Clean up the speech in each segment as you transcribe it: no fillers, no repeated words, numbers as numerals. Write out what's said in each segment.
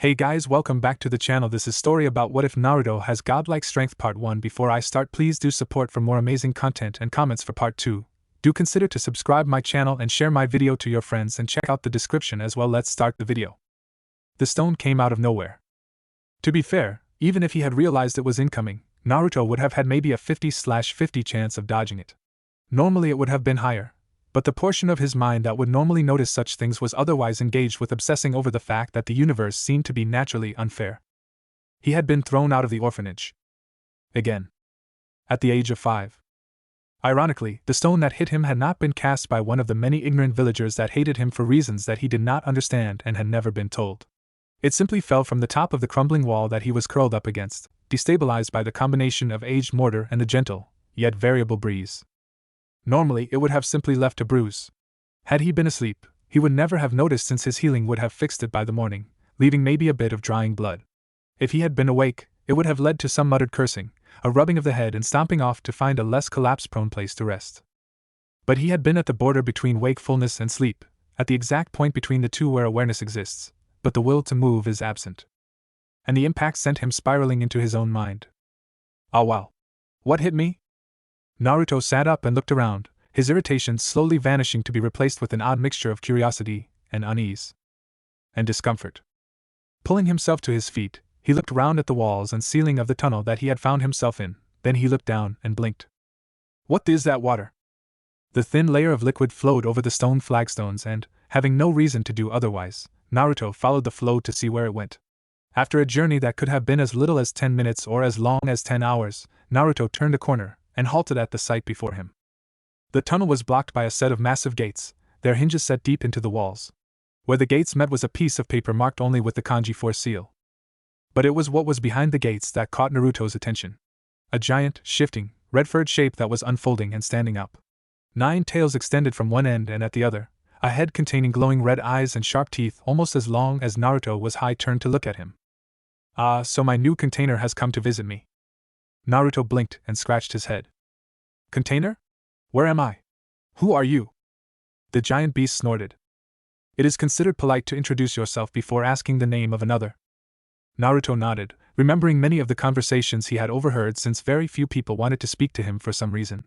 Hey guys, welcome back to the channel. This is story about what if Naruto has godlike strength part 1. Before I start, please do support for more amazing content and comments for part 2. Do consider to subscribe my channel and share my video to your friends and check out the description as well. Let's start the video. The stone came out of nowhere. To be fair, even if he had realized it was incoming, Naruto would have had maybe a 50/50 chance of dodging it. Normally it would have been higher, but the portion of his mind that would normally notice such things was otherwise engaged with obsessing over the fact that the universe seemed to be naturally unfair. He had been thrown out of the orphanage. Again. At the age of 5. Ironically, the stone that hit him had not been cast by one of the many ignorant villagers that hated him for reasons that he did not understand and had never been told. It simply fell from the top of the crumbling wall that he was curled up against, destabilized by the combination of aged mortar and the gentle, yet variable breeze. Normally, it would have simply left a bruise. Had he been asleep, he would never have noticed, since his healing would have fixed it by the morning, leaving maybe a bit of drying blood. If he had been awake, it would have led to some muttered cursing, a rubbing of the head and stomping off to find a less collapse-prone place to rest. But he had been at the border between wakefulness and sleep, at the exact point between the two where awareness exists, but the will to move is absent. And the impact sent him spiraling into his own mind. Ah wow. What hit me? Naruto sat up and looked around, his irritation slowly vanishing to be replaced with an odd mixture of curiosity, and unease, and discomfort. Pulling himself to his feet, he looked round at the walls and ceiling of the tunnel that he had found himself in, then he looked down and blinked. What is that water? The thin layer of liquid flowed over the stone flagstones and, having no reason to do otherwise, Naruto followed the flow to see where it went. After a journey that could have been as little as 10 minutes or as long as 10 hours, Naruto turned a corner and halted at the sight before him. The tunnel was blocked by a set of massive gates, their hinges set deep into the walls. Where the gates met was a piece of paper marked only with the kanji 4 seal. But it was what was behind the gates that caught Naruto's attention. A giant, shifting, red-furred shape that was unfolding and standing up. 9 tails extended from one end and at the other, a head containing glowing red eyes and sharp teeth almost as long as Naruto was high turned to look at him. Ah, so my new container has come to visit me. Naruto blinked and scratched his head. Container? Where am I? Who are you? The giant beast snorted. It is considered polite to introduce yourself before asking the name of another. Naruto nodded, remembering many of the conversations he had overheard since very few people wanted to speak to him for some reason.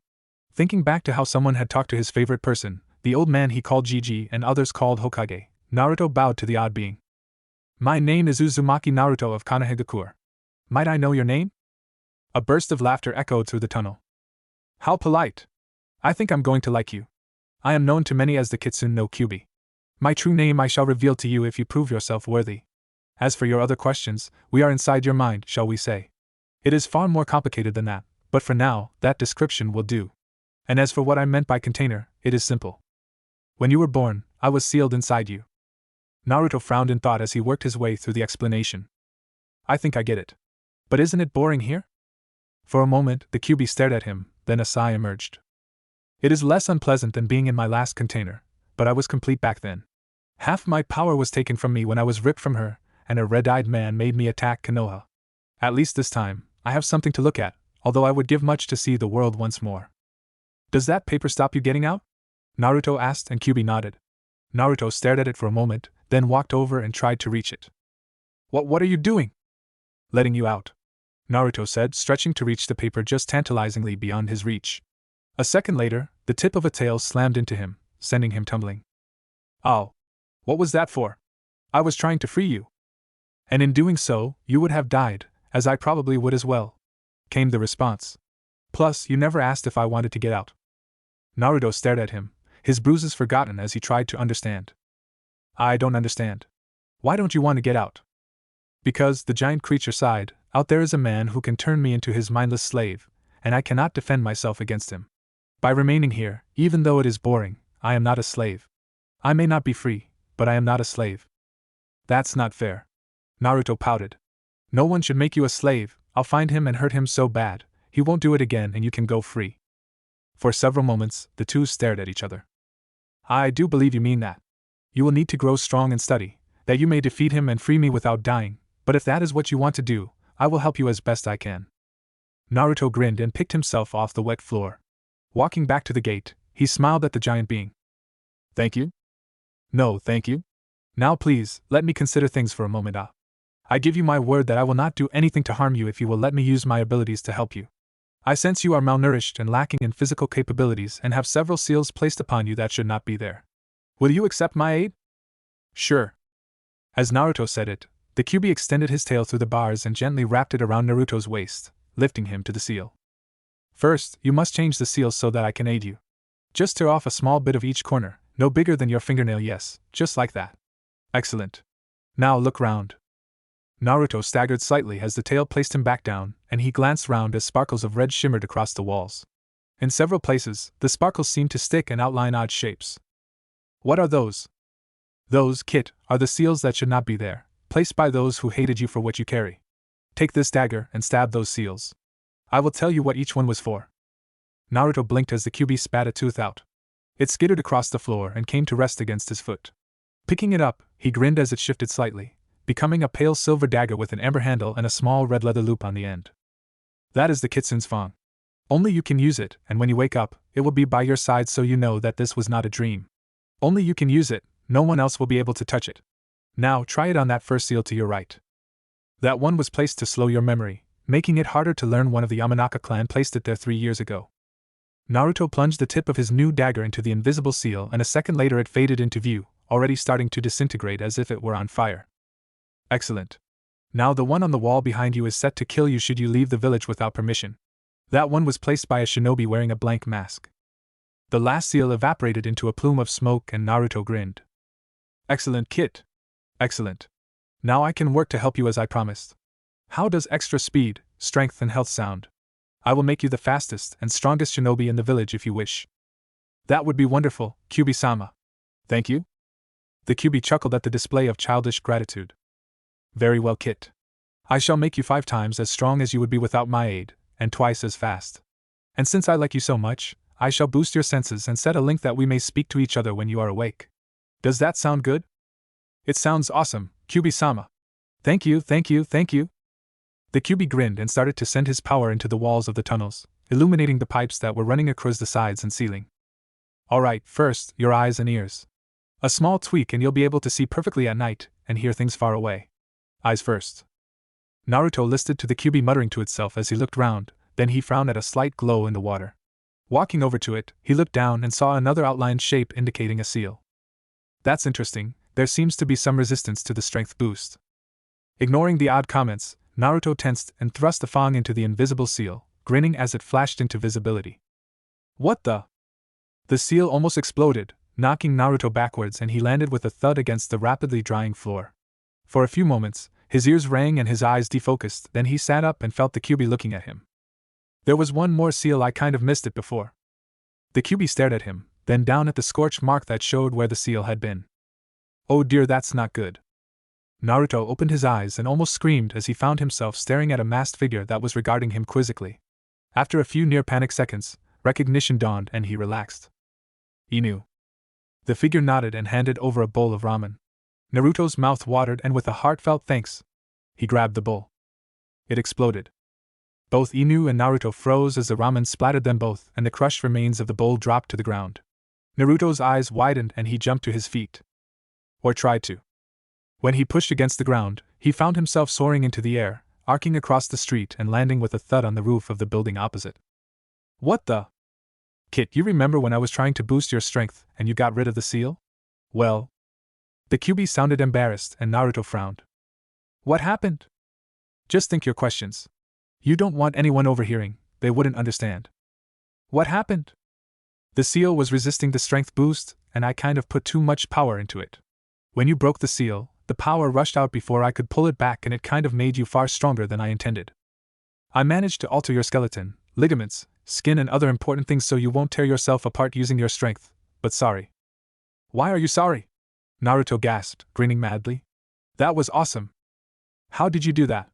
Thinking back to how someone had talked to his favorite person, the old man he called Jiji and others called Hokage, Naruto bowed to the odd being. My name is Uzumaki Naruto of Konohagakure. Might I know your name? A burst of laughter echoed through the tunnel. How polite! I think I'm going to like you. I am known to many as the Kitsune no Kyuubi. My true name I shall reveal to you if you prove yourself worthy. As for your other questions, we are inside your mind, shall we say. It is far more complicated than that, but for now, that description will do. And as for what I meant by container, it is simple. When you were born, I was sealed inside you. Naruto frowned in thought as he worked his way through the explanation. I think I get it. But isn't it boring here? For a moment, the Kyuubi stared at him, then a sigh emerged. It is less unpleasant than being in my last container, but I was complete back then. Half my power was taken from me when I was ripped from her, and a red-eyed man made me attack Konoha. At least this time, I have something to look at, although I would give much to see the world once more. Does that paper stop you getting out? Naruto asked and Kyuubi nodded. Naruto stared at it for a moment, then walked over and tried to reach it. What are you doing? Letting you out, Naruto said, stretching to reach the paper just tantalizingly beyond his reach. A second later, the tip of a tail slammed into him, sending him tumbling. Oh. What was that for? I was trying to free you. And in doing so, you would have died, as I probably would as well, came the response. Plus, you never asked if I wanted to get out. Naruto stared at him, his bruises forgotten as he tried to understand. I don't understand. Why don't you want to get out? Because, the giant creature sighed, out there is a man who can turn me into his mindless slave, and I cannot defend myself against him. By remaining here, even though it is boring, I am not a slave. I may not be free, but I am not a slave. That's not fair. Naruto pouted. No one should make you a slave. I'll find him and hurt him so bad, he won't do it again and you can go free. For several moments, the two stared at each other. I do believe you mean that. You will need to grow strong and study, that you may defeat him and free me without dying, but if that is what you want to do, I will help you as best I can. Naruto grinned and picked himself off the wet floor. Walking back to the gate, he smiled at the giant being. Thank you? No, thank you. Now please, let me consider things for a moment. I give you my word that I will not do anything to harm you if you will let me use my abilities to help you. I sense you are malnourished and lacking in physical capabilities and have several seals placed upon you that should not be there. Will you accept my aid? Sure. As Naruto said it, the kyuubi extended his tail through the bars and gently wrapped it around Naruto's waist, lifting him to the seal. First, you must change the seals so that I can aid you. Just tear off a small bit of each corner, no bigger than your fingernail, yes, just like that. Excellent. Now look round. Naruto staggered slightly as the tail placed him back down, and he glanced round as sparkles of red shimmered across the walls. In several places, the sparkles seemed to stick and outline odd shapes. What are those? Those, Kit, are the seals that should not be there, placed by those who hated you for what you carry. Take this dagger and stab those seals. I will tell you what each one was for. Naruto blinked as the kyuubi spat a tooth out. It skittered across the floor and came to rest against his foot. Picking it up, he grinned as it shifted slightly, becoming a pale silver dagger with an amber handle and a small red leather loop on the end. That is the kitsune's fang. Only you can use it, and when you wake up, it will be by your side so you know that this was not a dream. Only you can use it, no one else will be able to touch it. Now try it on that first seal to your right. That one was placed to slow your memory, making it harder to learn. One of the Yamanaka clan placed it there 3 years ago. Naruto plunged the tip of his new dagger into the invisible seal, and a second later it faded into view, already starting to disintegrate as if it were on fire. Excellent. Now the one on the wall behind you is set to kill you should you leave the village without permission. That one was placed by a shinobi wearing a blank mask. The last seal evaporated into a plume of smoke and Naruto grinned. Excellent, Kit. Excellent. Now I can work to help you as I promised. How does extra speed, strength and health sound? I will make you the fastest and strongest shinobi in the village if you wish. That would be wonderful, Kyuubi-sama. Thank you. The kyuubi chuckled at the display of childish gratitude. Very well, Kit. I shall make you 5 times as strong as you would be without my aid, and twice as fast. And since I like you so much, I shall boost your senses and set a link that we may speak to each other when you are awake. Does that sound good? It sounds awesome, Kyuubi-sama. Thank you, thank you, thank you. The kyuubi grinned and started to send his power into the walls of the tunnels, illuminating the pipes that were running across the sides and ceiling. Alright, first, your eyes and ears. A small tweak and you'll be able to see perfectly at night, and hear things far away. Eyes first. Naruto listened to the kyuubi muttering to itself as he looked round, then he frowned at a slight glow in the water. Walking over to it, he looked down and saw another outlined shape indicating a seal. That's interesting, there seems to be some resistance to the strength boost. Ignoring the odd comments, Naruto tensed and thrust the fang into the invisible seal, grinning as it flashed into visibility. What the? The seal almost exploded, knocking Naruto backwards, and he landed with a thud against the rapidly drying floor. For a few moments, his ears rang and his eyes defocused, then he sat up and felt the kyuubi looking at him. There was one more seal, I kind of missed it before. The kyuubi stared at him, then down at the scorch mark that showed where the seal had been. Oh dear, that's not good. Naruto opened his eyes and almost screamed as he found himself staring at a masked figure that was regarding him quizzically. After a few near-panic seconds, recognition dawned and he relaxed. Inu. The figure nodded and handed over a bowl of ramen. Naruto's mouth watered, and with a heartfelt thanks, he grabbed the bowl. It exploded. Both Inu and Naruto froze as the ramen splattered them both, and the crushed remains of the bowl dropped to the ground. Naruto's eyes widened and he jumped to his feet. Or tried to. When he pushed against the ground, he found himself soaring into the air, arcing across the street and landing with a thud on the roof of the building opposite. What the? Kit, you remember when I was trying to boost your strength and you got rid of the seal? Well. The kyuubi sounded embarrassed and Naruto frowned. What happened? Just think your questions. You don't want anyone overhearing, they wouldn't understand. What happened? The seal was resisting the strength boost, and I kind of put too much power into it. When you broke the seal, the power rushed out before I could pull it back, and it kind of made you far stronger than I intended. I managed to alter your skeleton, ligaments, skin and other important things so you won't tear yourself apart using your strength, but sorry. Why are you sorry? Naruto gasped, grinning madly. That was awesome. How did you do that?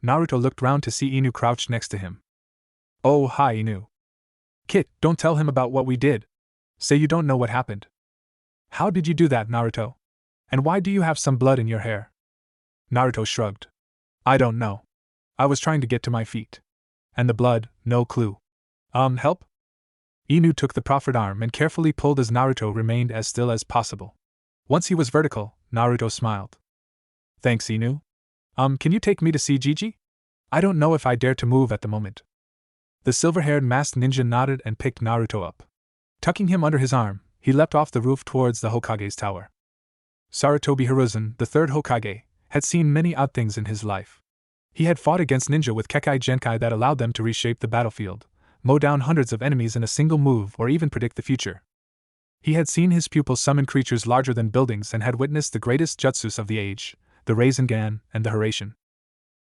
Naruto looked round to see Inu crouched next to him. Oh, hi Inu. Kit, don't tell him about what we did. Say you don't know what happened. How did you do that, Naruto? And why do you have some blood in your hair? Naruto shrugged. I don't know. I was trying to get to my feet. And the blood, no clue. Help? Inu took the proffered arm and carefully pulled as Naruto remained as still as possible. Once he was vertical, Naruto smiled. Thanks, Inu. Can you take me to see Gigi? I don't know if I dare to move at the moment. The silver-haired masked ninja nodded and picked Naruto up. Tucking him under his arm, he leapt off the roof towards the Hokage's tower. Sarutobi Hiruzen, the third Hokage, had seen many odd things in his life. He had fought against ninja with Kekai Genkai that allowed them to reshape the battlefield, mow down hundreds of enemies in a single move, or even predict the future. He had seen his pupils summon creatures larger than buildings and had witnessed the greatest jutsus of the age, the Rasengan and the Hiraishin.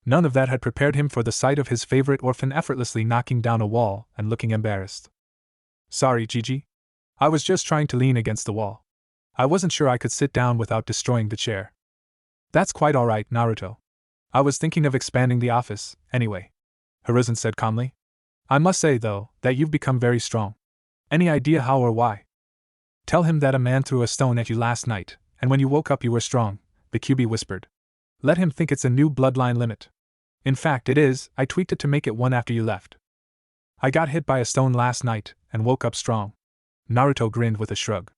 None of that had prepared him for the sight of his favorite orphan effortlessly knocking down a wall and looking embarrassed. Sorry, Gigi. I was just trying to lean against the wall. I wasn't sure I could sit down without destroying the chair. That's quite alright, Naruto. I was thinking of expanding the office, anyway, Hiruzen said calmly. I must say, though, that you've become very strong. Any idea how or why? Tell him that a man threw a stone at you last night, and when you woke up you were strong, the kyuubi whispered. Let him think it's a new bloodline limit. In fact, it is. I tweaked it to make it one after you left. I got hit by a stone last night, and woke up strong. Naruto grinned with a shrug.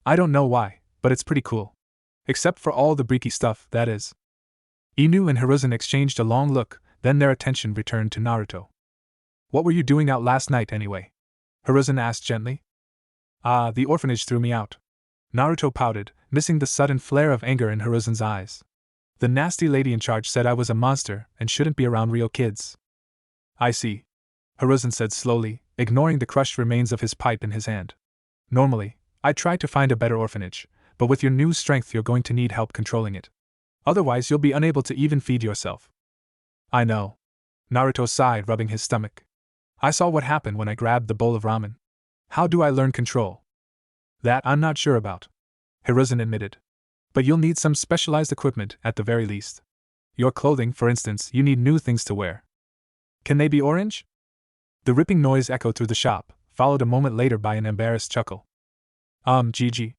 I don't know why, but it's pretty cool. Except for all the breaky stuff, that is. Inu and Hiruzen exchanged a long look, then their attention returned to Naruto. What were you doing out last night anyway? Hiruzen asked gently. The orphanage threw me out. Naruto pouted, missing the sudden flare of anger in Hiruzen's eyes. The nasty lady in charge said I was a monster and shouldn't be around real kids. I see. Hiruzen said slowly, ignoring the crushed remains of his pipe in his hand. Normally, I'd try to find a better orphanage, but with your new strength you're going to need help controlling it. Otherwise you'll be unable to even feed yourself. I know. Naruto sighed, rubbing his stomach. I saw what happened when I grabbed the bowl of ramen. How do I learn control? That I'm not sure about, Hiruzen admitted. But you'll need some specialized equipment at the very least. Your clothing, for instance, you need new things to wear. Can they be orange? The ripping noise echoed through the shop, followed a moment later by an embarrassed chuckle. Gigi.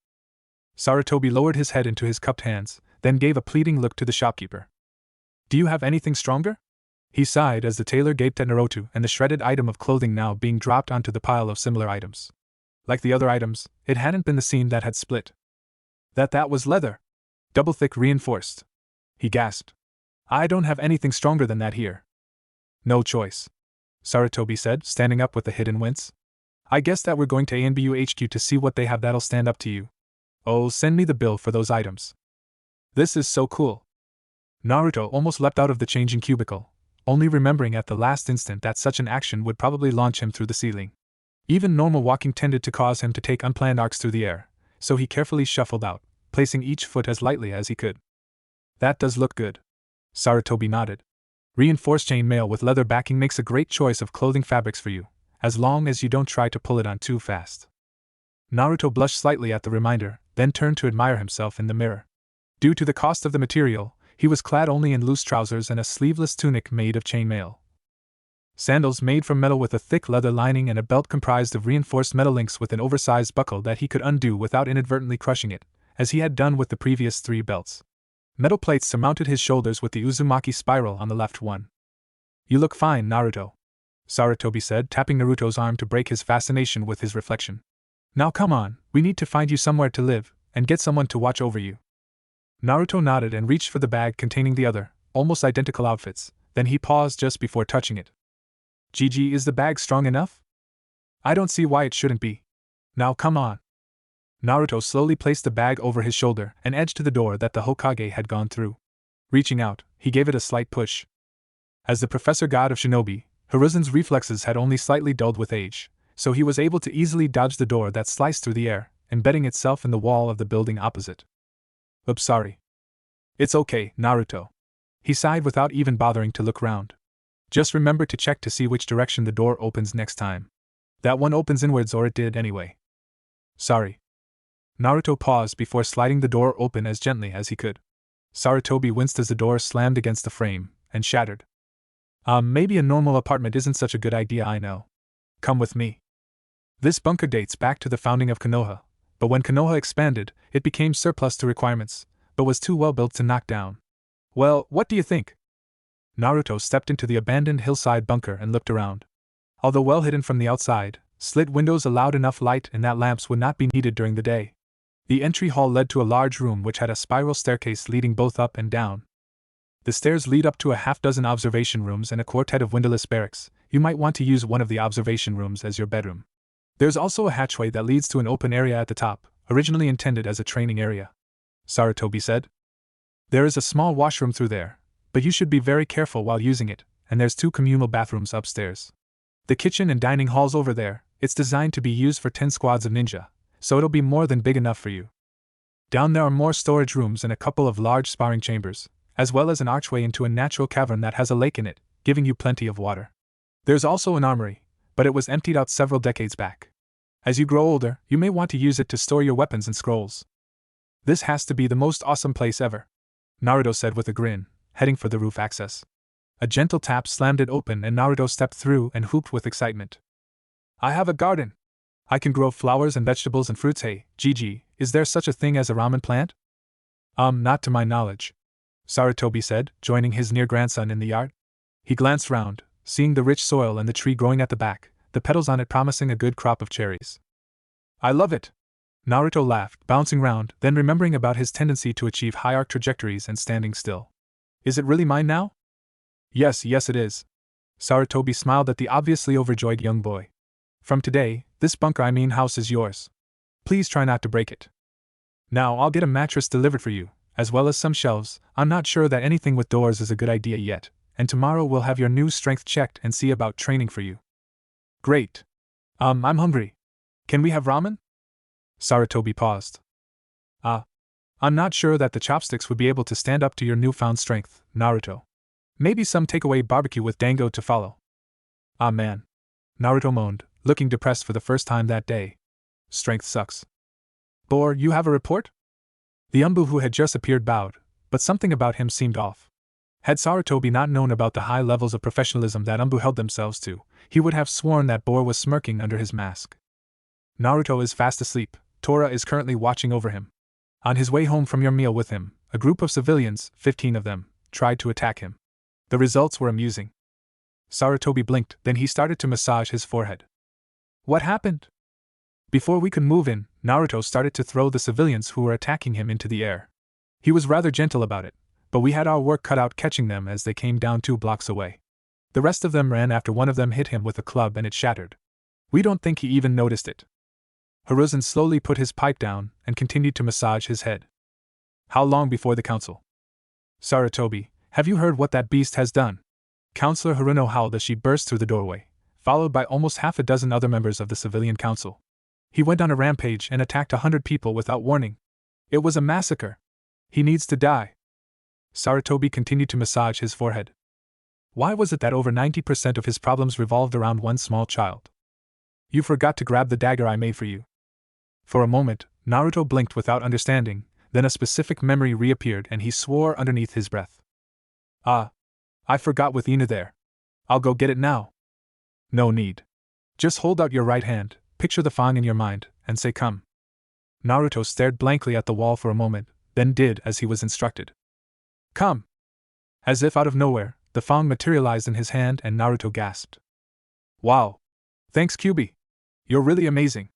Sarutobi lowered his head into his cupped hands, then gave a pleading look to the shopkeeper. Do you have anything stronger? He sighed as the tailor gaped at Naruto and the shredded item of clothing now being dropped onto the pile of similar items. Like the other items, it hadn't been the seam that had split. That was leather. Double-thick reinforced. He gasped. I don't have anything stronger than that here. No choice, Sarutobi said, standing up with a hidden wince. I guess that we're going to ANBU HQ to see what they have that'll stand up to you. Oh, send me the bill for those items. This is so cool. Naruto almost leapt out of the changing cubicle, only remembering at the last instant that such an action would probably launch him through the ceiling. Even normal walking tended to cause him to take unplanned arcs through the air, so he carefully shuffled out, placing each foot as lightly as he could. That does look good. Sarutobi nodded. Reinforced chainmail with leather backing makes a great choice of clothing fabrics for you, as long as you don't try to pull it on too fast. Naruto blushed slightly at the reminder, then turned to admire himself in the mirror. Due to the cost of the material, he was clad only in loose trousers and a sleeveless tunic made of chainmail. Sandals made from metal with a thick leather lining and a belt comprised of reinforced metal links with an oversized buckle that he could undo without inadvertently crushing it, as he had done with the previous 3 belts. Metal plates surmounted his shoulders with the Uzumaki spiral on the left one. You look fine, Naruto, Sarutobi said, tapping Naruto's arm to break his fascination with his reflection. Now come on, we need to find you somewhere to live, and get someone to watch over you. Naruto nodded and reached for the bag containing the other, almost identical outfits, then he paused just before touching it. Gigi, is the bag strong enough? I don't see why it shouldn't be. Now come on. Naruto slowly placed the bag over his shoulder and edged to the door that the Hokage had gone through. Reaching out, he gave it a slight push. As the Professor God of Shinobi, Hiruzen's reflexes had only slightly dulled with age, so he was able to easily dodge the door that sliced through the air, embedding itself in the wall of the building opposite. Oops, sorry. It's okay, Naruto. He sighed without even bothering to look round. Just remember to check to see which direction the door opens next time. That one opens inwards, or it did anyway. Sorry. Naruto paused before sliding the door open as gently as he could. Sarutobi winced as the door slammed against the frame, and shattered. Maybe a normal apartment isn't such a good idea, I know. Come with me. This bunker dates back to the founding of Konoha, but when Konoha expanded, it became surplus to requirements, but was too well built to knock down. Well, what do you think? Naruto stepped into the abandoned hillside bunker and looked around. Although well hidden from the outside, slit windows allowed enough light and that lamps would not be needed during the day. The entry hall led to a large room which had a spiral staircase leading both up and down. The stairs lead up to a half-dozen observation rooms and a quartet of windowless barracks. You might want to use one of the observation rooms as your bedroom. There's also a hatchway that leads to an open area at the top, originally intended as a training area. Sarutobi said. There is a small washroom through there, but you should be very careful while using it, and there's 2 communal bathrooms upstairs. The kitchen and dining hall's over there. It's designed to be used for 10 squads of ninja, so it'll be more than big enough for you. Down there are more storage rooms and a couple of large sparring chambers, as well as an archway into a natural cavern that has a lake in it, giving you plenty of water. There's also an armory, but it was emptied out several decades back. As you grow older, you may want to use it to store your weapons and scrolls. This has to be the most awesome place ever, Naruto said with a grin, heading for the roof access. A gentle tap slammed it open and Naruto stepped through and whooped with excitement. I have a garden! I can grow flowers and vegetables and fruits. Hey, Gigi, is there such a thing as a ramen plant? Not to my knowledge, Sarutobi said, joining his near grandson in the yard. He glanced round, seeing the rich soil and the tree growing at the back, the petals on it promising a good crop of cherries. I love it! Naruto laughed, bouncing round, then remembering about his tendency to achieve high arc trajectories and standing still. Is it really mine now? Yes, it is. Sarutobi smiled at the obviously overjoyed young boy. From today, this house is yours. Please try not to break it. Now I'll get a mattress delivered for you, as well as some shelves. I'm not sure that anything with doors is a good idea yet, and tomorrow we'll have your new strength checked and see about training for you. Great. I'm hungry. Can we have ramen? Sarutobi paused. I'm not sure that the chopsticks would be able to stand up to your newfound strength, Naruto. Maybe some takeaway barbecue with dango to follow. Ah man. Naruto moaned, looking depressed for the first time that day. Strength sucks. Boar, you have a report? The Umbu who had just appeared bowed, but something about him seemed off. Had Sarutobi not known about the high levels of professionalism that Umbu held themselves to, he would have sworn that Boar was smirking under his mask. Naruto is fast asleep. Tora is currently watching over him. On his way home from your meal with him, a group of civilians, 15 of them, tried to attack him. The results were amusing. Sarutobi blinked, then he started to massage his forehead. What happened? Before we could move in, Naruto started to throw the civilians who were attacking him into the air. He was rather gentle about it, but we had our work cut out catching them as they came down 2 blocks away. The rest of them ran after one of them hit him with a club and it shattered. We don't think he even noticed it. Hiruzen slowly put his pipe down and continued to massage his head. How long before the council? Sarutobi, have you heard what that beast has done? Counselor Haruno howled as she burst through the doorway, followed by almost half a dozen other members of the civilian council. He went on a rampage and attacked 100 people without warning. It was a massacre. He needs to die. Sarutobi continued to massage his forehead. Why was it that over 90% of his problems revolved around one small child? You forgot to grab the dagger I made for you. For a moment, Naruto blinked without understanding, then a specific memory reappeared and he swore underneath his breath. I forgot with Ina there. I'll go get it now. No need. Just hold out your right hand, picture the fang in your mind, and say come. Naruto stared blankly at the wall for a moment, then did as he was instructed. Come! As if out of nowhere, the fang materialized in his hand and Naruto gasped. Wow! Thanks Kyuubi! You're really amazing.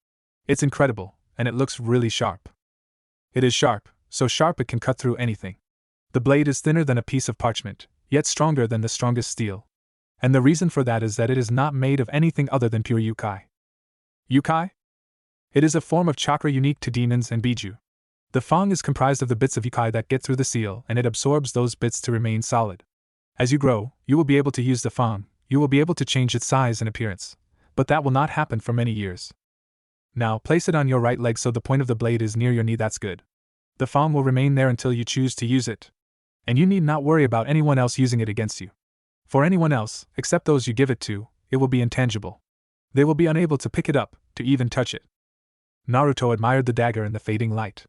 It's incredible, and it looks really sharp. It is sharp, so sharp it can cut through anything. The blade is thinner than a piece of parchment, yet stronger than the strongest steel. And the reason for that is that it is not made of anything other than pure yukai. Yukai? It is a form of chakra unique to demons and biju. The fang is comprised of the bits of yukai that get through the seal and it absorbs those bits to remain solid. As you grow, you will be able to use the fang, you will be able to change its size and appearance. But that will not happen for many years. Now place it on your right leg so the point of the blade is near your knee. That's good. The fang will remain there until you choose to use it. And you need not worry about anyone else using it against you. For anyone else, except those you give it to, it will be intangible. They will be unable to pick it up, to even touch it. Naruto admired the dagger in the fading light.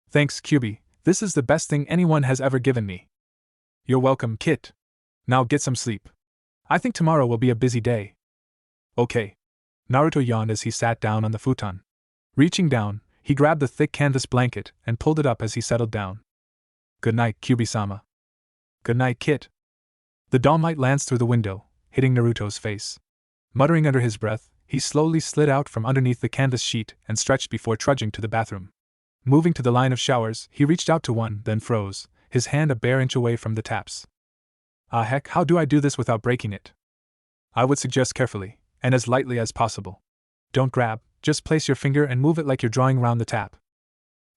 Thanks, Kyuubi, this is the best thing anyone has ever given me. You're welcome, Kit. Now get some sleep. I think tomorrow will be a busy day. Okay. Naruto yawned as he sat down on the futon. Reaching down, he grabbed the thick canvas blanket and pulled it up as he settled down. Good night, Kyuubi-sama. Good night, Kit. The dawn light lanced through the window, hitting Naruto's face. Muttering under his breath, he slowly slid out from underneath the canvas sheet and stretched before trudging to the bathroom. Moving to the line of showers, he reached out to one, then froze, his hand a bare inch away from the taps. Ah heck, how do I do this without breaking it? I would suggest carefully, and as lightly as possible. Don't grab, just place your finger and move it like you're drawing round the tap.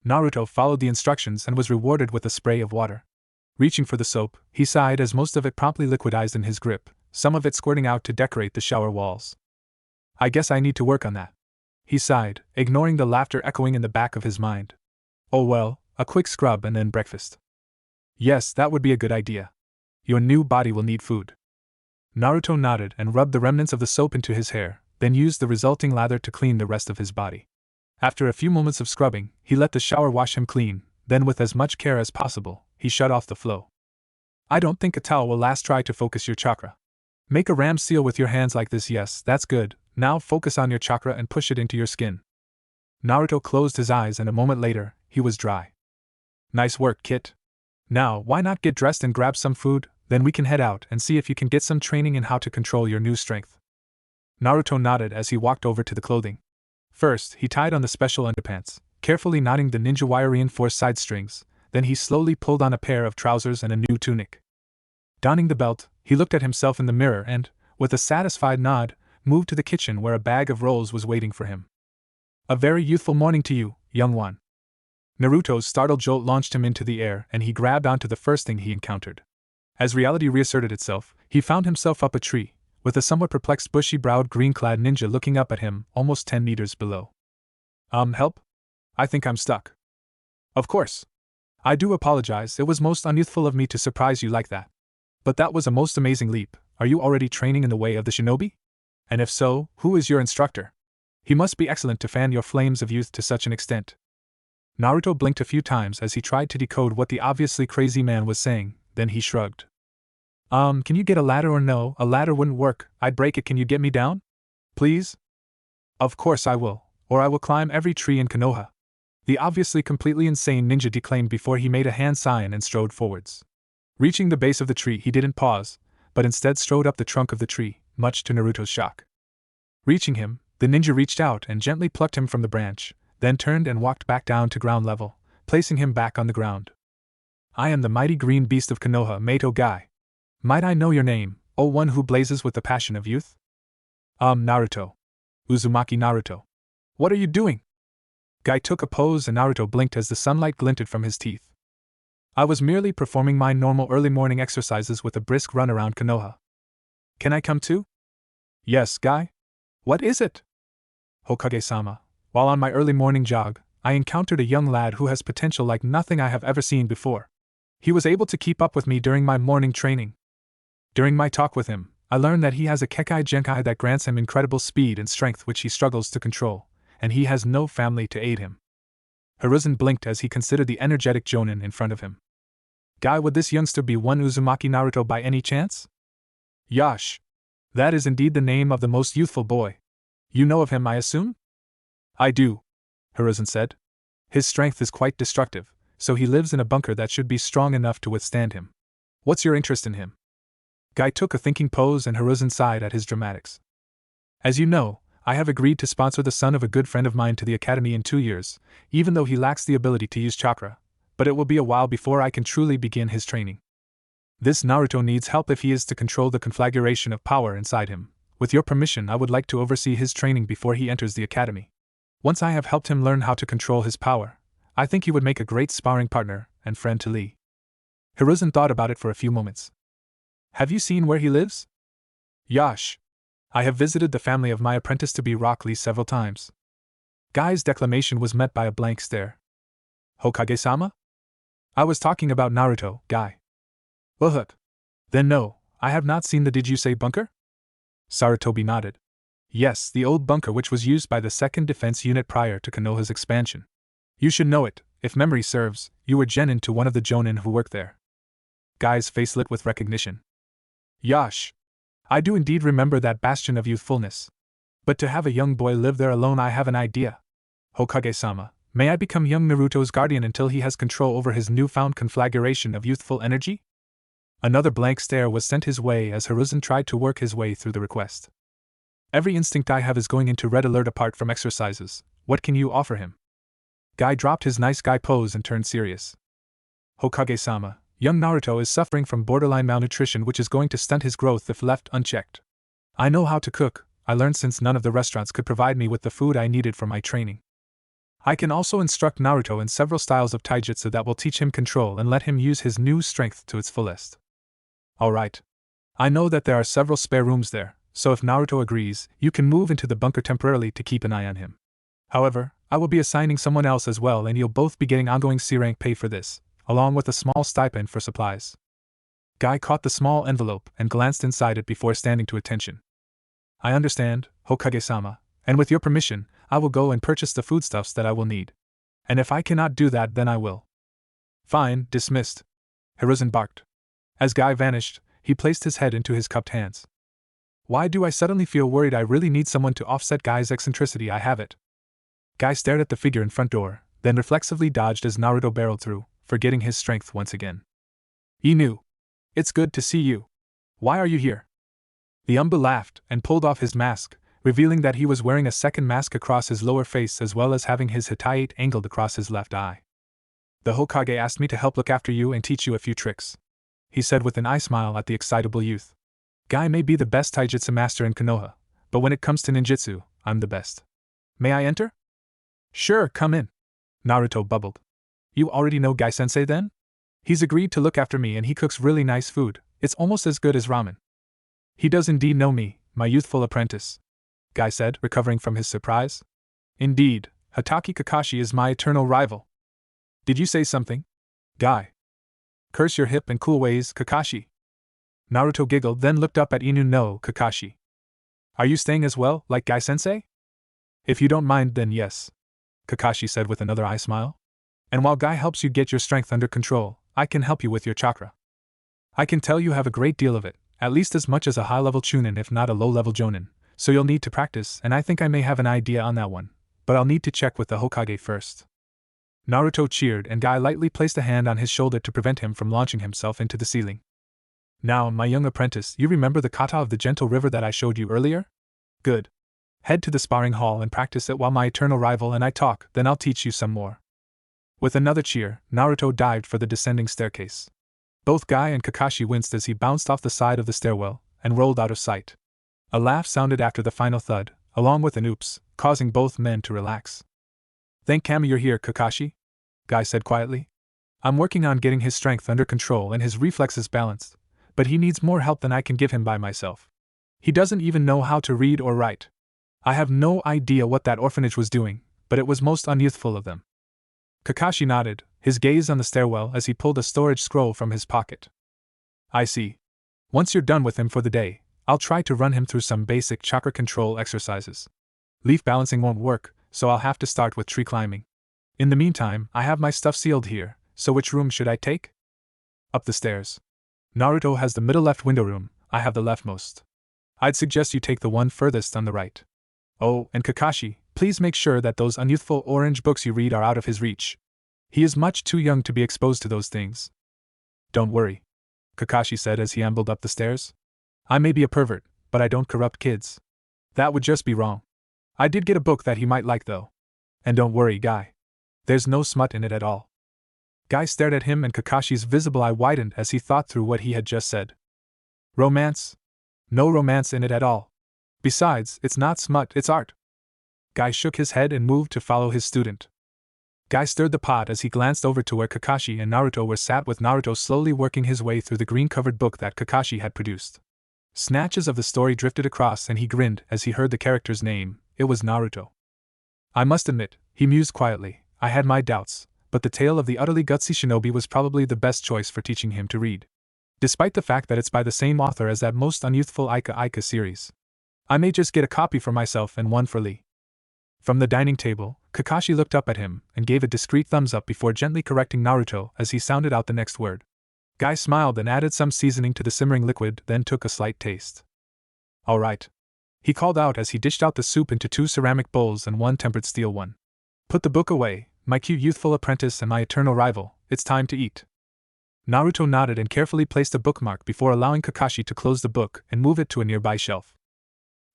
Naruto followed the instructions and was rewarded with a spray of water. Reaching for the soap, he sighed as most of it promptly liquidized in his grip, some of it squirting out to decorate the shower walls. I guess I need to work on that. He sighed, ignoring the laughter echoing in the back of his mind. Oh well, a quick scrub and then breakfast. Yes, that would be a good idea. Your new body will need food. Naruto nodded and rubbed the remnants of the soap into his hair, then used the resulting lather to clean the rest of his body. After a few moments of scrubbing, he let the shower wash him clean, then with as much care as possible, he shut off the flow. I don't think a towel will last. Try to focus your chakra. Make a ram seal with your hands like this. Yes, that's good. Now focus on your chakra and push it into your skin. Naruto closed his eyes and a moment later, he was dry. Nice work, Kit. Now, why not get dressed and grab some food, then we can head out and see if you can get some training in how to control your new strength. Naruto nodded as he walked over to the clothing. First, he tied on the special underpants, carefully knotting the ninja wire reinforced side strings, then he slowly pulled on a pair of trousers and a new tunic. Donning the belt, he looked at himself in the mirror and, with a satisfied nod, moved to the kitchen where a bag of rolls was waiting for him. A very youthful morning to you, young one. Naruto's startled jolt launched him into the air and he grabbed onto the first thing he encountered. As reality reasserted itself, he found himself up a tree, with a somewhat perplexed bushy-browed green-clad ninja looking up at him almost 10 meters below. Help? I think I'm stuck. Of course. I do apologize, it was most unyouthful of me to surprise you like that. But that was a most amazing leap. Are you already training in the way of the shinobi? And if so, who is your instructor? He must be excellent to fan your flames of youth to such an extent. Naruto blinked a few times as he tried to decode what the obviously crazy man was saying, then he shrugged. Can you get a ladder or no? A ladder wouldn't work, I'd break it. Can you get me down? Please? Of course I will, or I will climb every tree in Konoha. The obviously completely insane ninja declaimed before he made a hand sign and strode forwards. Reaching the base of the tree, he didn't pause, but instead strode up the trunk of the tree, much to Naruto's shock. Reaching him, the ninja reached out and gently plucked him from the branch, then turned and walked back down to ground level, placing him back on the ground. I am the mighty green beast of Konoha, Mato Guy. Might I know your name, O one who blazes with the passion of youth? Naruto. Uzumaki Naruto. What are you doing? Guy took a pose and Naruto blinked as the sunlight glinted from his teeth. I was merely performing my normal early morning exercises with a brisk run around Konoha. Can I come too? Yes, Guy? What is it? Hokage-sama, while on my early morning jog, I encountered a young lad who has potential like nothing I have ever seen before. He was able to keep up with me during my morning training. During my talk with him, I learned that he has a Kekai Genkai that grants him incredible speed and strength which he struggles to control, and he has no family to aid him. Hiruzen blinked as he considered the energetic Jonin in front of him. Guy, would this youngster be one Uzumaki Naruto by any chance? Yash. That is indeed the name of the most youthful boy. You know of him, I assume? I do, Hiruzen said. His strength is quite destructive, so he lives in a bunker that should be strong enough to withstand him. What's your interest in him? Guy took a thinking pose and Hiruzen sighed at his dramatics. As you know, I have agreed to sponsor the son of a good friend of mine to the academy in 2 years, even though he lacks the ability to use chakra, but it will be a while before I can truly begin his training. This Naruto needs help if he is to control the conflagration of power inside him. With your permission, I would like to oversee his training before he enters the academy. Once I have helped him learn how to control his power, I think he would make a great sparring partner and friend to Lee. Hiruzen thought about it for a few moments. Have you seen where he lives? Yash. I have visited the family of my apprentice-to-be Rock Lee several times. Guy's declamation was met by a blank stare. Hokage-sama? I was talking about Naruto, Guy. Uhuk. Then no, I have not seen the did you say bunker? Sarutobi nodded. Yes, the old bunker which was used by the 2nd Defense Unit prior to Konoha's expansion. You should know it, if memory serves, you were genin to one of the jonin who worked there. Guy's face lit with recognition. Yash. I do indeed remember that bastion of youthfulness. But to have a young boy live there alone, I have an idea. Hokage-sama, may I become young Naruto's guardian until he has control over his newfound conflagration of youthful energy? Another blank stare was sent his way as Hiruzen tried to work his way through the request. Every instinct I have is going into red alert apart from exercises. What can you offer him? Guy dropped his nice guy pose and turned serious. Hokage-sama, Young Naruto is suffering from borderline malnutrition, which is going to stunt his growth if left unchecked. I know how to cook. I learned since none of the restaurants could provide me with the food I needed for my training. I can also instruct Naruto in several styles of taijutsu that will teach him control and let him use his new strength to its fullest. Alright. I know that there are several spare rooms there, so if Naruto agrees, you can move into the bunker temporarily to keep an eye on him. However, I will be assigning someone else as well, and you'll both be getting ongoing C-rank pay for this, along with a small stipend for supplies. Guy caught the small envelope and glanced inside it before standing to attention. I understand, Hokage-sama, and with your permission, I will go and purchase the foodstuffs that I will need. And if I cannot do that, then I will. Fine, dismissed. Hiruzen barked. As Guy vanished, he placed his head into his cupped hands. Why do I suddenly feel worried? I really need someone to offset Guy's eccentricity. I have it. Guy stared at the figure in front door, then reflexively dodged as Naruto barreled through, forgetting his strength once again. Inu. It's good to see you. Why are you here? The Umbu laughed and pulled off his mask, revealing that he was wearing a second mask across his lower face as well as having his Hitaiite angled across his left eye. The Hokage asked me to help look after you and teach you a few tricks, he said with an eye smile at the excitable youth. Guy may be the best taijutsu master in Konoha, but when it comes to ninjutsu, I'm the best. May I enter? Sure, come in. Naruto bubbled. You already know Guy-sensei then? He's agreed to look after me and he cooks really nice food. It's almost as good as ramen. He does indeed know me, my youthful apprentice, Guy said, recovering from his surprise. Indeed, Hatake Kakashi is my eternal rival. Did you say something? Guy. Curse your hip and cool ways, Kakashi. Naruto giggled, then looked up at Inu. No, Kakashi. Are you staying as well, like Guy-sensei? If you don't mind, then yes, Kakashi said with another eye smile. And while Guy helps you get your strength under control, I can help you with your chakra. I can tell you have a great deal of it, at least as much as a high-level chunin if not a low-level jonin, so you'll need to practice, and I think I may have an idea on that one, but I'll need to check with the Hokage first. Naruto cheered and Guy lightly placed a hand on his shoulder to prevent him from launching himself into the ceiling. Now, my young apprentice, you remember the kata of the gentle river that I showed you earlier? Good. Head to the sparring hall and practice it while my eternal rival and I talk, then I'll teach you some more. With another cheer, Naruto dived for the descending staircase. Both Guy and Kakashi winced as he bounced off the side of the stairwell and rolled out of sight. A laugh sounded after the final thud, along with an oops, causing both men to relax. Thank Kami you're here, Kakashi, Guy said quietly. I'm working on getting his strength under control and his reflexes balanced, but he needs more help than I can give him by myself. He doesn't even know how to read or write. I have no idea what that orphanage was doing, but it was most unyouthful of them. Kakashi nodded, his gaze on the stairwell as he pulled a storage scroll from his pocket. I see. Once you're done with him for the day, I'll try to run him through some basic chakra control exercises. Leaf balancing won't work, so I'll have to start with tree climbing. In the meantime, I have my stuff sealed here, so which room should I take? Up the stairs. Naruto has the middle left window room, I have the leftmost. I'd suggest you take the one furthest on the right. Oh, and Kakashi, please make sure that those unyouthful orange books you read are out of his reach. He is much too young to be exposed to those things. Don't worry, Kakashi said as he ambled up the stairs. I may be a pervert, but I don't corrupt kids. That would just be wrong. I did get a book that he might like though. And don't worry, Guy. There's no smut in it at all. Guy stared at him and Kakashi's visible eye widened as he thought through what he had just said. Romance? No romance in it at all. Besides, it's not smut, it's art. Guy shook his head and moved to follow his student. Guy stirred the pot as he glanced over to where Kakashi and Naruto were sat, with Naruto slowly working his way through the green-covered book that Kakashi had produced. Snatches of the story drifted across and he grinned as he heard the character's name. It was Naruto. I must admit, he mused quietly, I had my doubts, but the tale of the utterly gutsy shinobi was probably the best choice for teaching him to read. Despite the fact that it's by the same author as that most unyouthful Aika Aika series. I may just get a copy for myself and one for Lee. From the dining table, Kakashi looked up at him and gave a discreet thumbs up before gently correcting Naruto as he sounded out the next word. Guy smiled and added some seasoning to the simmering liquid, then took a slight taste. All right, he called out as he dished out the soup into 2 ceramic bowls and 1 tempered steel one. Put the book away, my cute youthful apprentice and my eternal rival, it's time to eat. Naruto nodded and carefully placed a bookmark before allowing Kakashi to close the book and move it to a nearby shelf.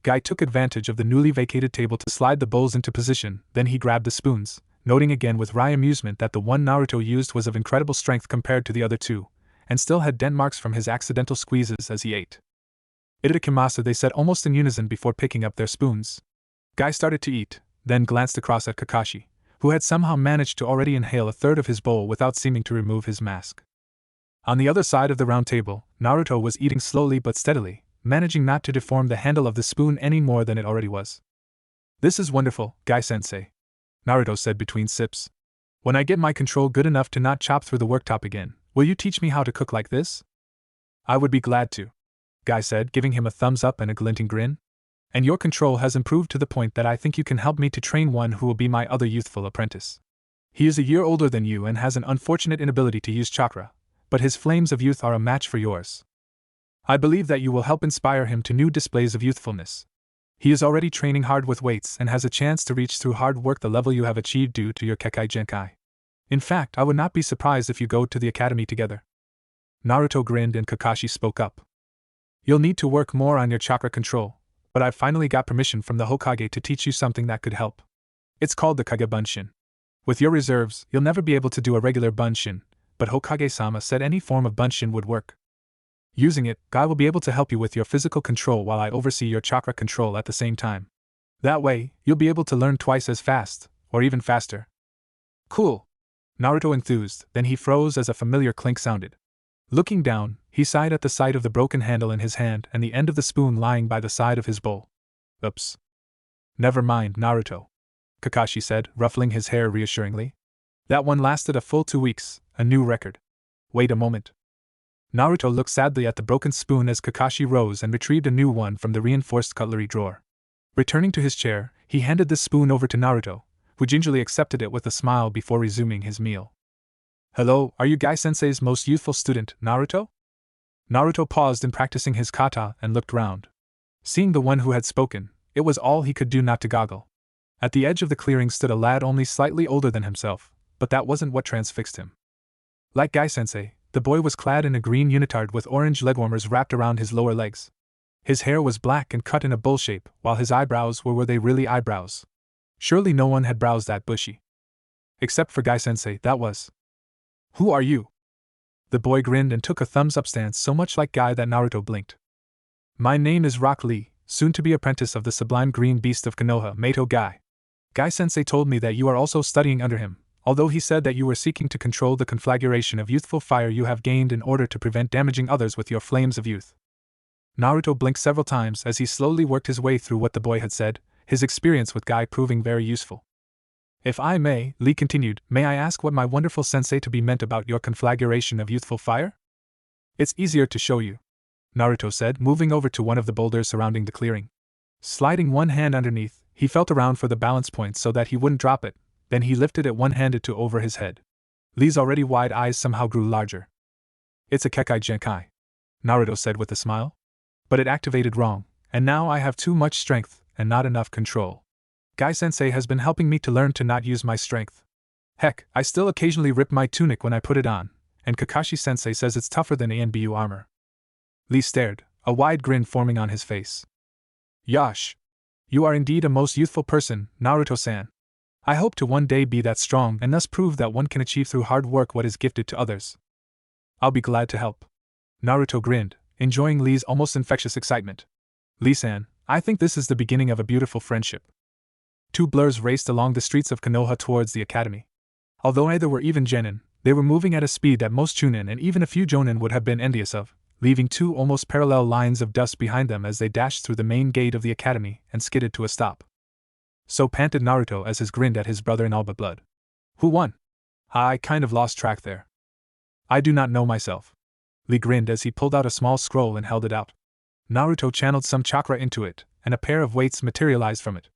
Guy took advantage of the newly vacated table to slide the bowls into position, then he grabbed the spoons, noting again with wry amusement that the one Naruto used was of incredible strength compared to the other 2, and still had dent marks from his accidental squeezes as he ate. Itadakimasu, they said almost in unison before picking up their spoons. Guy started to eat, then glanced across at Kakashi, who had somehow managed to already inhale a third of his bowl without seeming to remove his mask. On the other side of the round table, Naruto was eating slowly but steadily, managing not to deform the handle of the spoon any more than it already was. "This is wonderful, Guy-sensei," Naruto said between sips. "When I get my control good enough to not chop through the worktop again, will you teach me how to cook like this?" "I would be glad to," Guy said, giving him a thumbs up and a glinting grin. "And your control has improved to the point that I think you can help me to train one who will be my other youthful apprentice. He is a year older than you and has an unfortunate inability to use chakra, but his flames of youth are a match for yours. I believe that you will help inspire him to new displays of youthfulness. He is already training hard with weights and has a chance to reach through hard work the level you have achieved due to your Kekkei Genkai. In fact, I would not be surprised if you go to the academy together." Naruto grinned and Kakashi spoke up. "You'll need to work more on your chakra control, but I've finally got permission from the Hokage to teach you something that could help. It's called the Kage Bunshin. With your reserves, you'll never be able to do a regular Bunshin, but Hokage-sama said any form of Bunshin would work. Using it, Guy will be able to help you with your physical control while I oversee your chakra control at the same time. That way, you'll be able to learn twice as fast, or even faster." "Cool," Naruto enthused, then he froze as a familiar clink sounded. Looking down, he sighed at the sight of the broken handle in his hand and the end of the spoon lying by the side of his bowl. "Oops. Never mind, Naruto," Kakashi said, ruffling his hair reassuringly. "That one lasted a full 2 weeks, a new record. Wait a moment." Naruto looked sadly at the broken spoon as Kakashi rose and retrieved a new one from the reinforced cutlery drawer. Returning to his chair, he handed the spoon over to Naruto, who gingerly accepted it with a smile before resuming his meal. "Hello, are you Guy-sensei's most youthful student, Naruto?" Naruto paused in practicing his kata and looked round. Seeing the one who had spoken, it was all he could do not to goggle. At the edge of the clearing stood a lad only slightly older than himself, but that wasn't what transfixed him. Like Guy-sensei, the boy was clad in a green unitard with orange legwarmers wrapped around his lower legs. His hair was black and cut in a bowl shape, while his eyebrows were they really eyebrows? Surely no one had brows that bushy. Except for Guy-sensei, that was. "Who are you?" The boy grinned and took a thumbs-up stance so much like Guy that Naruto blinked. "My name is Rock Lee, soon-to-be apprentice of the sublime green beast of Konoha, Mato Guy. Guy-sensei told me that you are also studying under him, although he said that you were seeking to control the conflagration of youthful fire you have gained in order to prevent damaging others with your flames of youth." Naruto blinked several times as he slowly worked his way through what the boy had said, his experience with Guy proving very useful. "If I may," Lee continued, "may I ask what my wonderful sensei to be meant about your conflagration of youthful fire?" "It's easier to show you," Naruto said, moving over to one of the boulders surrounding the clearing. Sliding one hand underneath, he felt around for the balance point so that he wouldn't drop it, then he lifted it one-handed to over his head. Lee's already wide eyes somehow grew larger. "It's a Kekkei Genkai," Naruto said with a smile. "But it activated wrong, and now I have too much strength and not enough control. Guy-sensei has been helping me to learn to not use my strength. Heck, I still occasionally rip my tunic when I put it on, and Kakashi-sensei says it's tougher than ANBU armor." Lee stared, a wide grin forming on his face. "Yosh! You are indeed a most youthful person, Naruto-san. I hope to one day be that strong and thus prove that one can achieve through hard work what is gifted to others." "I'll be glad to help." Naruto grinned, enjoying Lee's almost infectious excitement. "Lee-san, I think this is the beginning of a beautiful friendship." Two blurs raced along the streets of Konoha towards the academy. Although neither were even genin, they were moving at a speed that most chunin and even a few jonin would have been envious of, leaving two almost parallel lines of dust behind them as they dashed through the main gate of the academy and skidded to a stop. So panted Naruto as he grinned at his brother in all but blood. "Who won? I kind of lost track there." "I do not know myself." Lee grinned as he pulled out a small scroll and held it out. Naruto channeled some chakra into it, and a pair of weights materialized from it.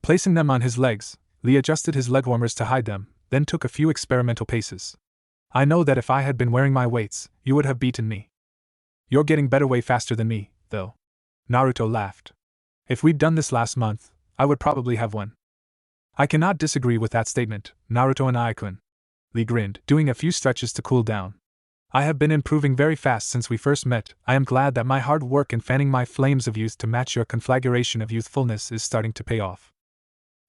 Placing them on his legs, Lee adjusted his leg warmers to hide them, then took a few experimental paces. "I know that if I had been wearing my weights, you would have beaten me." "You're getting better way faster than me, though." Naruto laughed. "If we'd done this last month, I would probably have won." "I cannot disagree with that statement, Naruto and Aikun." Lee grinned, doing a few stretches to cool down. "I have been improving very fast since we first met. I am glad that my hard work in fanning my flames of youth to match your conflagration of youthfulness is starting to pay off."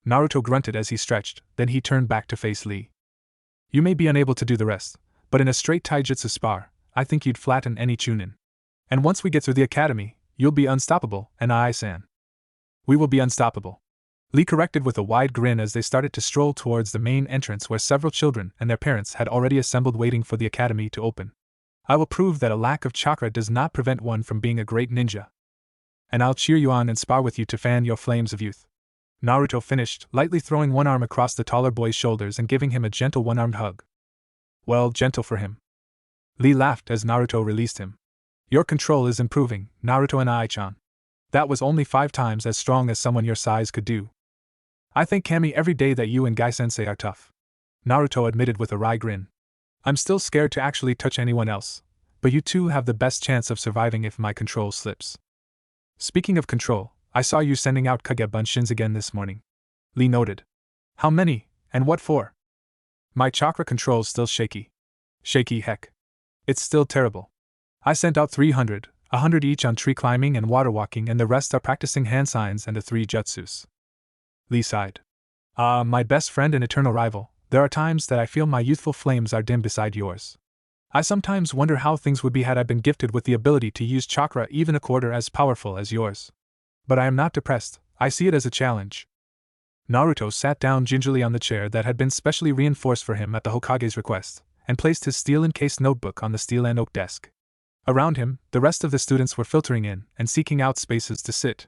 Naruto grunted as he stretched, then he turned back to face Lee. "You may be unable to do the rest, but in a straight taijutsu spar, I think you'd flatten any chunin. And once we get through the academy, you'll be unstoppable, and I-san. We will be unstoppable. Lee corrected with a wide grin as they started to stroll towards the main entrance where several children and their parents had already assembled waiting for the academy to open. I will prove that a lack of chakra does not prevent one from being a great ninja. And I'll cheer you on and spar with you to fan your flames of youth. Naruto finished, lightly throwing one arm across the taller boy's shoulders and giving him a gentle one-armed hug. Well, gentle for him. Lee laughed as Naruto released him. Your control is improving, Naruto and I-chan. That was only 5 times as strong as someone your size could do. I thank Kami every day that you and Gai-sensei are tough. Naruto admitted with a wry grin. I'm still scared to actually touch anyone else, but you two have the best chance of surviving if my control slips. Speaking of control, I saw you sending out Kage Bunshins again this morning. Lee noted. How many, and what for? My chakra control's still shaky. Shaky heck. It's still terrible. I sent out 300, 100 each on tree climbing and water walking, and the rest are practicing hand signs and the 3 jutsus. Lee sighed. My best friend and eternal rival, there are times that I feel my youthful flames are dim beside yours. I sometimes wonder how things would be had I been gifted with the ability to use chakra even a quarter as powerful as yours. But I am not depressed, I see it as a challenge. Naruto sat down gingerly on the chair that had been specially reinforced for him at the Hokage's request, and placed his steel-encased notebook on the steel and oak desk. Around him, the rest of the students were filtering in and seeking out spaces to sit.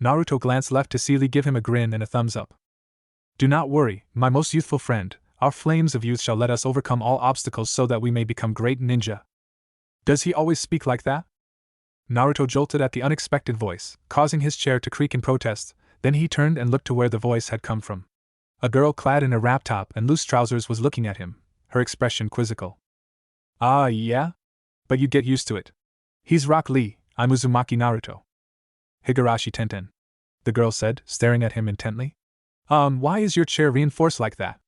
Naruto glanced left to see Lee give him a grin and a thumbs up. Do not worry, my most youthful friend, our flames of youth shall let us overcome all obstacles so that we may become great ninja. Does he always speak like that? Naruto jolted at the unexpected voice, causing his chair to creak in protest, then he turned and looked to where the voice had come from. A girl clad in a wrap top and loose trousers was looking at him, her expression quizzical. Ah, yeah? But you get used to it. He's Rock Lee, I'm Uzumaki Naruto. Higurashi Tenten. The girl said, staring at him intently. Why is your chair reinforced like that?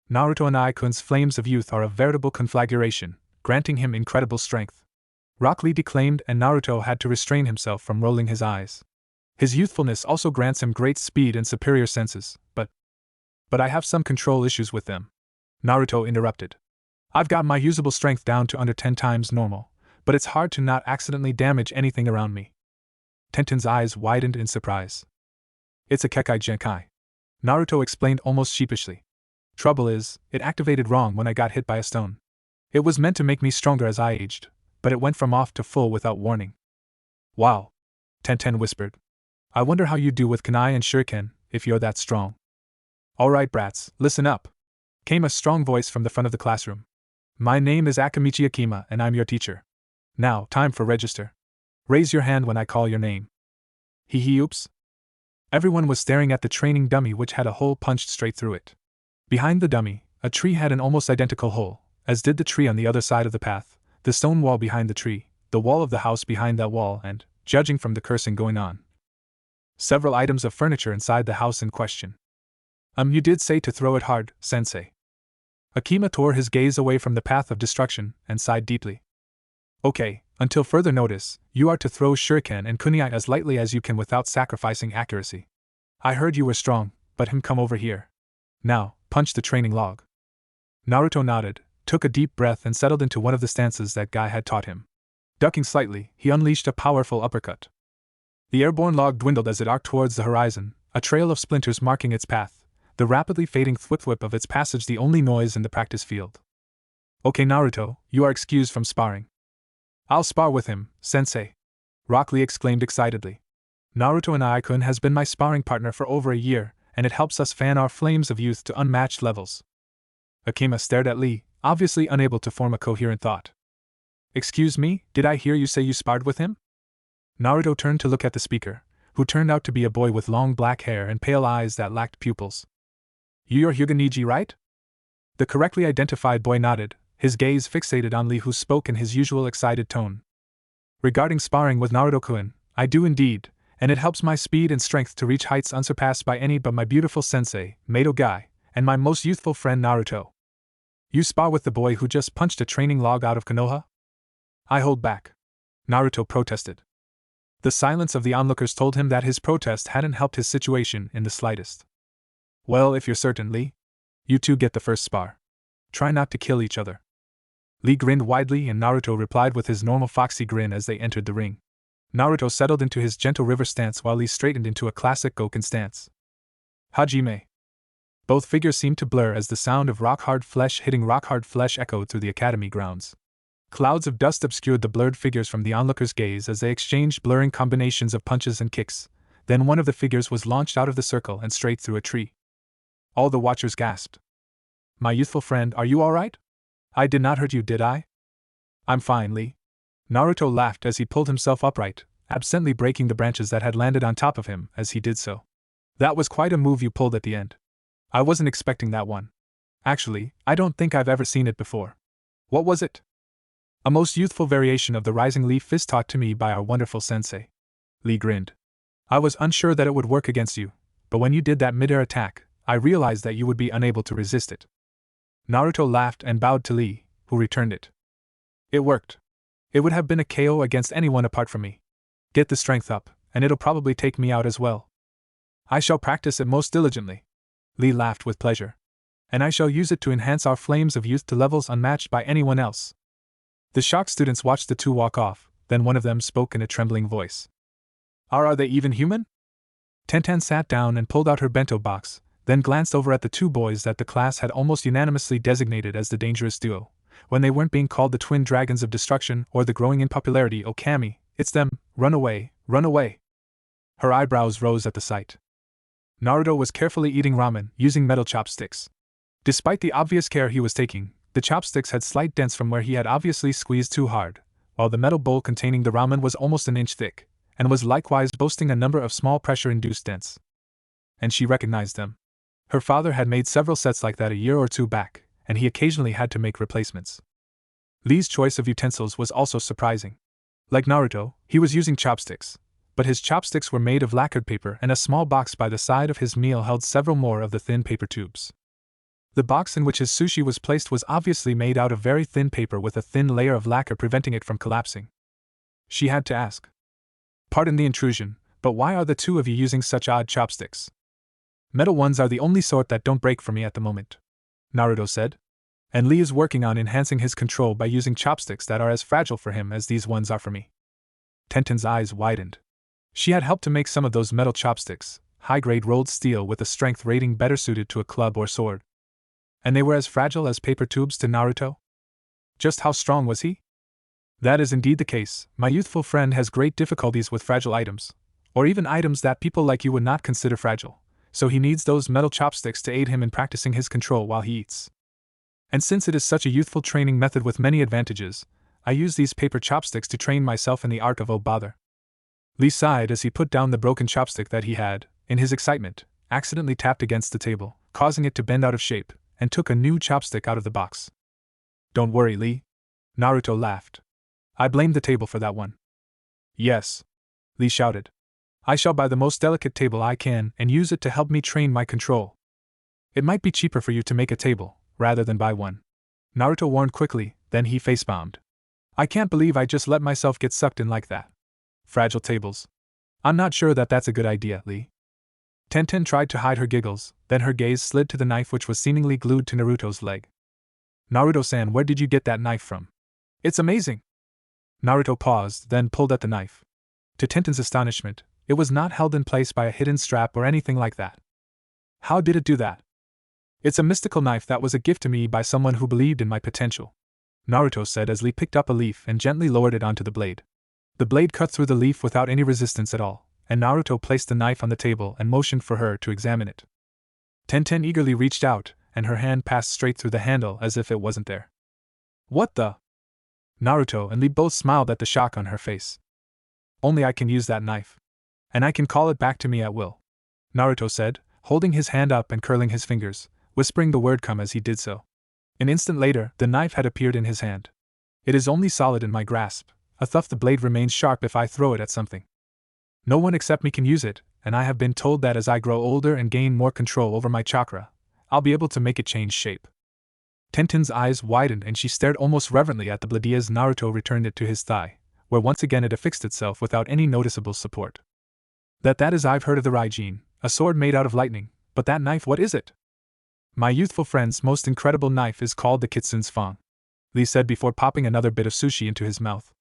Naruto and Aikun's flames of youth are a veritable conflagration, granting him incredible strength. Rock Lee declaimed, and Naruto had to restrain himself from rolling his eyes. His youthfulness also grants him great speed and superior senses, but I have some control issues with them. Naruto interrupted. I've got my usable strength down to under 10 times normal, but it's hard to not accidentally damage anything around me. Tenten's eyes widened in surprise. It's a Kekai Genkai. Naruto explained almost sheepishly. Trouble is, it activated wrong when I got hit by a stone. It was meant to make me stronger as I aged, but it went from off to full without warning. Wow. Tenten whispered. I wonder how you do with kunai and shuriken, if you're that strong. Alright brats, listen up. Came a strong voice from the front of the classroom. My name is Akamichi Akima and I'm your teacher. Now, time for register. Raise your hand when I call your name. Oops. Everyone was staring at the training dummy which had a hole punched straight through it. Behind the dummy, a tree had an almost identical hole, as did the tree on the other side of the path, the stone wall behind the tree, the wall of the house behind that wall, and, judging from the cursing going on, several items of furniture inside the house in question. You did say to throw it hard, sensei. Akima tore his gaze away from the path of destruction and sighed deeply. Okay, until further notice, you are to throw shuriken and kunai as lightly as you can without sacrificing accuracy. I heard you were strong, but come over here. Now, punch the training log. Naruto nodded, took a deep breath and settled into one of the stances that Guy had taught him. Ducking slightly, he unleashed a powerful uppercut. The airborne log dwindled as it arced towards the horizon, a trail of splinters marking its path, the rapidly fading thwip-thwip of its passage the only noise in the practice field. Okay Naruto, you are excused from sparring. I'll spar with him, sensei. Rock Lee exclaimed excitedly. Naruto and Aikun has been my sparring partner for over a year, and it helps us fan our flames of youth to unmatched levels. Akima stared at Lee, obviously unable to form a coherent thought. Excuse me, did I hear you say you sparred with him? Naruto turned to look at the speaker, who turned out to be a boy with long black hair and pale eyes that lacked pupils. You're Hyuga-Niji, right? The correctly identified boy nodded, his gaze fixated on Lee, who spoke in his usual excited tone. Regarding sparring with Naruto-kun, I do indeed, and it helps my speed and strength to reach heights unsurpassed by any but my beautiful sensei, Mato Guy, and my most youthful friend Naruto. You spar with the boy who just punched a training log out of Konoha? I hold back. Naruto protested. The silence of the onlookers told him that his protest hadn't helped his situation in the slightest. Well, if you're certain, Lee, you two get the first spar. Try not to kill each other. Lee grinned widely and Naruto replied with his normal foxy grin as they entered the ring. Naruto settled into his gentle river stance while Lee straightened into a classic Goken stance. Hajime. Both figures seemed to blur as the sound of rock-hard flesh hitting rock-hard flesh echoed through the academy grounds. Clouds of dust obscured the blurred figures from the onlookers' gaze as they exchanged blurring combinations of punches and kicks. Then one of the figures was launched out of the circle and straight through a tree. All the watchers gasped. My youthful friend, are you all right? I did not hurt you, did I? I'm fine, Lee. Naruto laughed as he pulled himself upright, absently breaking the branches that had landed on top of him as he did so. That was quite a move you pulled at the end. I wasn't expecting that one. Actually, I don't think I've ever seen it before. What was it? A most youthful variation of the rising leaf fist taught to me by our wonderful sensei. Lee grinned. I was unsure that it would work against you, but when you did that mid-air attack, I realized that you would be unable to resist it. Naruto laughed and bowed to Lee, who returned it. It worked. It would have been a KO against anyone apart from me. Get the strength up, and it'll probably take me out as well. I shall practice it most diligently. Lee laughed with pleasure. And I shall use it to enhance our flames of youth to levels unmatched by anyone else. The shocked students watched the two walk off, then one of them spoke in a trembling voice. Are they even human? Tenten sat down and pulled out her bento box, then glanced over at the two boys that the class had almost unanimously designated as the dangerous duo. When they weren't being called the twin dragons of destruction or the growing in popularity Okami, it's them, run away, run away. Her eyebrows rose at the sight. Naruto was carefully eating ramen, using metal chopsticks. Despite the obvious care he was taking, the chopsticks had slight dents from where he had obviously squeezed too hard, while the metal bowl containing the ramen was almost an inch thick, and was likewise boasting a number of small pressure-induced dents. And she recognized them. Her father had made several sets like that a year or two back, and he occasionally had to make replacements. Lee's choice of utensils was also surprising. Like Naruto, he was using chopsticks, but his chopsticks were made of lacquered paper and a small box by the side of his meal held several more of the thin paper tubes. The box in which his sushi was placed was obviously made out of very thin paper with a thin layer of lacquer preventing it from collapsing. She had to ask. Pardon the intrusion, but why are the two of you using such odd chopsticks? Metal ones are the only sort that don't break for me at the moment, Naruto said. And Lee is working on enhancing his control by using chopsticks that are as fragile for him as these ones are for me. Tenten's eyes widened. She had helped to make some of those metal chopsticks, high-grade rolled steel with a strength rating better suited to a club or sword. And they were as fragile as paper tubes to Naruto? Just how strong was he? That is indeed the case. My youthful friend has great difficulties with fragile items, or even items that people like you would not consider fragile, so he needs those metal chopsticks to aid him in practicing his control while he eats. And since it is such a youthful training method with many advantages, I use these paper chopsticks to train myself in the art of oh bother. Lee sighed as he put down the broken chopstick that he had, in his excitement, accidentally tapped against the table, causing it to bend out of shape, and took a new chopstick out of the box. Don't worry, Lee. Naruto laughed. I blame the table for that one. Yes. Lee shouted. I shall buy the most delicate table I can and use it to help me train my control. It might be cheaper for you to make a table, rather than buy one. Naruto warned quickly, then he facepalmed. I can't believe I just let myself get sucked in like that. Fragile tables. I'm not sure that that's a good idea, Lee. Tenten tried to hide her giggles, then her gaze slid to the knife which was seemingly glued to Naruto's leg. Naruto-san, where did you get that knife from? It's amazing. Naruto paused, then pulled at the knife. To Tenten's astonishment, it was not held in place by a hidden strap or anything like that. How did it do that? It's a mystical knife that was a gift to me by someone who believed in my potential, Naruto said as Lee picked up a leaf and gently lowered it onto the blade. The blade cut through the leaf without any resistance at all, and Naruto placed the knife on the table and motioned for her to examine it. Tenten eagerly reached out, and her hand passed straight through the handle as if it wasn't there. What the? Naruto and Lee both smiled at the shock on her face. Only I can use that knife. And I can call it back to me at will, Naruto said, holding his hand up and curling his fingers, whispering the word come as he did so. An instant later, the knife had appeared in his hand. It is only solid in my grasp, thus the blade remains sharp if I throw it at something. No one except me can use it, and I have been told that as I grow older and gain more control over my chakra, I'll be able to make it change shape. Tenten's eyes widened and she stared almost reverently at the blade as Naruto returned it to his thigh, where once again it affixed itself without any noticeable support. That is, I've heard of the Raijin, a sword made out of lightning, but that knife, what is it? My youthful friend's most incredible knife is called the kitsune's fang. Lee said before popping another bit of sushi into his mouth.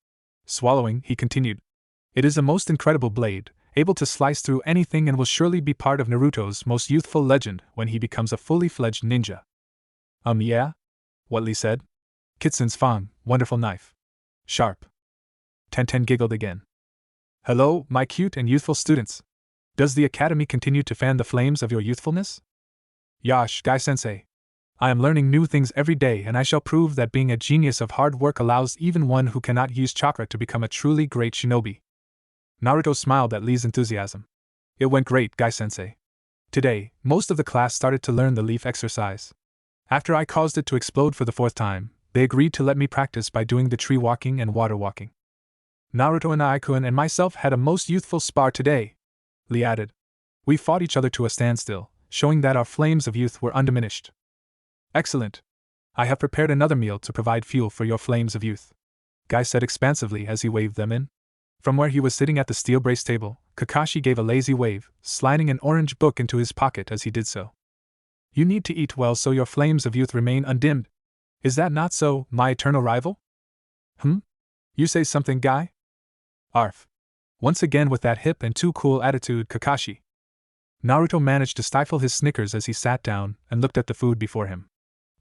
Swallowing, he continued. It is a most incredible blade, able to slice through anything and will surely be part of Naruto's most youthful legend when he becomes a fully fledged ninja. Yeah? What Lee said? Kitsune's fang, wonderful knife. Sharp. Tenten giggled again. Hello, my cute and youthful students. Does the academy continue to fan the flames of your youthfulness? Yash, Guy-sensei. I am learning new things every day and I shall prove that being a genius of hard work allows even one who cannot use chakra to become a truly great shinobi. Naruto smiled at Lee's enthusiasm. It went great, Guy-sensei. Today, most of the class started to learn the leaf exercise. After I caused it to explode for the 4th time, they agreed to let me practice by doing the tree walking and water walking. Naruto and Aikun and myself had a most youthful spar today, Lee added. We fought each other to a standstill, showing that our flames of youth were undiminished. Excellent. I have prepared another meal to provide fuel for your flames of youth, Guy said expansively as he waved them in. From where he was sitting at the steel brace table, Kakashi gave a lazy wave, sliding an orange book into his pocket as he did so. You need to eat well so your flames of youth remain undimmed. Is that not so, my eternal rival? You say something, Guy? Arf. Once again with that hip and too cool attitude, Kakashi. Naruto managed to stifle his snickers as he sat down and looked at the food before him.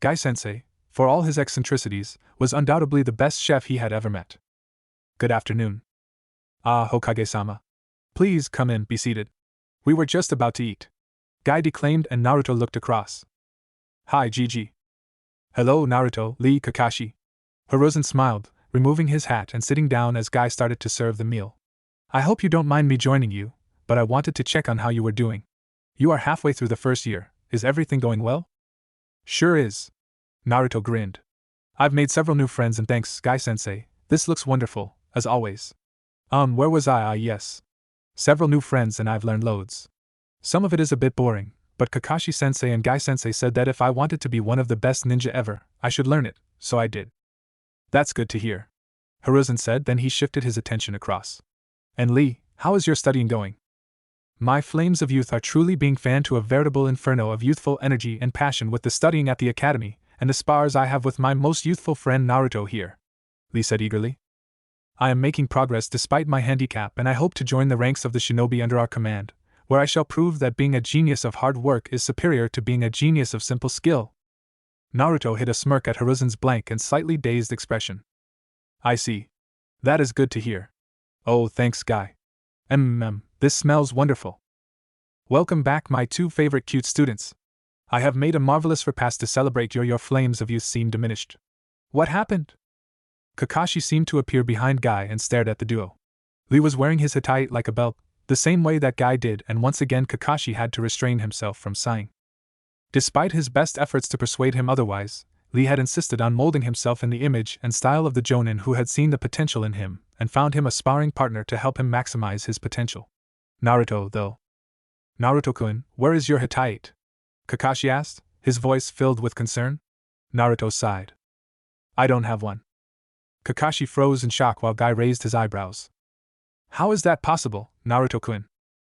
Guy-sensei, for all his eccentricities, was undoubtedly the best chef he had ever met. Good afternoon. Ah, Hokage-sama. Please come in, be seated. We were just about to eat. Guy declaimed and Naruto looked across. Hi, Gigi. Hello, Naruto, Lee, Kakashi. Hiruzen smiled, removing his hat and sitting down as Guy started to serve the meal. I hope you don't mind me joining you, but I wanted to check on how you were doing. You are halfway through the first year, is everything going well? Sure is. Naruto grinned. I've made several new friends and thanks, Guy-sensei, this looks wonderful, as always. Where was I? Yes. Several new friends and I've learned loads. Some of it is a bit boring, but Kakashi-sensei and Guy-sensei said that if I wanted to be one of the best ninja ever, I should learn it, so I did. That's good to hear. Hiruzen said, then he shifted his attention across. And Lee, how is your studying going? My flames of youth are truly being fanned to a veritable inferno of youthful energy and passion with the studying at the academy, and the spars I have with my most youthful friend Naruto here, Lee said eagerly. I am making progress despite my handicap and I hope to join the ranks of the shinobi under our command, where I shall prove that being a genius of hard work is superior to being a genius of simple skill. Naruto hid a smirk at Hiruzen's blank and slightly dazed expression. I see. That is good to hear. Oh, thanks, Guy. This smells wonderful. Welcome back, my two favorite cute students. I have made a marvelous repast to celebrate your flames of youth seem diminished. What happened? Kakashi seemed to appear behind Guy and stared at the duo. Lee was wearing his hitai like a belt, the same way that Guy did, and once again Kakashi had to restrain himself from sighing. Despite his best efforts to persuade him otherwise, Lee had insisted on molding himself in the image and style of the jonin who had seen the potential in him, and found him a sparring partner to help him maximize his potential. Naruto, though. Naruto-kun, where is your hitai? Kakashi asked, his voice filled with concern. Naruto sighed. I don't have one. Kakashi froze in shock while Guy raised his eyebrows. How is that possible, Naruto-kun?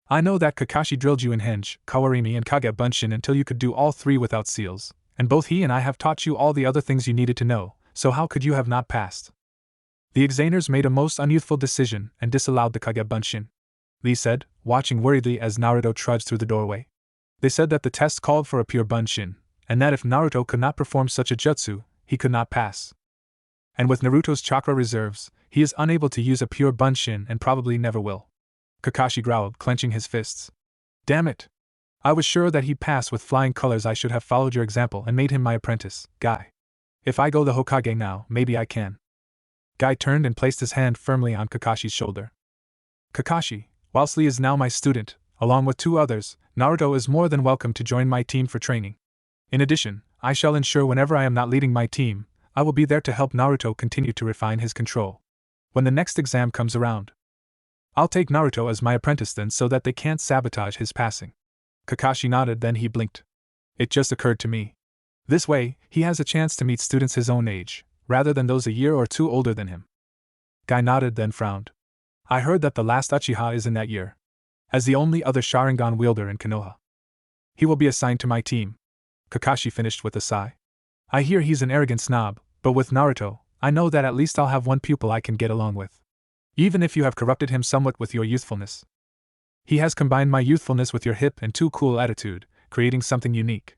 I know that Kakashi drilled you in Henge, Kawarimi and Kage Bunshin until you could do all three without seals, and both he and I have taught you all the other things you needed to know, so how could you have not passed? The examiners made a most unyouthful decision and disallowed the Kage Bunshin, Lee said, watching worriedly as Naruto trudged through the doorway. They said that the test called for a pure Bunshin, and that if Naruto could not perform such a jutsu, he could not pass. And with Naruto's chakra reserves, he is unable to use a pure Bunshin and probably never will. Kakashi growled, clenching his fists. Damn it! I was sure that he'd pass with flying colors. I should have followed your example and made him my apprentice, Guy. If I go the Hokage now, maybe I can. Guy turned and placed his hand firmly on Kakashi's shoulder. Kakashi, whilst Lee is now my student, along with 2 others, Naruto is more than welcome to join my team for training. In addition, I shall ensure whenever I am not leading my team, I will be there to help Naruto continue to refine his control. When the next exam comes around, I'll take Naruto as my apprentice then so that they can't sabotage his passing. Kakashi nodded, then he blinked. It just occurred to me. This way, he has a chance to meet students his own age, rather than those a year or 2 older than him. Guy nodded, then frowned. I heard that the last Uchiha is in that year. As the only other Sharingan wielder in Konoha, he will be assigned to my team. Kakashi finished with a sigh. I hear he's an arrogant snob, But with Naruto, I know that at least I'll have one pupil I can get along with. Even if you have corrupted him somewhat with your youthfulness. He has combined my youthfulness with your hip and too cool attitude, creating something unique.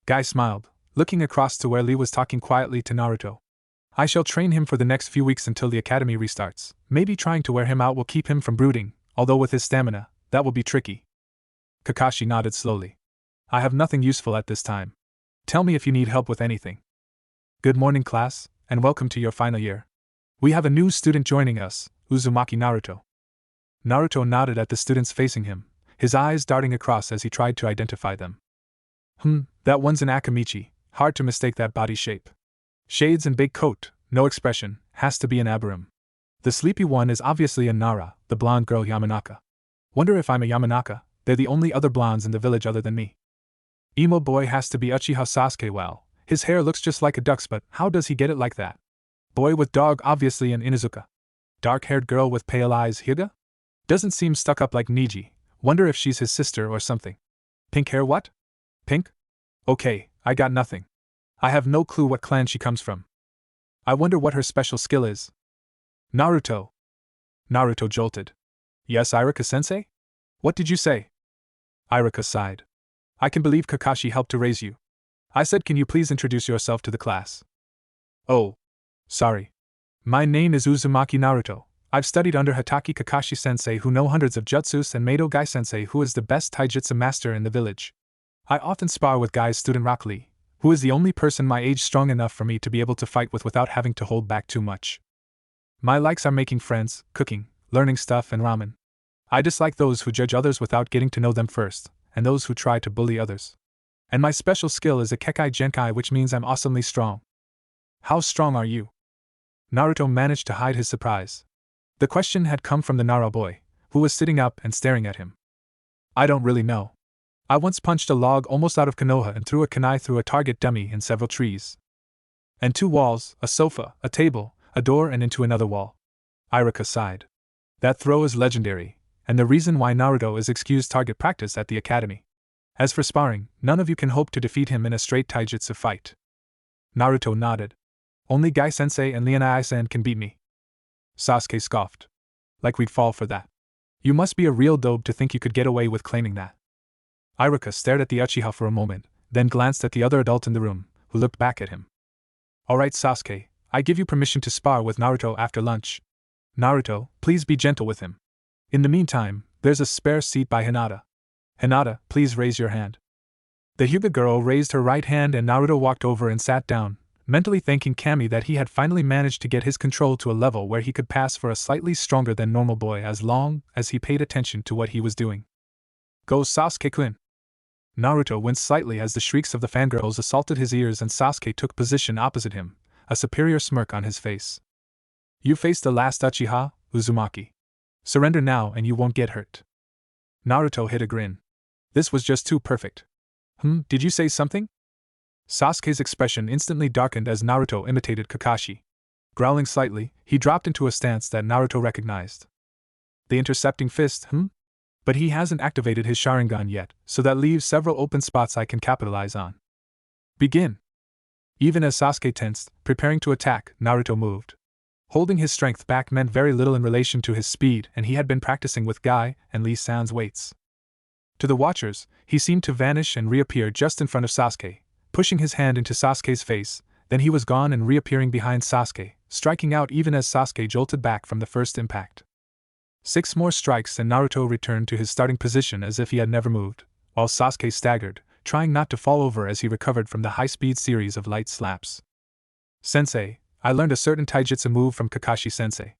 Guy smiled, looking across to where Lee was talking quietly to Naruto. I shall train him for the next few weeks until the academy restarts. Maybe trying to wear him out will keep him from brooding, although with his stamina, that will be tricky. Kakashi nodded slowly. I have nothing useful at this time. Tell me if you need help with anything. Good morning, class, and welcome to your final year. We have a new student joining us, Uzumaki Naruto. Naruto nodded at the students facing him, his eyes darting across as he tried to identify them. That one's an Akamichi, hard to mistake that body shape. Shades and big coat, no expression, has to be an Abiram. The sleepy one is obviously a Nara, the blonde girl Yamanaka. Wonder if I'm a Yamanaka, they're the only other blondes in the village other than me. Emo boy has to be Uchiha Sasuke. Well, his hair looks just like a duck's, but how does he get it like that? Boy with dog obviously an Inuzuka. Dark-haired girl with pale eyes Hyuga? Doesn't seem stuck up like Niji, wonder if she's his sister or something. Pink hair what? Pink? Okay, I got nothing. I have no clue what clan she comes from. I wonder what her special skill is. Naruto. Naruto jolted. Yes, Iruka-sensei? What did you say? Iruka sighed. I can believe Kakashi helped to raise you. I said, can you please introduce yourself to the class? Oh. Sorry. My name is Uzumaki Naruto. I've studied under Hatake Kakashi-sensei, who know hundreds of jutsus, and Mado Gai-sensei, who is the best taijutsu master in the village. I often spar with Gai's student Rock Lee, who is the only person my age strong enough for me to be able to fight with without having to hold back too much. My likes are making friends, cooking, learning stuff, and ramen. I dislike those who judge others without getting to know them first, and those who try to bully others. And my special skill is a Kekai Genkai, which means I'm awesomely strong. How strong are you? Naruto managed to hide his surprise. The question had come from the Nara boy, who was sitting up and staring at him. I don't really know. I once punched a log almost out of Konoha and threw a kunai through a target dummy in several trees. And 2 walls, a sofa, a table, a door, and into another wall. Iruka sighed. That throw is legendary, and the reason why Naruto is excused target practice at the academy. As for sparring, none of you can hope to defeat him in a straight taijutsu fight. Naruto nodded. Only Gai-sensei and Leon-ai-san can beat me. Sasuke scoffed. Like we'd fall for that. You must be a real dope to think you could get away with claiming that. Iruka stared at the Uchiha for a moment, then glanced at the other adult in the room, who looked back at him. Alright Sasuke, I give you permission to spar with Naruto after lunch. Naruto, please be gentle with him. In the meantime, there's a spare seat by Hinata. Hinata, please raise your hand. The Hyuga girl raised her right hand and Naruto walked over and sat down, mentally thanking Kami that he had finally managed to get his control to a level where he could pass for a slightly stronger than normal boy as long as he paid attention to what he was doing. Go Sasuke-kun! Naruto winced slightly as the shrieks of the fangirls assaulted his ears and Sasuke took position opposite him, a superior smirk on his face. You faced the last Uchiha, Uzumaki. Surrender now and you won't get hurt. Naruto hid a grin. This was just too perfect. Did you say something? Sasuke's expression instantly darkened as Naruto imitated Kakashi. Growling slightly, he dropped into a stance that Naruto recognized. The intercepting fist, But he hasn't activated his Sharingan yet, so that leaves several open spots I can capitalize on. Begin! Even as Sasuke tensed, preparing to attack, Naruto moved. Holding his strength back meant very little in relation to his speed, and he had been practicing with Guy and Lee-san's weights. To the watchers, he seemed to vanish and reappear just in front of Sasuke, pushing his hand into Sasuke's face, then he was gone and reappearing behind Sasuke, striking out even as Sasuke jolted back from the first impact. 6 more strikes and Naruto returned to his starting position as if he had never moved, while Sasuke staggered, trying not to fall over as he recovered from the high-speed series of light slaps. Sensei, I learned a certain taijutsu move from Kakashi-sensei.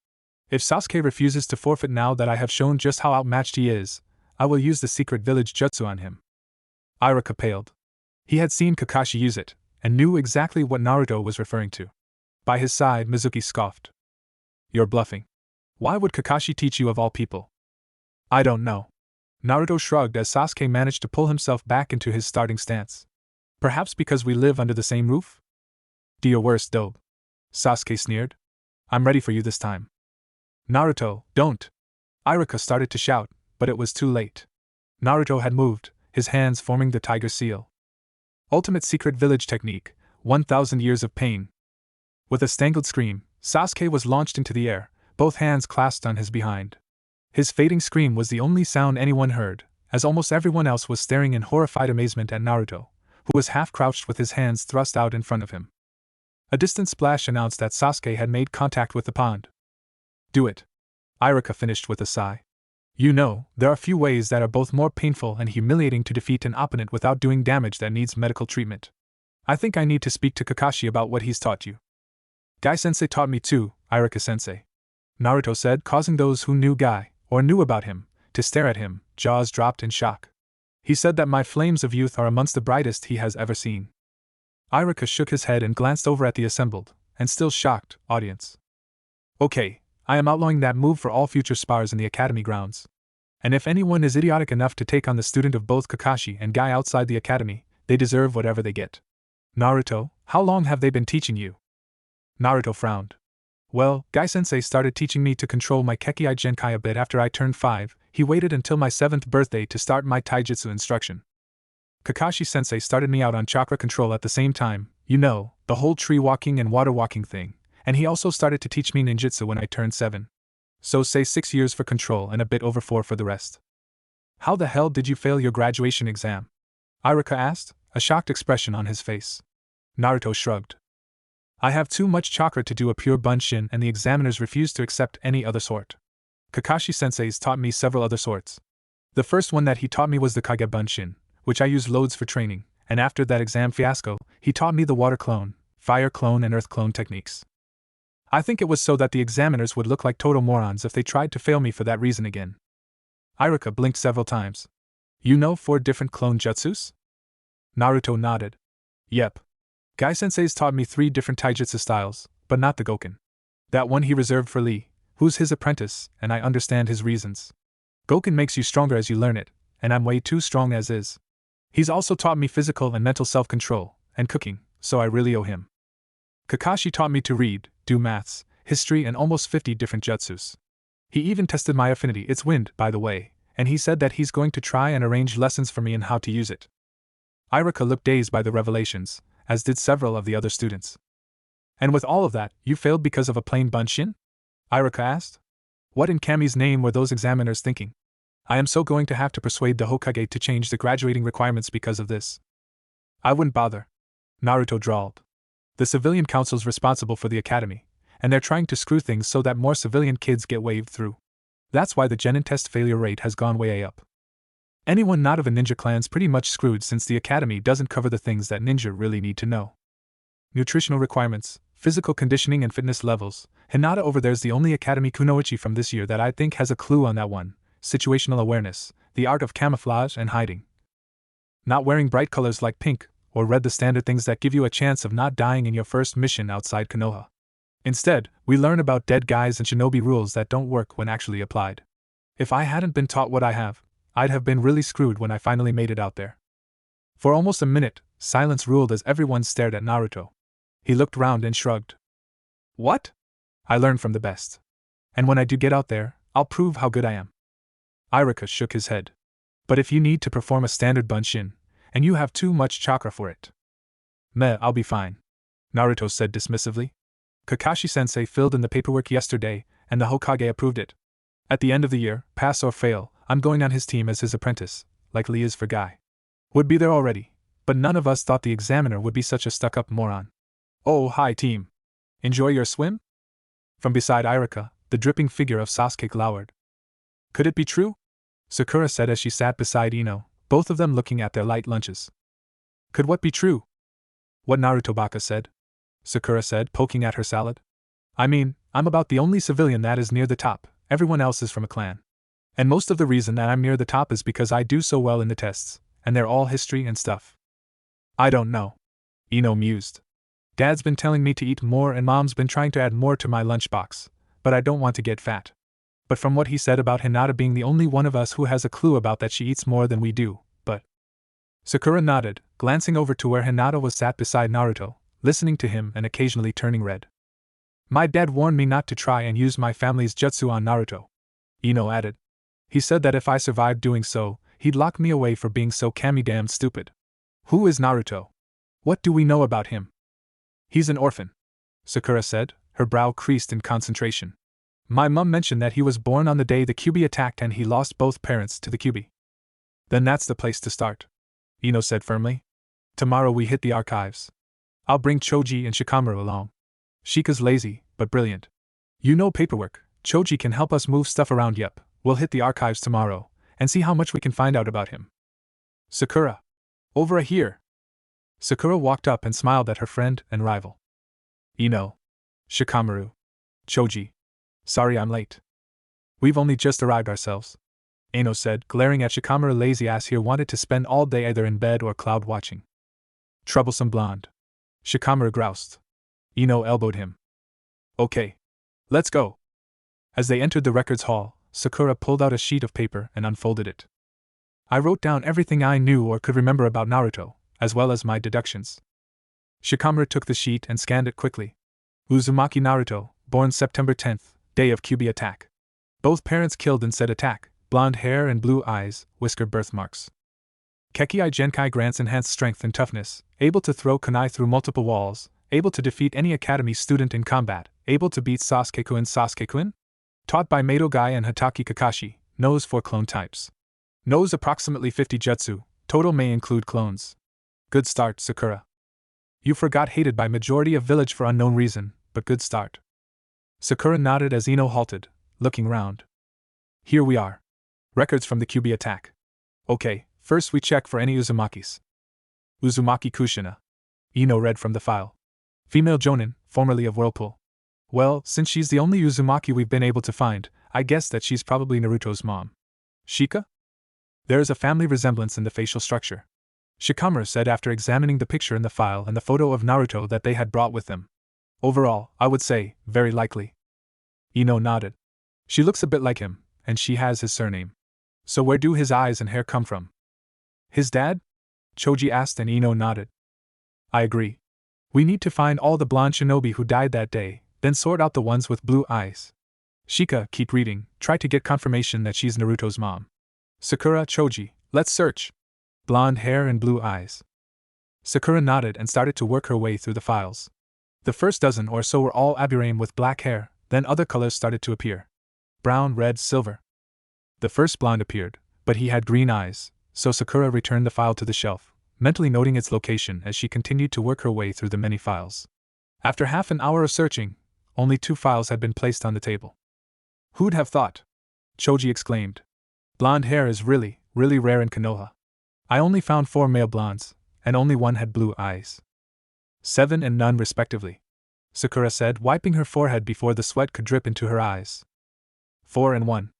If Sasuke refuses to forfeit now that I have shown just how outmatched he is, I will use the secret village jutsu on him. Iruka paled. He had seen Kakashi use it, and knew exactly what Naruto was referring to. By his side, Mizuki scoffed. You're bluffing. Why would Kakashi teach you of all people? I don't know. Naruto shrugged as Sasuke managed to pull himself back into his starting stance. Perhaps because we live under the same roof? Do your worst, dope. Sasuke sneered. I'm ready for you this time. Naruto, don't! Iruka started to shout, but it was too late. Naruto had moved, his hands forming the tiger seal. Ultimate secret village technique, 1000 years of pain. With a strangled scream, Sasuke was launched into the air, both hands clasped on his behind. His fading scream was the only sound anyone heard, as almost everyone else was staring in horrified amazement at Naruto, who was half crouched with his hands thrust out in front of him. A distant splash announced that Sasuke had made contact with the pond. Do it. Iruka finished with a sigh. You know, there are few ways that are both more painful and humiliating to defeat an opponent without doing damage that needs medical treatment. I think I need to speak to Kakashi about what he's taught you. Guy-sensei taught me too, Iruka-sensei. Naruto said, causing those who knew Guy, or knew about him, to stare at him, jaws dropped in shock. He said that my flames of youth are amongst the brightest he has ever seen. Iruka shook his head and glanced over at the assembled, and still shocked, audience. Okay, I am outlawing that move for all future spars in the academy grounds. And if anyone is idiotic enough to take on the student of both Kakashi and Guy outside the academy, they deserve whatever they get. Naruto, how long have they been teaching you? Naruto frowned. Well, Guy-sensei started teaching me to control my Kekkei Genkai a bit after I turned 5, he waited until my 7th birthday to start my taijutsu instruction. Kakashi-sensei started me out on chakra control at the same time, you know, the whole tree walking and water walking thing, and he also started to teach me ninjutsu when I turned 7. So say 6 years for control and a bit over 4 for the rest. How the hell did you fail your graduation exam? Iruka asked, a shocked expression on his face. Naruto shrugged. I have too much chakra to do a pure bunshin and the examiners refused to accept any other sort. Kakashi-sensei's taught me several other sorts. The first one that he taught me was the Kage bunshin, which I use loads for training, and after that exam fiasco, he taught me the water clone, fire clone and earth clone techniques. I think it was so that the examiners would look like total morons if they tried to fail me for that reason again. Iruka blinked several times. You know 4 different clone jutsus? Naruto nodded. Yep. Guy-sensei's taught me 3 different taijutsu styles, but not the Goken. That one he reserved for Lee, who's his apprentice, and I understand his reasons. Goken makes you stronger as you learn it, and I'm way too strong as is. He's also taught me physical and mental self-control, and cooking, so I really owe him. Kakashi taught me to read, do maths, history and almost 50 different jutsus. He even tested my affinity, it's wind, by the way, and he said that he's going to try and arrange lessons for me in how to use it. Iruka looked dazed by the revelations, as did several of the other students. And with all of that, you failed because of a plain bunshin? Iruka asked. What in Kami's name were those examiners thinking? I am so going to have to persuade the Hokage to change the graduating requirements because of this. I wouldn't bother. Naruto drawled. The civilian council's responsible for the academy, and they're trying to screw things so that more civilian kids get waved through. That's why the genin test failure rate has gone way up. Anyone not of a ninja clan's pretty much screwed since the academy doesn't cover the things that ninja really need to know. Nutritional requirements, physical conditioning and fitness levels. Hinata over there's the only academy kunoichi from this year that I think has a clue on that one. Situational awareness, the art of camouflage and hiding. Not wearing bright colors like pink or red, the standard things that give you a chance of not dying in your first mission outside Konoha. Instead, we learn about dead guys and shinobi rules that don't work when actually applied. If I hadn't been taught what I have, I'd have been really screwed when I finally made it out there. For almost a minute, silence ruled as everyone stared at Naruto. He looked round and shrugged. What? I learned from the best. And when I do get out there, I'll prove how good I am. Iruka shook his head. But if you need to perform a standard bunshin, and you have too much chakra for it. Meh, I'll be fine. Naruto said dismissively. Kakashi-sensei filled in the paperwork yesterday, and the Hokage approved it. At the end of the year, pass or fail, I'm going on his team as his apprentice, like Lee is for Guy. Would be there already, but none of us thought the examiner would be such a stuck-up moron. Oh, hi team. Enjoy your swim? From beside Iruka, the dripping figure of Sasuke glowered. Could it be true? Sakura said as she sat beside Ino, both of them looking at their light lunches. Could what be true? What Naruto Baka said. Sakura said, poking at her salad. I mean, I'm about the only civilian that is near the top, everyone else is from a clan. And most of the reason that I'm near the top is because I do so well in the tests, and they're all history and stuff. I don't know. Ino mused. Dad's been telling me to eat more and Mom's been trying to add more to my lunchbox, but I don't want to get fat. But from what he said about Hinata being the only one of us who has a clue about that she eats more than we do, but... Sakura nodded, glancing over to where Hinata was sat beside Naruto, listening to him and occasionally turning red. My dad warned me not to try and use my family's jutsu on Naruto. Ino added. He said that if I survived doing so, he'd lock me away for being so damn stupid. Who is Naruto? What do we know about him? He's an orphan. Sakura said, her brow creased in concentration. My mum mentioned that he was born on the day the kyuubi attacked and he lost both parents to the kyuubi. Then that's the place to start, Ino said firmly. Tomorrow we hit the archives. I'll bring Choji and Shikamaru along. Shika's lazy, but brilliant. You know paperwork, Choji can help us move stuff around. Yep, we'll hit the archives tomorrow, and see how much we can find out about him. Sakura. Over here. Sakura walked up and smiled at her friend and rival. Ino. Shikamaru. Choji. Sorry I'm late. We've only just arrived ourselves, Ino said, glaring at Shikamaru. Lazy ass here wanted to spend all day either in bed or cloud watching. Troublesome blonde. Shikamaru groused. Ino elbowed him. Okay. Let's go. As they entered the records hall, Sakura pulled out a sheet of paper and unfolded it. I wrote down everything I knew or could remember about Naruto, as well as my deductions. Shikamaru took the sheet and scanned it quickly. Uzumaki Naruto, born September 10th, day of kyuubi attack. Both parents killed in said attack, blonde hair and blue eyes, whiskered birthmarks. Kekkai Genkai grants enhanced strength and toughness, able to throw kunai through multiple walls, able to defeat any academy student in combat, able to beat Sasuke-kun. Taught by Madogai and Hatake Kakashi, knows 4 clone types. Knows approximately 50 jutsu, total may include clones. Good start, Sakura. You forgot hated by majority of village for unknown reason, but good start. Sakura nodded as Ino halted, looking round. Here we are. Records from the kyuubi attack. Okay, first we check for any Uzumakis. Uzumaki Kushina. Ino read from the file. Female jonin, formerly of Whirlpool. Well, since she's the only Uzumaki we've been able to find, I guess that she's probably Naruto's mom. Shika? There is a family resemblance in the facial structure, Shikamaru said after examining the picture in the file and the photo of Naruto that they had brought with them. Overall, I would say, very likely. Ino nodded. She looks a bit like him, and she has his surname. So where do his eyes and hair come from? His dad? Choji asked and Ino nodded. I agree. We need to find all the blonde shinobi who died that day, then sort out the ones with blue eyes. Shika, keep reading, try to get confirmation that she's Naruto's mom. Sakura, Choji, let's search. Blonde hair and blue eyes. Sakura nodded and started to work her way through the files. The first dozen or so were all Aburame with black hair, then other colors started to appear. Brown, red, silver. The first blonde appeared, but he had green eyes, so Sakura returned the file to the shelf, mentally noting its location as she continued to work her way through the many files. After half an hour of searching, only 2 files had been placed on the table. Who'd have thought? Choji exclaimed. Blonde hair is really, really rare in Konoha. I only found 4 male blondes, and only 1 had blue eyes. 7 and none respectively, Sakura said, wiping her forehead before the sweat could drip into her eyes. 4 and 1,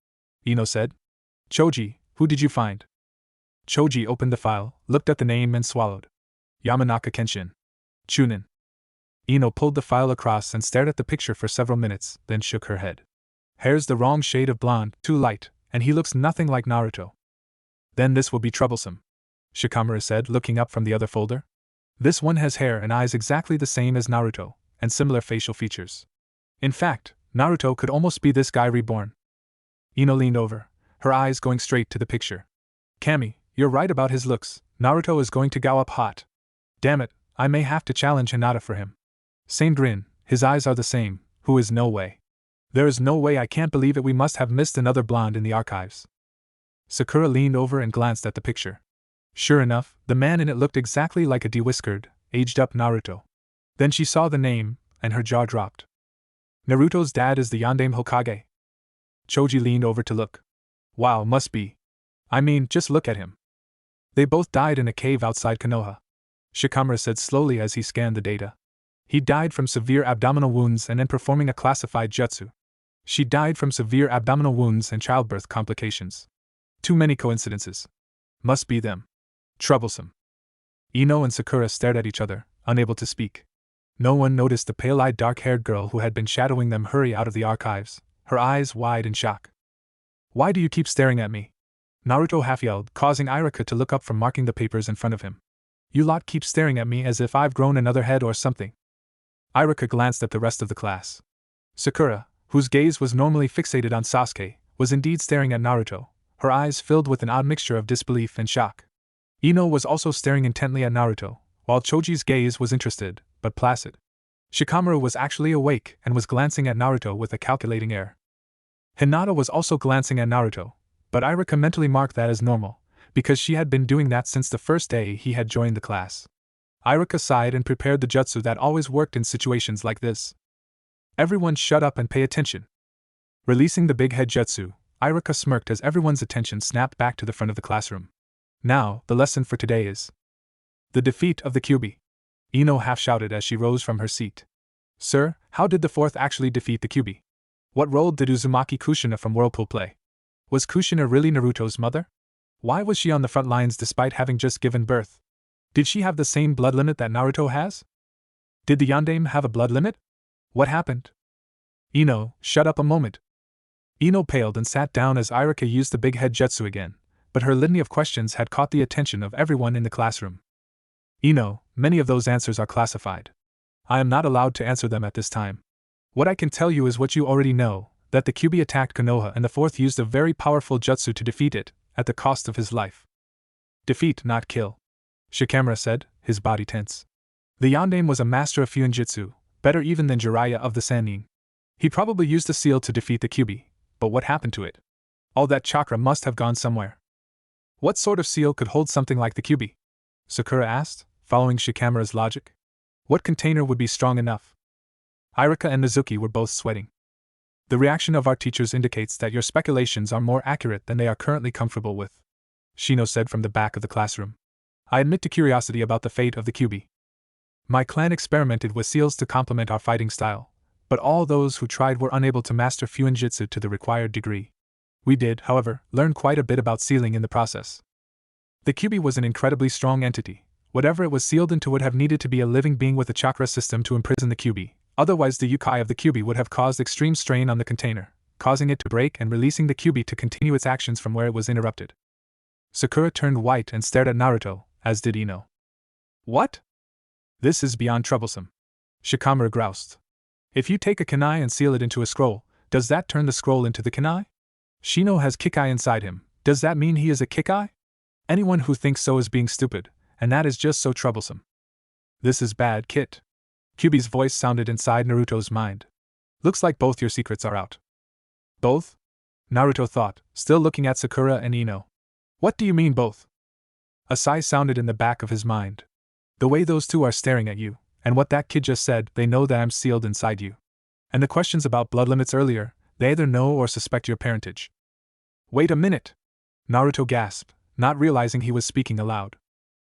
Ino said. Choji, who did you find? Choji opened the file, looked at the name and swallowed. Yamanaka Kenshin. Chunin. Ino pulled the file across and stared at the picture for several minutes, then shook her head. Hair's the wrong shade of blonde, too light, and he looks nothing like Naruto. Then this will be troublesome, Shikamaru said, looking up from the other folder. This one has hair and eyes exactly the same as Naruto, and similar facial features. In fact, Naruto could almost be this guy reborn. Ino leaned over, her eyes going straight to the picture. Kami, you're right about his looks, Naruto is going to go up hot. Damn it, I may have to challenge Hinata for him. Same grin, his eyes are the same, who is no way. There is no way, I can't believe it, we must have missed another blonde in the archives. Sakura leaned over and glanced at the picture. Sure enough, the man in it looked exactly like a de-whiskered, aged-up Naruto. Then she saw the name, and her jaw dropped. Naruto's dad is the Yondaime Hokage. Choji leaned over to look. Wow, must be. I mean, just look at him. They both died in a cave outside Konoha, Shikamaru said slowly as he scanned the data. He died from severe abdominal wounds and then performing a classified jutsu. She died from severe abdominal wounds and childbirth complications. Too many coincidences. Must be them. Troublesome. Ino and Sakura stared at each other, unable to speak. No one noticed the pale-eyed dark-haired girl who had been shadowing them hurry out of the archives, her eyes wide in shock. Why do you keep staring at me? Naruto half-yelled, causing Irika to look up from marking the papers in front of him. You lot keep staring at me as if I've grown another head or something. Irika glanced at the rest of the class. Sakura, whose gaze was normally fixated on Sasuke, was indeed staring at Naruto, her eyes filled with an odd mixture of disbelief and shock. Ino was also staring intently at Naruto, while Choji's gaze was interested, but placid. Shikamaru was actually awake and was glancing at Naruto with a calculating air. Hinata was also glancing at Naruto, but Irika mentally marked that as normal, because she had been doing that since the first day he had joined the class. Irika sighed and prepared the jutsu that always worked in situations like this. Everyone shut up and pay attention. Releasing the big head jutsu, Irika smirked as everyone's attention snapped back to the front of the classroom. Now, the lesson for today is the defeat of the kyuubi. Ino half-shouted as she rose from her seat. Sir, how did the fourth actually defeat the kyuubi? What role did Uzumaki Kushina from Whirlpool play? Was Kushina really Naruto's mother? Why was she on the front lines despite having just given birth? Did she have the same blood limit that Naruto has? Did the yandame have a blood limit? What happened? Ino, shut up a moment. Ino paled and sat down as Irika used the big head jutsu again, but her litany of questions had caught the attention of everyone in the classroom. Ino, many of those answers are classified. I am not allowed to answer them at this time. What I can tell you is what you already know, that the kyuubi attacked Konoha and the fourth used a very powerful jutsu to defeat it, at the cost of his life. Defeat, not kill. Shikamaru said, his body tense. The yandame was a master of fuinjutsu, better even than Jiraiya of the Sannin. He probably used a seal to defeat the kyuubi, but what happened to it? All that chakra must have gone somewhere. What sort of seal could hold something like the kyuubi? Sakura asked, following Shikamaru's logic. What container would be strong enough? Irika and Mizuki were both sweating. The reaction of our teachers indicates that your speculations are more accurate than they are currently comfortable with, Shino said from the back of the classroom. I admit to curiosity about the fate of the kyuubi. My clan experimented with seals to complement our fighting style, but all those who tried were unable to master fuinjutsu to the required degree. We did, however, learn quite a bit about sealing in the process. The kyuubi was an incredibly strong entity. Whatever it was sealed into would have needed to be a living being with a chakra system to imprison the kyuubi, otherwise the yukai of the kyuubi would have caused extreme strain on the container, causing it to break and releasing the kyuubi to continue its actions from where it was interrupted. Sakura turned white and stared at Naruto, as did Ino. What? This is beyond troublesome. Shikamaru groused. If you take a kunai and seal it into a scroll, does that turn the scroll into the kunai? Shino has kikai inside him. Does that mean he is a kikai? Anyone who thinks so is being stupid, and that is just so troublesome. This is bad, Kit. Kyuubi's voice sounded inside Naruto's mind. Looks like both your secrets are out. Both? Naruto thought, still looking at Sakura and Ino. What do you mean both? A sigh sounded in the back of his mind. The way those two are staring at you, and what that kid just said, they know that I'm sealed inside you. And the questions about blood limits earlier, they either know or suspect your parentage. Wait a minute! Naruto gasped, not realizing he was speaking aloud.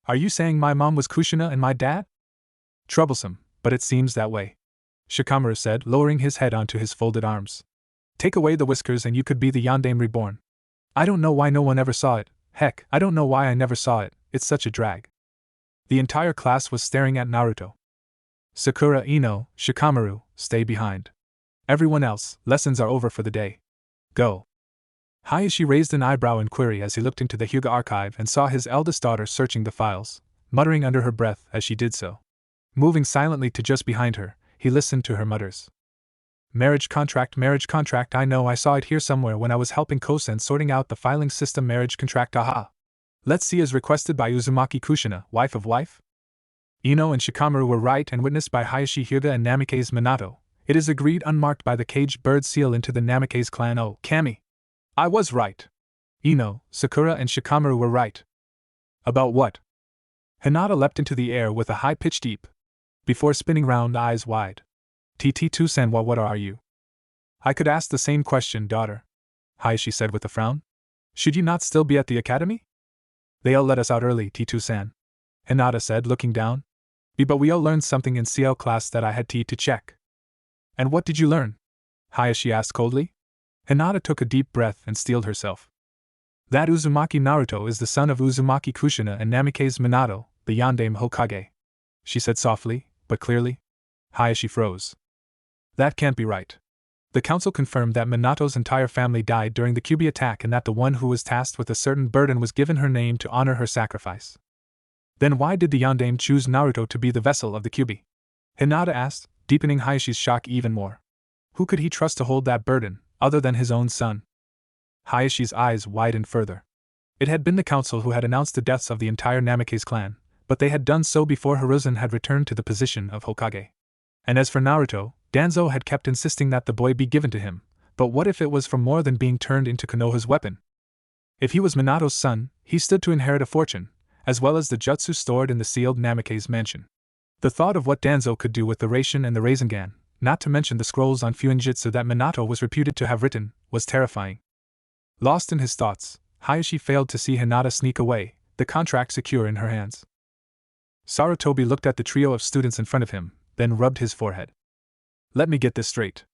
Are you saying my mom was Kushina and my dad? Troublesome, but it seems that way, Shikamaru said, lowering his head onto his folded arms. Take away the whiskers and you could be the yandame reborn. I don't know why no one ever saw it. Heck, I don't know why I never saw it. It's such a drag. The entire class was staring at Naruto. Sakura, Ino, Shikamaru, stay behind. Everyone else, lessons are over for the day. Go. Hayashi raised an eyebrow in query as he looked into the Hyuga archive and saw his eldest daughter searching the files, muttering under her breath as she did so. Moving silently to just behind her, he listened to her mutters. Marriage contract, I know I saw it here somewhere when I was helping Kosen sorting out the filing system. Marriage contract, aha. Let's see, as requested by Uzumaki Kushina, wife of wife? Ino and Shikamaru were right and witnessed by Hayashi Hyuga and Namikaze Minato. It is agreed unmarked by the caged bird seal into the Namikaze clan. Oh, Kami. I was right. Ino, Sakura and Shikamaru were right. About what? Hinata leapt into the air with a high-pitched "eep," before spinning round, eyes wide. TT2-san, what are you? I could ask the same question, daughter, Hayashi said with a frown. Should you not still be at the academy? They all let us out early, T2-san, Hinata said, looking down. But we all learned something in CL class that I had to check. And what did you learn? Hayashi asked coldly. Hinata took a deep breath and steeled herself. That Uzumaki Naruto is the son of Uzumaki Kushina and Namikaze Minato, the yandame Hokage, she said softly, but clearly. Hayashi froze. That can't be right. The council confirmed that Minato's entire family died during the kyuubi attack and that the one who was tasked with a certain burden was given her name to honor her sacrifice. Then why did the yandame choose Naruto to be the vessel of the kyuubi? Hinata asked, deepening Hayashi's shock even more. Who could he trust to hold that burden, other than his own son? Hayashi's eyes widened further. It had been the council who had announced the deaths of the entire Namikaze clan, but they had done so before Hiruzen had returned to the position of Hokage. And as for Naruto, Danzo had kept insisting that the boy be given to him, but what if it was for more than being turned into Konoha's weapon? If he was Minato's son, he stood to inherit a fortune, as well as the jutsu stored in the sealed Namake's mansion. The thought of what Danzo could do with the Rasen and the Rasengan, not to mention the scrolls on Fuinjutsu that Minato was reputed to have written, was terrifying. Lost in his thoughts, Hayashi failed to see Hinata sneak away, the contract secure in her hands. Sarutobi looked at the trio of students in front of him, then rubbed his forehead. Let me get this straight.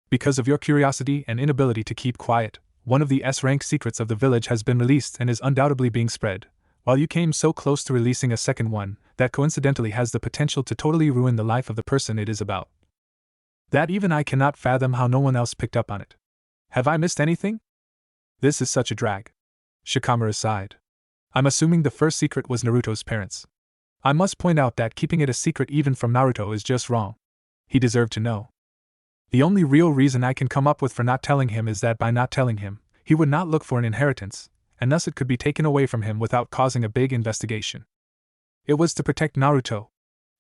Because of your curiosity and inability to keep quiet, one of the S-rank secrets of the village has been released and is undoubtedly being spread, while you came so close to releasing a second one that coincidentally has the potential to totally ruin the life of the person it is about. That even I cannot fathom how no one else picked up on it. Have I missed anything? This is such a drag. Shikamaru sighed. I'm assuming the first secret was Naruto's parents. I must point out that keeping it a secret even from Naruto is just wrong. He deserved to know. The only real reason I can come up with for not telling him is that by not telling him, he would not look for an inheritance, and thus it could be taken away from him without causing a big investigation. It was to protect Naruto.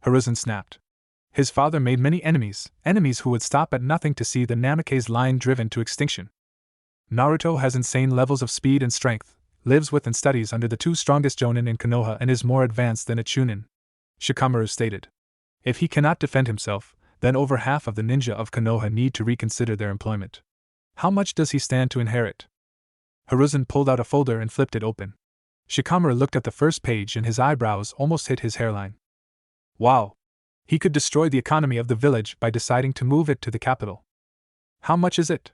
Hiruzen snapped. His father made many enemies who would stop at nothing to see the Namake's line driven to extinction. Naruto has insane levels of speed and strength, lives with and studies under the two strongest Jonin in Konoha and is more advanced than a Chunin, Shikamaru stated. If he cannot defend himself, then over half of the ninja of Konoha need to reconsider their employment. How much does he stand to inherit? Hiruzen pulled out a folder and flipped it open. Shikamaru looked at the first page and his eyebrows almost hit his hairline. Wow! He could destroy the economy of the village by deciding to move it to the capital. How much is it?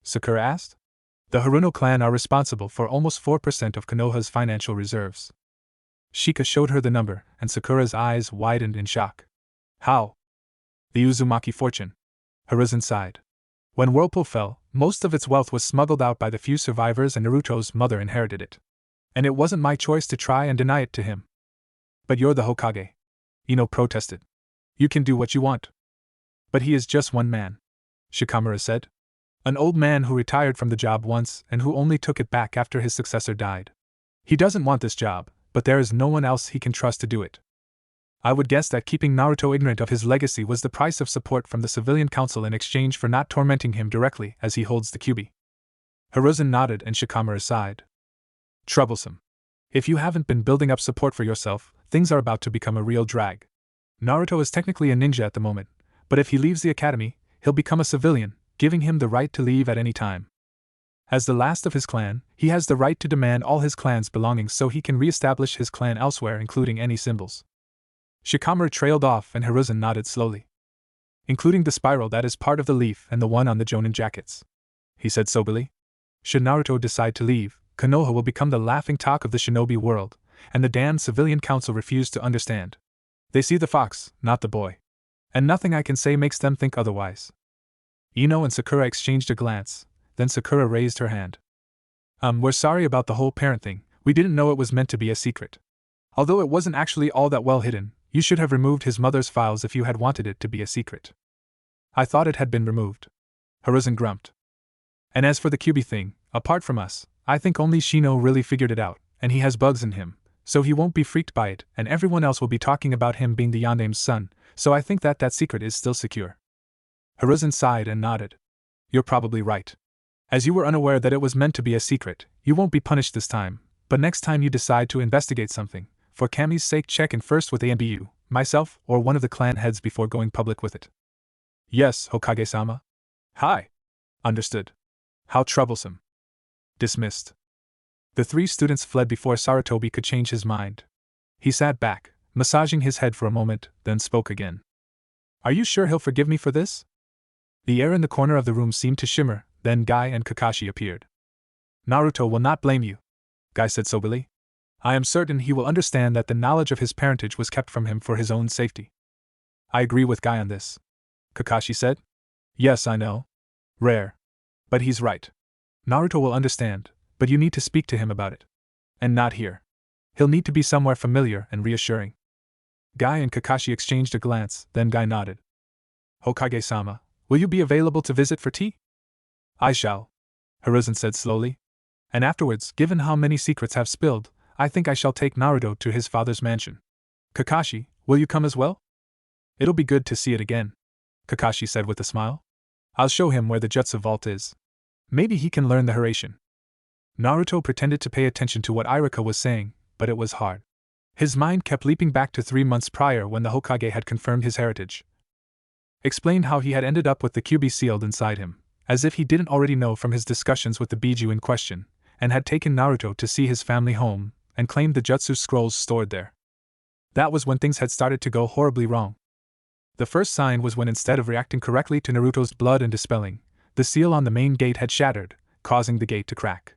Sakura asked. The Haruno clan are responsible for almost 4% of Konoha's financial reserves. Shika showed her the number, and Sakura's eyes widened in shock. How? The Uzumaki fortune. Hiruzen sighed. When Whirlpool fell, most of its wealth was smuggled out by the few survivors and Naruto's mother inherited it. And it wasn't my choice to try and deny it to him. But you're the Hokage. Ino protested. You can do what you want. But he is just one man, Shikamaru said. An old man who retired from the job once and who only took it back after his successor died. He doesn't want this job, but there is no one else he can trust to do it. I would guess that keeping Naruto ignorant of his legacy was the price of support from the civilian council in exchange for not tormenting him directly as he holds the kyuubi. Hiruzen nodded and Shikamaru sighed. Troublesome. If you haven't been building up support for yourself, things are about to become a real drag. Naruto is technically a ninja at the moment, but if he leaves the academy, he'll become a civilian, giving him the right to leave at any time. As the last of his clan, he has the right to demand all his clan's belongings so he can re-establish his clan elsewhere, including any symbols. Shikamaru trailed off and Hiruzen nodded slowly. Including the spiral that is part of the leaf and the one on the Jonin jackets, he said soberly. Should Naruto decide to leave, Konoha will become the laughing talk of the shinobi world, and the damned civilian council refuse to understand. They see the fox, not the boy. And nothing I can say makes them think otherwise. Ino and Sakura exchanged a glance, then Sakura raised her hand. We're sorry about the whole parent thing, we didn't know it was meant to be a secret. Although it wasn't actually all that well hidden, you should have removed his mother's files if you had wanted it to be a secret. I thought it had been removed. Hiruzen grumped. And as for the kyuubi thing, apart from us, I think only Shino really figured it out, and he has bugs in him, so he won't be freaked by it, and everyone else will be talking about him being the Yandame's son, so I think that secret is still secure. Hiruzen sighed and nodded. You're probably right. As you were unaware that it was meant to be a secret, you won't be punished this time, but next time you decide to investigate something, for Kami's sake check in first with ANBU, myself, or one of the clan heads before going public with it. Yes, Hokage-sama. Hi. Understood. How troublesome. Dismissed. The three students fled before Sarutobi could change his mind. He sat back, massaging his head for a moment, then spoke again. Are you sure he'll forgive me for this? The air in the corner of the room seemed to shimmer, then Guy and Kakashi appeared. Naruto will not blame you, Guy said soberly. I am certain he will understand that the knowledge of his parentage was kept from him for his own safety. I agree with Guy on this, Kakashi said. Yes, I know. Rare. But he's right. Naruto will understand, but you need to speak to him about it. And not here. He'll need to be somewhere familiar and reassuring. Guy and Kakashi exchanged a glance, then Guy nodded. Hokage-sama, will you be available to visit for tea? I shall, Hiruzen said slowly. And afterwards, given how many secrets have spilled, I think I shall take Naruto to his father's mansion. Kakashi, will you come as well? It'll be good to see it again. Kakashi said with a smile. I'll show him where the jutsu vault is. Maybe he can learn the Hiraishin. Naruto pretended to pay attention to what Iruka was saying, but it was hard. His mind kept leaping back to 3 months prior when the Hokage had confirmed his heritage. Explained how he had ended up with the kyuubi sealed inside him, as if he didn't already know from his discussions with the Biju in question, and had taken Naruto to see his family home, and claimed the jutsu scrolls stored there. That was when things had started to go horribly wrong. The first sign was when, instead of reacting correctly to Naruto's blood and dispelling, the seal on the main gate had shattered, causing the gate to crack.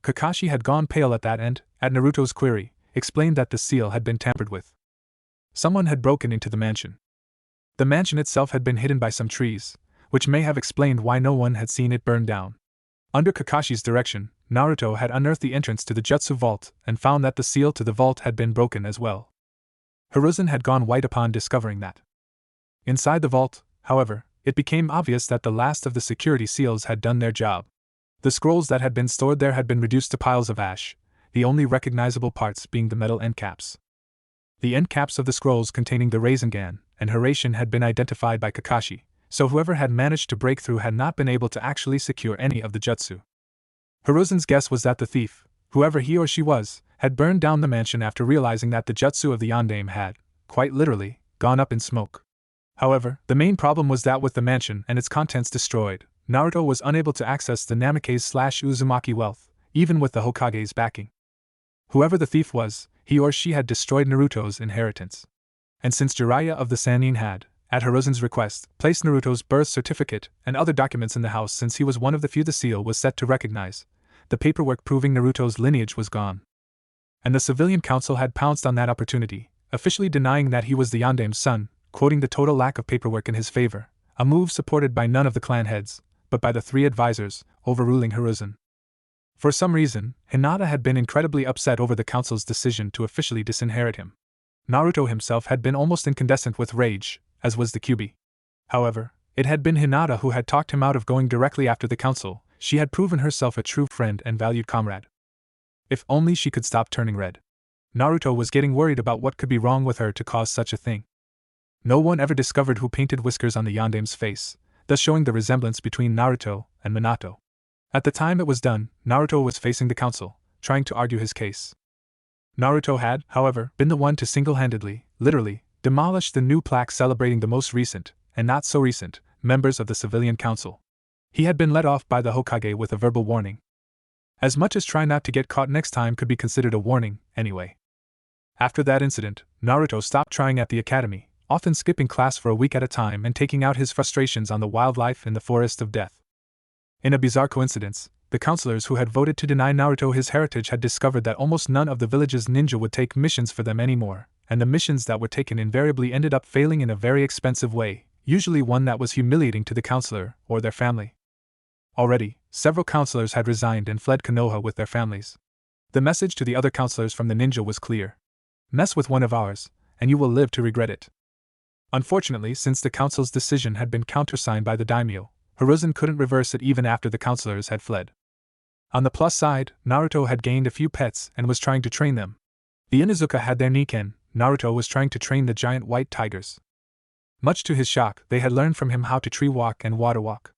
Kakashi had gone pale at that and, at Naruto's query, explained that the seal had been tampered with. Someone had broken into the mansion. The mansion itself had been hidden by some trees, which may have explained why no one had seen it burn down. Under Kakashi's direction, Naruto had unearthed the entrance to the jutsu vault and found that the seal to the vault had been broken as well. Hiruzen had gone white upon discovering that. Inside the vault, however, it became obvious that the last of the security seals had done their job. The scrolls that had been stored there had been reduced to piles of ash, the only recognizable parts being the metal end caps. The end caps of the scrolls containing the Rasengan and Hiraishin had been identified by Kakashi, so whoever had managed to break through had not been able to actually secure any of the jutsu. Hiruzen's guess was that the thief, whoever he or she was, had burned down the mansion after realizing that the jutsu of the yondaime had, quite literally, gone up in smoke. However, the main problem was that with the mansion and its contents destroyed, Naruto was unable to access the Namikaze/Uzumaki wealth, even with the Hokage's backing. Whoever the thief was, he or she had destroyed Naruto's inheritance. And since Jiraiya of the Sannin had, at Hiruzen's request, placed Naruto's birth certificate and other documents in the house since he was one of the few the seal was set to recognize, the paperwork proving Naruto's lineage was gone. And the civilian council had pounced on that opportunity, officially denying that he was the yondaime's son, quoting the total lack of paperwork in his favor, a move supported by none of the clan heads, but by the 3 advisors, overruling Hiruzen. For some reason, Hinata had been incredibly upset over the council's decision to officially disinherit him. Naruto himself had been almost incandescent with rage, as was the kyuubi. However, it had been Hinata who had talked him out of going directly after the council. She had proven herself a true friend and valued comrade. If only she could stop turning red. Naruto was getting worried about what could be wrong with her to cause such a thing. No one ever discovered who painted whiskers on the yondaime's face, thus showing the resemblance between Naruto and Minato. At the time it was done, Naruto was facing the council, trying to argue his case. Naruto had, however, been the one to single-handedly, literally, demolish the new plaque celebrating the most recent, and not so recent, members of the civilian council. He had been let off by the Hokage with a verbal warning. As much as try not to get caught next time could be considered a warning, anyway. After that incident, Naruto stopped trying at the academy, often skipping class for a week at a time and taking out his frustrations on the wildlife in the Forest of Death. In a bizarre coincidence, the counselors who had voted to deny Naruto his heritage had discovered that almost none of the village's ninja would take missions for them anymore, and the missions that were taken invariably ended up failing in a very expensive way, usually one that was humiliating to the counselor or their family. Already, several counselors had resigned and fled Konoha with their families. The message to the other counselors from the ninja was clear. Mess with one of ours, and you will live to regret it. Unfortunately, since the council's decision had been countersigned by the daimyo, Hiruzen couldn't reverse it even after the counselors had fled. On the plus side, Naruto had gained a few pets and was trying to train them. The Inuzuka had their Niken, Naruto was trying to train the giant white tigers. Much to his shock, they had learned from him how to tree walk and water walk.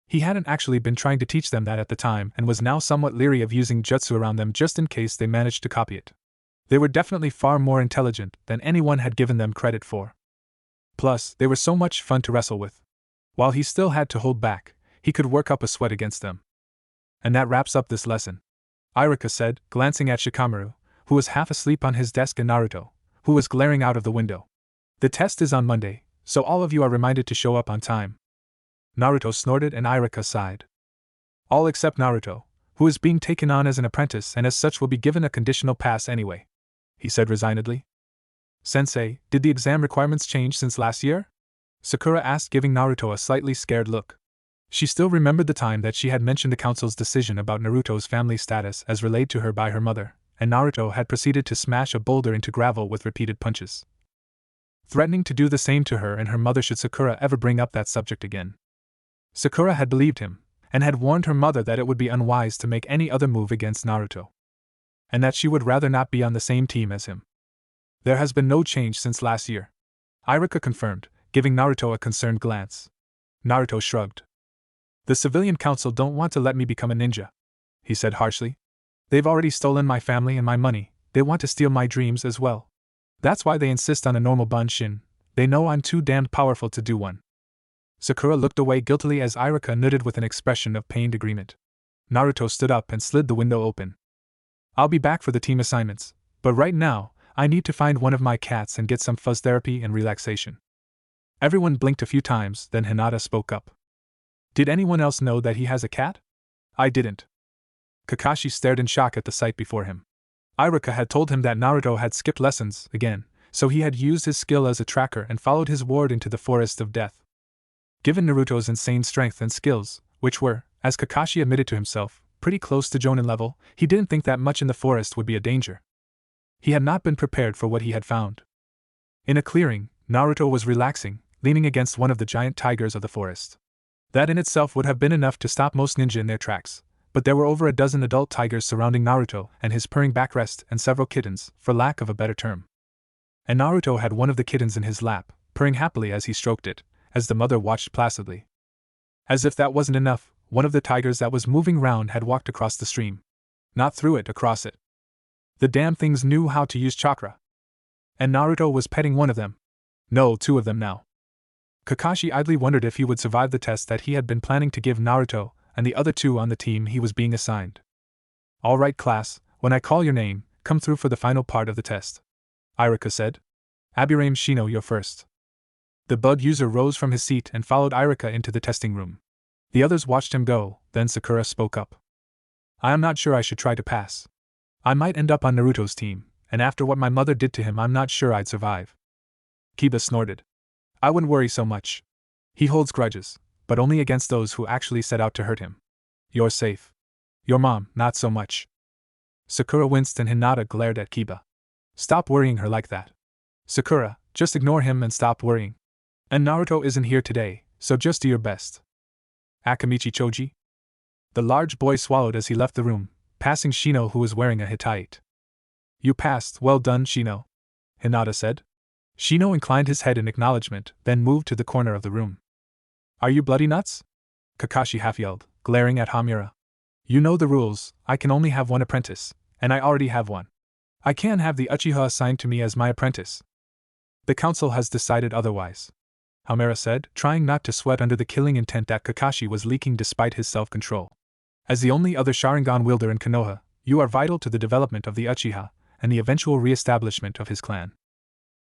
He hadn't actually been trying to teach them that at the time and was now somewhat leery of using jutsu around them just in case they managed to copy it. They were definitely far more intelligent than anyone had given them credit for. Plus, they were so much fun to wrestle with. While he still had to hold back, he could work up a sweat against them. And that wraps up this lesson, Iruka said, glancing at Shikamaru, who was half asleep on his desk, and Naruto, who was glaring out of the window. The test is on Monday, so all of you are reminded to show up on time. Naruto snorted and Iruka sighed. All except Naruto, who is being taken on as an apprentice and as such will be given a conditional pass anyway, he said resignedly. Sensei, did the exam requirements change since last year? Sakura asked, giving Naruto a slightly scared look. She still remembered the time that she had mentioned the council's decision about Naruto's family status as relayed to her by her mother, and Naruto had proceeded to smash a boulder into gravel with repeated punches, threatening to do the same to her and her mother should Sakura ever bring up that subject again. Sakura had believed him, and had warned her mother that it would be unwise to make any other move against Naruto, and that she would rather not be on the same team as him. There has been no change since last year, Iruka confirmed, giving Naruto a concerned glance. Naruto shrugged. The civilian council don't want to let me become a ninja, he said harshly. They've already stolen my family and my money, they want to steal my dreams as well. That's why they insist on a normal bunshin, they know I'm too damned powerful to do one. Sakura looked away guiltily as Iruka nodded with an expression of pained agreement. Naruto stood up and slid the window open. I'll be back for the team assignments, but right now, I need to find one of my cats and get some fuzz therapy and relaxation. Everyone blinked a few times, then Hinata spoke up. Did anyone else know that he has a cat? I didn't. Kakashi stared in shock at the sight before him. Iruka had told him that Naruto had skipped lessons again, so he had used his skill as a tracker and followed his ward into the forest of death. Given Naruto's insane strength and skills, which were, as Kakashi admitted to himself, pretty close to Jonin level, he didn't think that much in the forest would be a danger. He had not been prepared for what he had found. In a clearing, Naruto was relaxing, leaning against one of the giant tigers of the forest. That in itself would have been enough to stop most ninja in their tracks, but there were over a dozen adult tigers surrounding Naruto and his purring backrest and several kittens, for lack of a better term. And Naruto had one of the kittens in his lap, purring happily as he stroked it, as the mother watched placidly. As if that wasn't enough, one of the tigers that was moving round had walked across the stream. Not through it, across it. The damn things knew how to use chakra. And Naruto was petting one of them. No, two of them now. Kakashi idly wondered if he would survive the test that he had been planning to give Naruto and the other two on the team he was being assigned. All right, class, when I call your name, come through for the final part of the test. Iruka said. Abirame Shino, you're first. The bud user rose from his seat and followed Iruka into the testing room. The others watched him go, then Sakura spoke up. I am not sure I should try to pass. I might end up on Naruto's team, and after what my mother did to him I'm not sure I'd survive. Kiba snorted. I wouldn't worry so much. He holds grudges, but only against those who actually set out to hurt him. You're safe. Your mom, not so much. Sakura winced and Hinata glared at Kiba. Stop worrying her like that. Sakura, just ignore him and stop worrying. And Naruto isn't here today, so just do your best. Akamichi Choji? The large boy swallowed as he left the room, passing Shino who was wearing a Hittite. You passed, well done Shino, Hinata said. Shino inclined his head in acknowledgement, then moved to the corner of the room. Are you bloody nuts? Kakashi half-yelled, glaring at Hamura. You know the rules, I can only have one apprentice, and I already have one. I can't have the Uchiha assigned to me as my apprentice. The council has decided otherwise, Hamura said, trying not to sweat under the killing intent that Kakashi was leaking despite his self-control. As the only other Sharingan wielder in Konoha, you are vital to the development of the Uchiha, and the eventual re-establishment of his clan.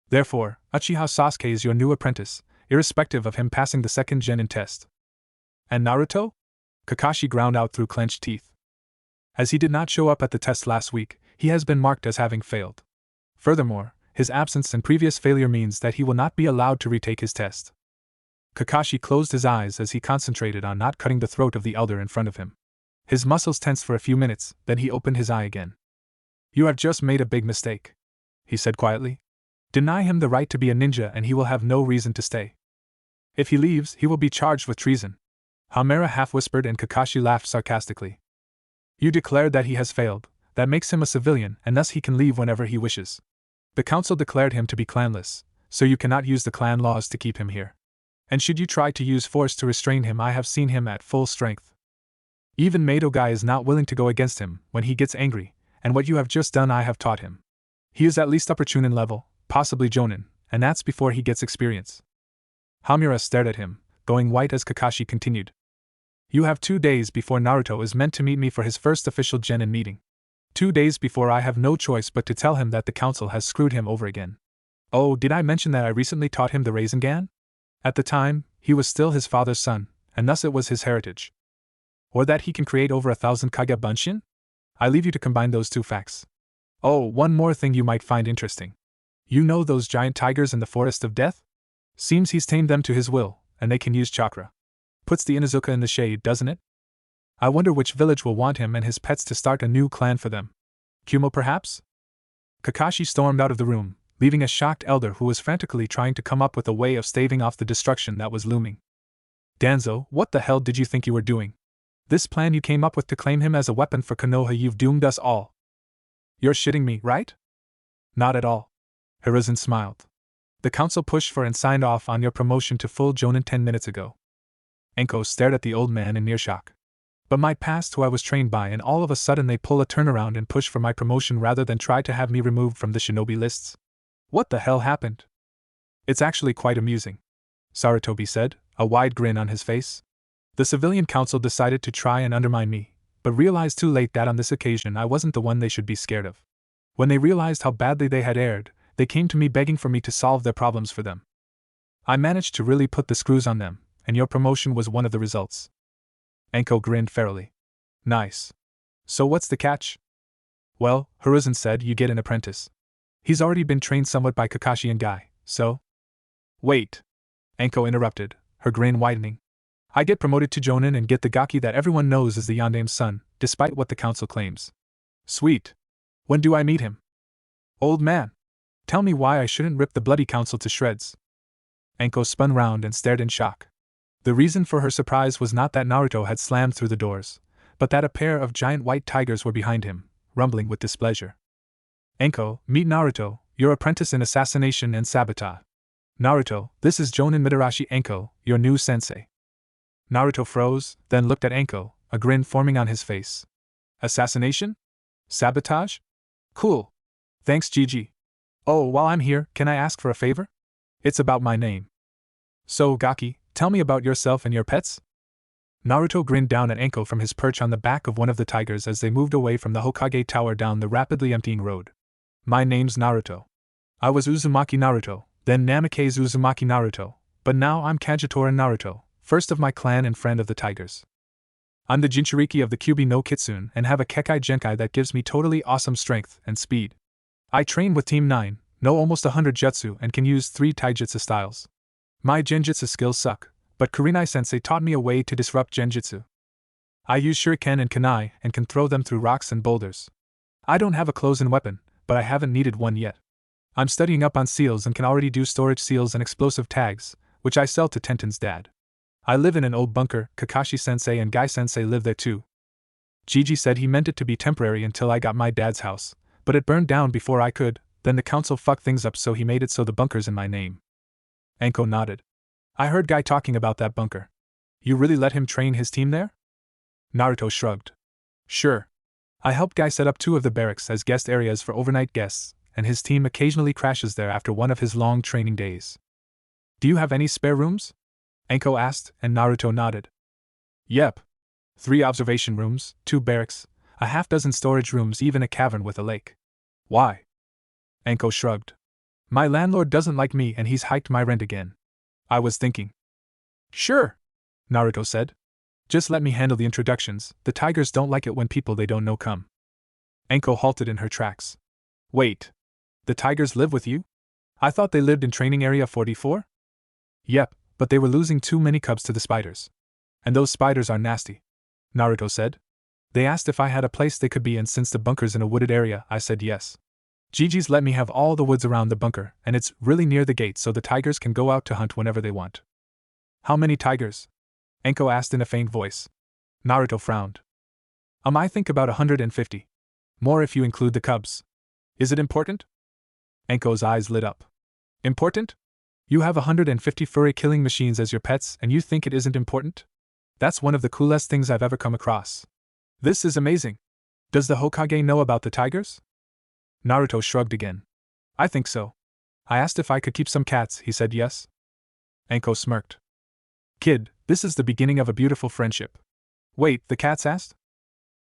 Therefore, Uchiha Sasuke is your new apprentice, irrespective of him passing the second Genin test. And Naruto? Kakashi ground out through clenched teeth. As he did not show up at the test last week, he has been marked as having failed. Furthermore, his absence and previous failure means that he will not be allowed to retake his test. Kakashi closed his eyes as he concentrated on not cutting the throat of the elder in front of him. His muscles tensed for a few minutes, then he opened his eye again. You have just made a big mistake, he said quietly. Deny him the right to be a ninja and he will have no reason to stay. If he leaves, he will be charged with treason. Hamura half-whispered and Kakashi laughed sarcastically. You declared that he has failed, that makes him a civilian and thus he can leave whenever he wishes. The council declared him to be clanless, so you cannot use the clan laws to keep him here. And should you try to use force to restrain him, I have seen him at full strength. Even Madogai is not willing to go against him when he gets angry, and what you have just done I have taught him. He is at least upper Chunin level, possibly Jonin, and that's before he gets experience. Hamura stared at him, going white as Kakashi continued. You have 2 days before Naruto is meant to meet me for his first official Genin meeting. 2 days before I have no choice but to tell him that the council has screwed him over again. Oh, did I mention that I recently taught him the Rasengan? At the time, he was still his father's son, and thus it was his heritage. Or that he can create over 1,000 Kage Bunshin? I leave you to combine those two facts. Oh, one more thing you might find interesting. You know those giant tigers in the Forest of Death? Seems he's tamed them to his will, and they can use chakra. Puts the Inuzuka in the shade, doesn't it? I wonder which village will want him and his pets to start a new clan for them. Kumo perhaps? Kakashi stormed out of the room, leaving a shocked elder who was frantically trying to come up with a way of staving off the destruction that was looming. Danzo, what the hell did you think you were doing? This plan you came up with to claim him as a weapon for Konoha, you've doomed us all. You're shitting me, right? Not at all. Hiruzen smiled. The council pushed for and signed off on your promotion to full Jonin 10 minutes ago. Enko stared at the old man in near shock. But my past who I was trained by, and all of a sudden they pull a turnaround and push for my promotion rather than try to have me removed from the shinobi lists? What the hell happened? It's actually quite amusing, Sarutobi said, a wide grin on his face. The civilian council decided to try and undermine me, but realized too late that on this occasion I wasn't the one they should be scared of. When they realized how badly they had erred, they came to me begging for me to solve their problems for them. I managed to really put the screws on them, and your promotion was one of the results. Enko grinned fairly. Nice. So what's the catch? Well, Hiruzen said you get an apprentice. He's already been trained somewhat by Kakashi and Guy, so… Wait. Enko interrupted, her grin widening. I get promoted to Jonin and get the gaki that everyone knows is the Yandame's son, despite what the council claims. Sweet. When do I meet him? Old man. Tell me why I shouldn't rip the bloody council to shreds. Enko spun round and stared in shock. The reason for her surprise was not that Naruto had slammed through the doors, but that a pair of giant white tigers were behind him, rumbling with displeasure. Enko, meet Naruto, your apprentice in assassination and sabotage. Naruto, this is Jonin Mitarashi Enko, your new sensei. Naruto froze, then looked at Enko, a grin forming on his face. Assassination? Sabotage? Cool. Thanks, Gigi. Oh, while I'm here, can I ask for a favor? It's about my name. So, Gaki, tell me about yourself and your pets? Naruto grinned down at Enko from his perch on the back of one of the tigers as they moved away from the Hokage Tower down the rapidly emptying road. My name's Naruto. I was Uzumaki Naruto, then Namikaze Uzumaki Naruto, but now I'm Kagetora Naruto, first of my clan and friend of the tigers. I'm the Jinchuriki of the Kyuubi no Kitsune and have a Kekai Genkai that gives me totally awesome strength and speed. I train with Team 9, know almost 100 jutsu and can use 3 taijutsu styles. My genjutsu skills suck, but Kurenai-sensei taught me a way to disrupt genjutsu. I use shuriken and kunai and can throw them through rocks and boulders. I don't have a close-in weapon, but I haven't needed one yet. I'm studying up on seals and can already do storage seals and explosive tags, which I sell to Tenten's dad. I live in an old bunker, Kakashi-sensei and Guy-sensei live there too. Gigi said he meant it to be temporary until I got my dad's house, but it burned down before I could, then the council fucked things up so he made it so the bunker's in my name. Enko nodded. I heard Guy talking about that bunker. You really let him train his team there? Naruto shrugged. Sure. I helped Guy set up 2 of the barracks as guest areas for overnight guests, and his team occasionally crashes there after one of his long training days. Do you have any spare rooms? Enko asked, and Naruto nodded. Yep. 3 observation rooms, 2 barracks, a half-dozen storage rooms, even a cavern with a lake. Why? Enko shrugged. My landlord doesn't like me and he's hiked my rent again. I was thinking. Sure, Naruto said. Just let me handle the introductions, the tigers don't like it when people they don't know come. Enko halted in her tracks. Wait. The tigers live with you? I thought they lived in training area 44? Yep, but they were losing too many cubs to the spiders. And those spiders are nasty, Naruto said. They asked if I had a place they could be in since the bunker's in a wooded area. I said yes. Gigi's let me have all the woods around the bunker, and it's really near the gate so the tigers can go out to hunt whenever they want. How many tigers? Enko asked in a faint voice. Naruto frowned. I think about 150. More if you include the cubs. Is it important? Enko's eyes lit up. Important? You have 150 furry killing machines as your pets and you think it isn't important? That's one of the coolest things I've ever come across. This is amazing. Does the Hokage know about the tigers? Naruto shrugged again. I think so. I asked if I could keep some cats, he said yes. Enko smirked. Kid, this is the beginning of a beautiful friendship. Wait, the cats asked?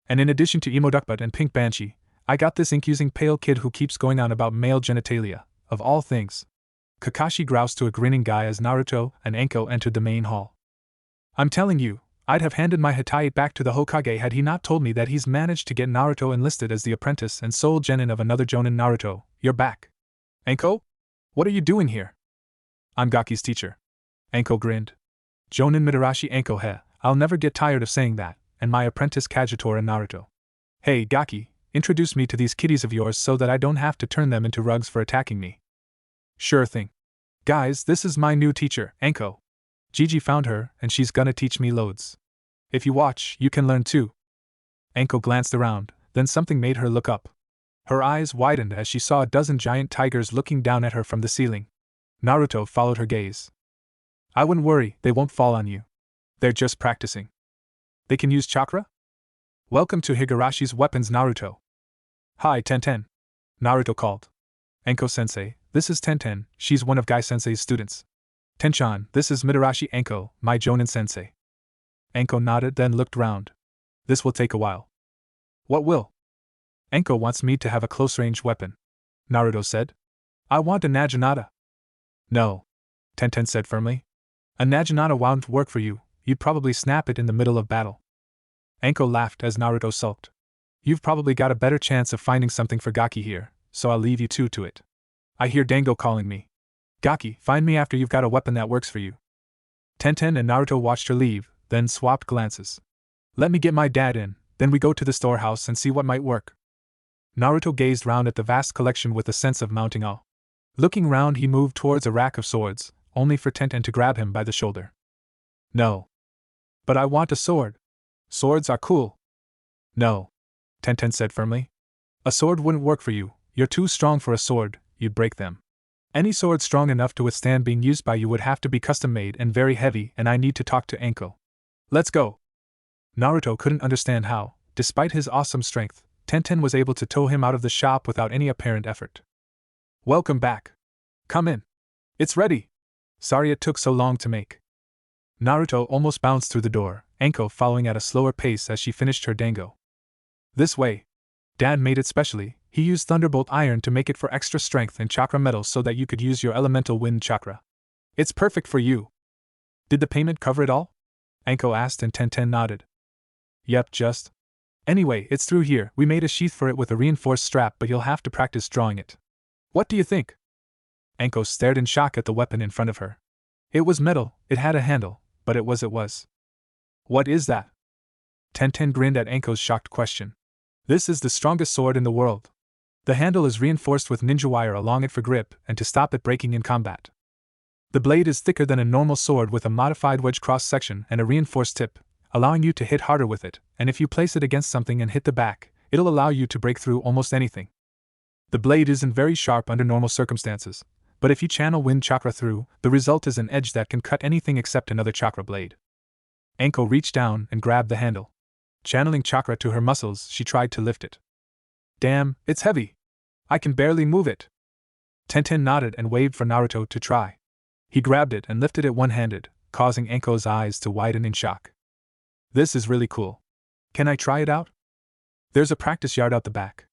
And in addition to Emo Duckbutt and Pink Banshee, I got this ink-using pale kid who keeps going on about male genitalia, of all things. Kakashi groused to a grinning Guy as Naruto and Enko entered the main hall. I'm telling you, I'd have handed my Hitai back to the Hokage had he not told me that he's managed to get Naruto enlisted as the apprentice and sole genin of another Jonin. Naruto, you're back. Enko? What are you doing here? I'm Gaki's teacher. Enko grinned. Jonin Mitarashi Enko he, I'll never get tired of saying that, and my apprentice Kagetora Naruto. Hey Gaki, introduce me to these kitties of yours so that I don't have to turn them into rugs for attacking me. Sure thing. Guys, this is my new teacher, Enko. Gigi found her, and she's gonna teach me loads. If you watch, you can learn too. Enko glanced around, then something made her look up. Her eyes widened as she saw a dozen giant tigers looking down at her from the ceiling. Naruto followed her gaze. I wouldn't worry, they won't fall on you. They're just practicing. They can use chakra? Welcome to Higarashi's Weapons Naruto. Hi, Tenten. Naruto called. Anko-sensei, this is Tenten, she's one of Gai-sensei's students. Tenchan, this is Mitarashi Anko, my Jonin-sensei. Anko nodded, then looked round. This will take a while. What will? Anko wants me to have a close-range weapon. Naruto said. I want a naginata. No. Tenten said firmly. A naginata won't work for you, you'd probably snap it in the middle of battle. Anko laughed as Naruto sulked. You've probably got a better chance of finding something for Gaki here, so I'll leave you two to it. I hear Dango calling me. Gaki, find me after you've got a weapon that works for you. Tenten and Naruto watched her leave, then swapped glances. Let me get my dad in, then we go to the storehouse and see what might work. Naruto gazed round at the vast collection with a sense of mounting awe. Looking round, he moved towards a rack of swords, only for Tenten to grab him by the shoulder. No. But I want a sword. Swords are cool. No. Tenten said firmly. A sword wouldn't work for you, you're too strong for a sword, you'd break them. Any sword strong enough to withstand being used by you would have to be custom-made and very heavy, and I need to talk to Anko. Let's go. Naruto couldn't understand how, despite his awesome strength, Tenten was able to tow him out of the shop without any apparent effort. Welcome back. Come in. It's ready. Sorry it took so long to make. Naruto almost bounced through the door, Anko following at a slower pace as she finished her dango. This way. Dad made it specially, he used Thunderbolt Iron to make it for extra strength and chakra metal so that you could use your elemental wind chakra. It's perfect for you. Did the payment cover it all? Anko asked and Tenten nodded. Yep, just. Anyway, it's through here, we made a sheath for it with a reinforced strap but you'll have to practice drawing it. What do you think? Anko stared in shock at the weapon in front of her. It was metal, it had a handle, but it was. What is that? Tenten grinned at Anko's shocked question. This is the strongest sword in the world. The handle is reinforced with ninja wire along it for grip and to stop it breaking in combat. The blade is thicker than a normal sword with a modified wedge cross-section and a reinforced tip, allowing you to hit harder with it, and if you place it against something and hit the back, it'll allow you to break through almost anything. The blade isn't very sharp under normal circumstances, but if you channel wind chakra through, the result is an edge that can cut anything except another chakra blade. Anko reached down and grabbed the handle. Channeling chakra to her muscles, she tried to lift it. Damn, it's heavy. I can barely move it. Tenten nodded and waved for Naruto to try. He grabbed it and lifted it one-handed, causing Anko's eyes to widen in shock. This is really cool. Can I try it out? There's a practice yard out the back.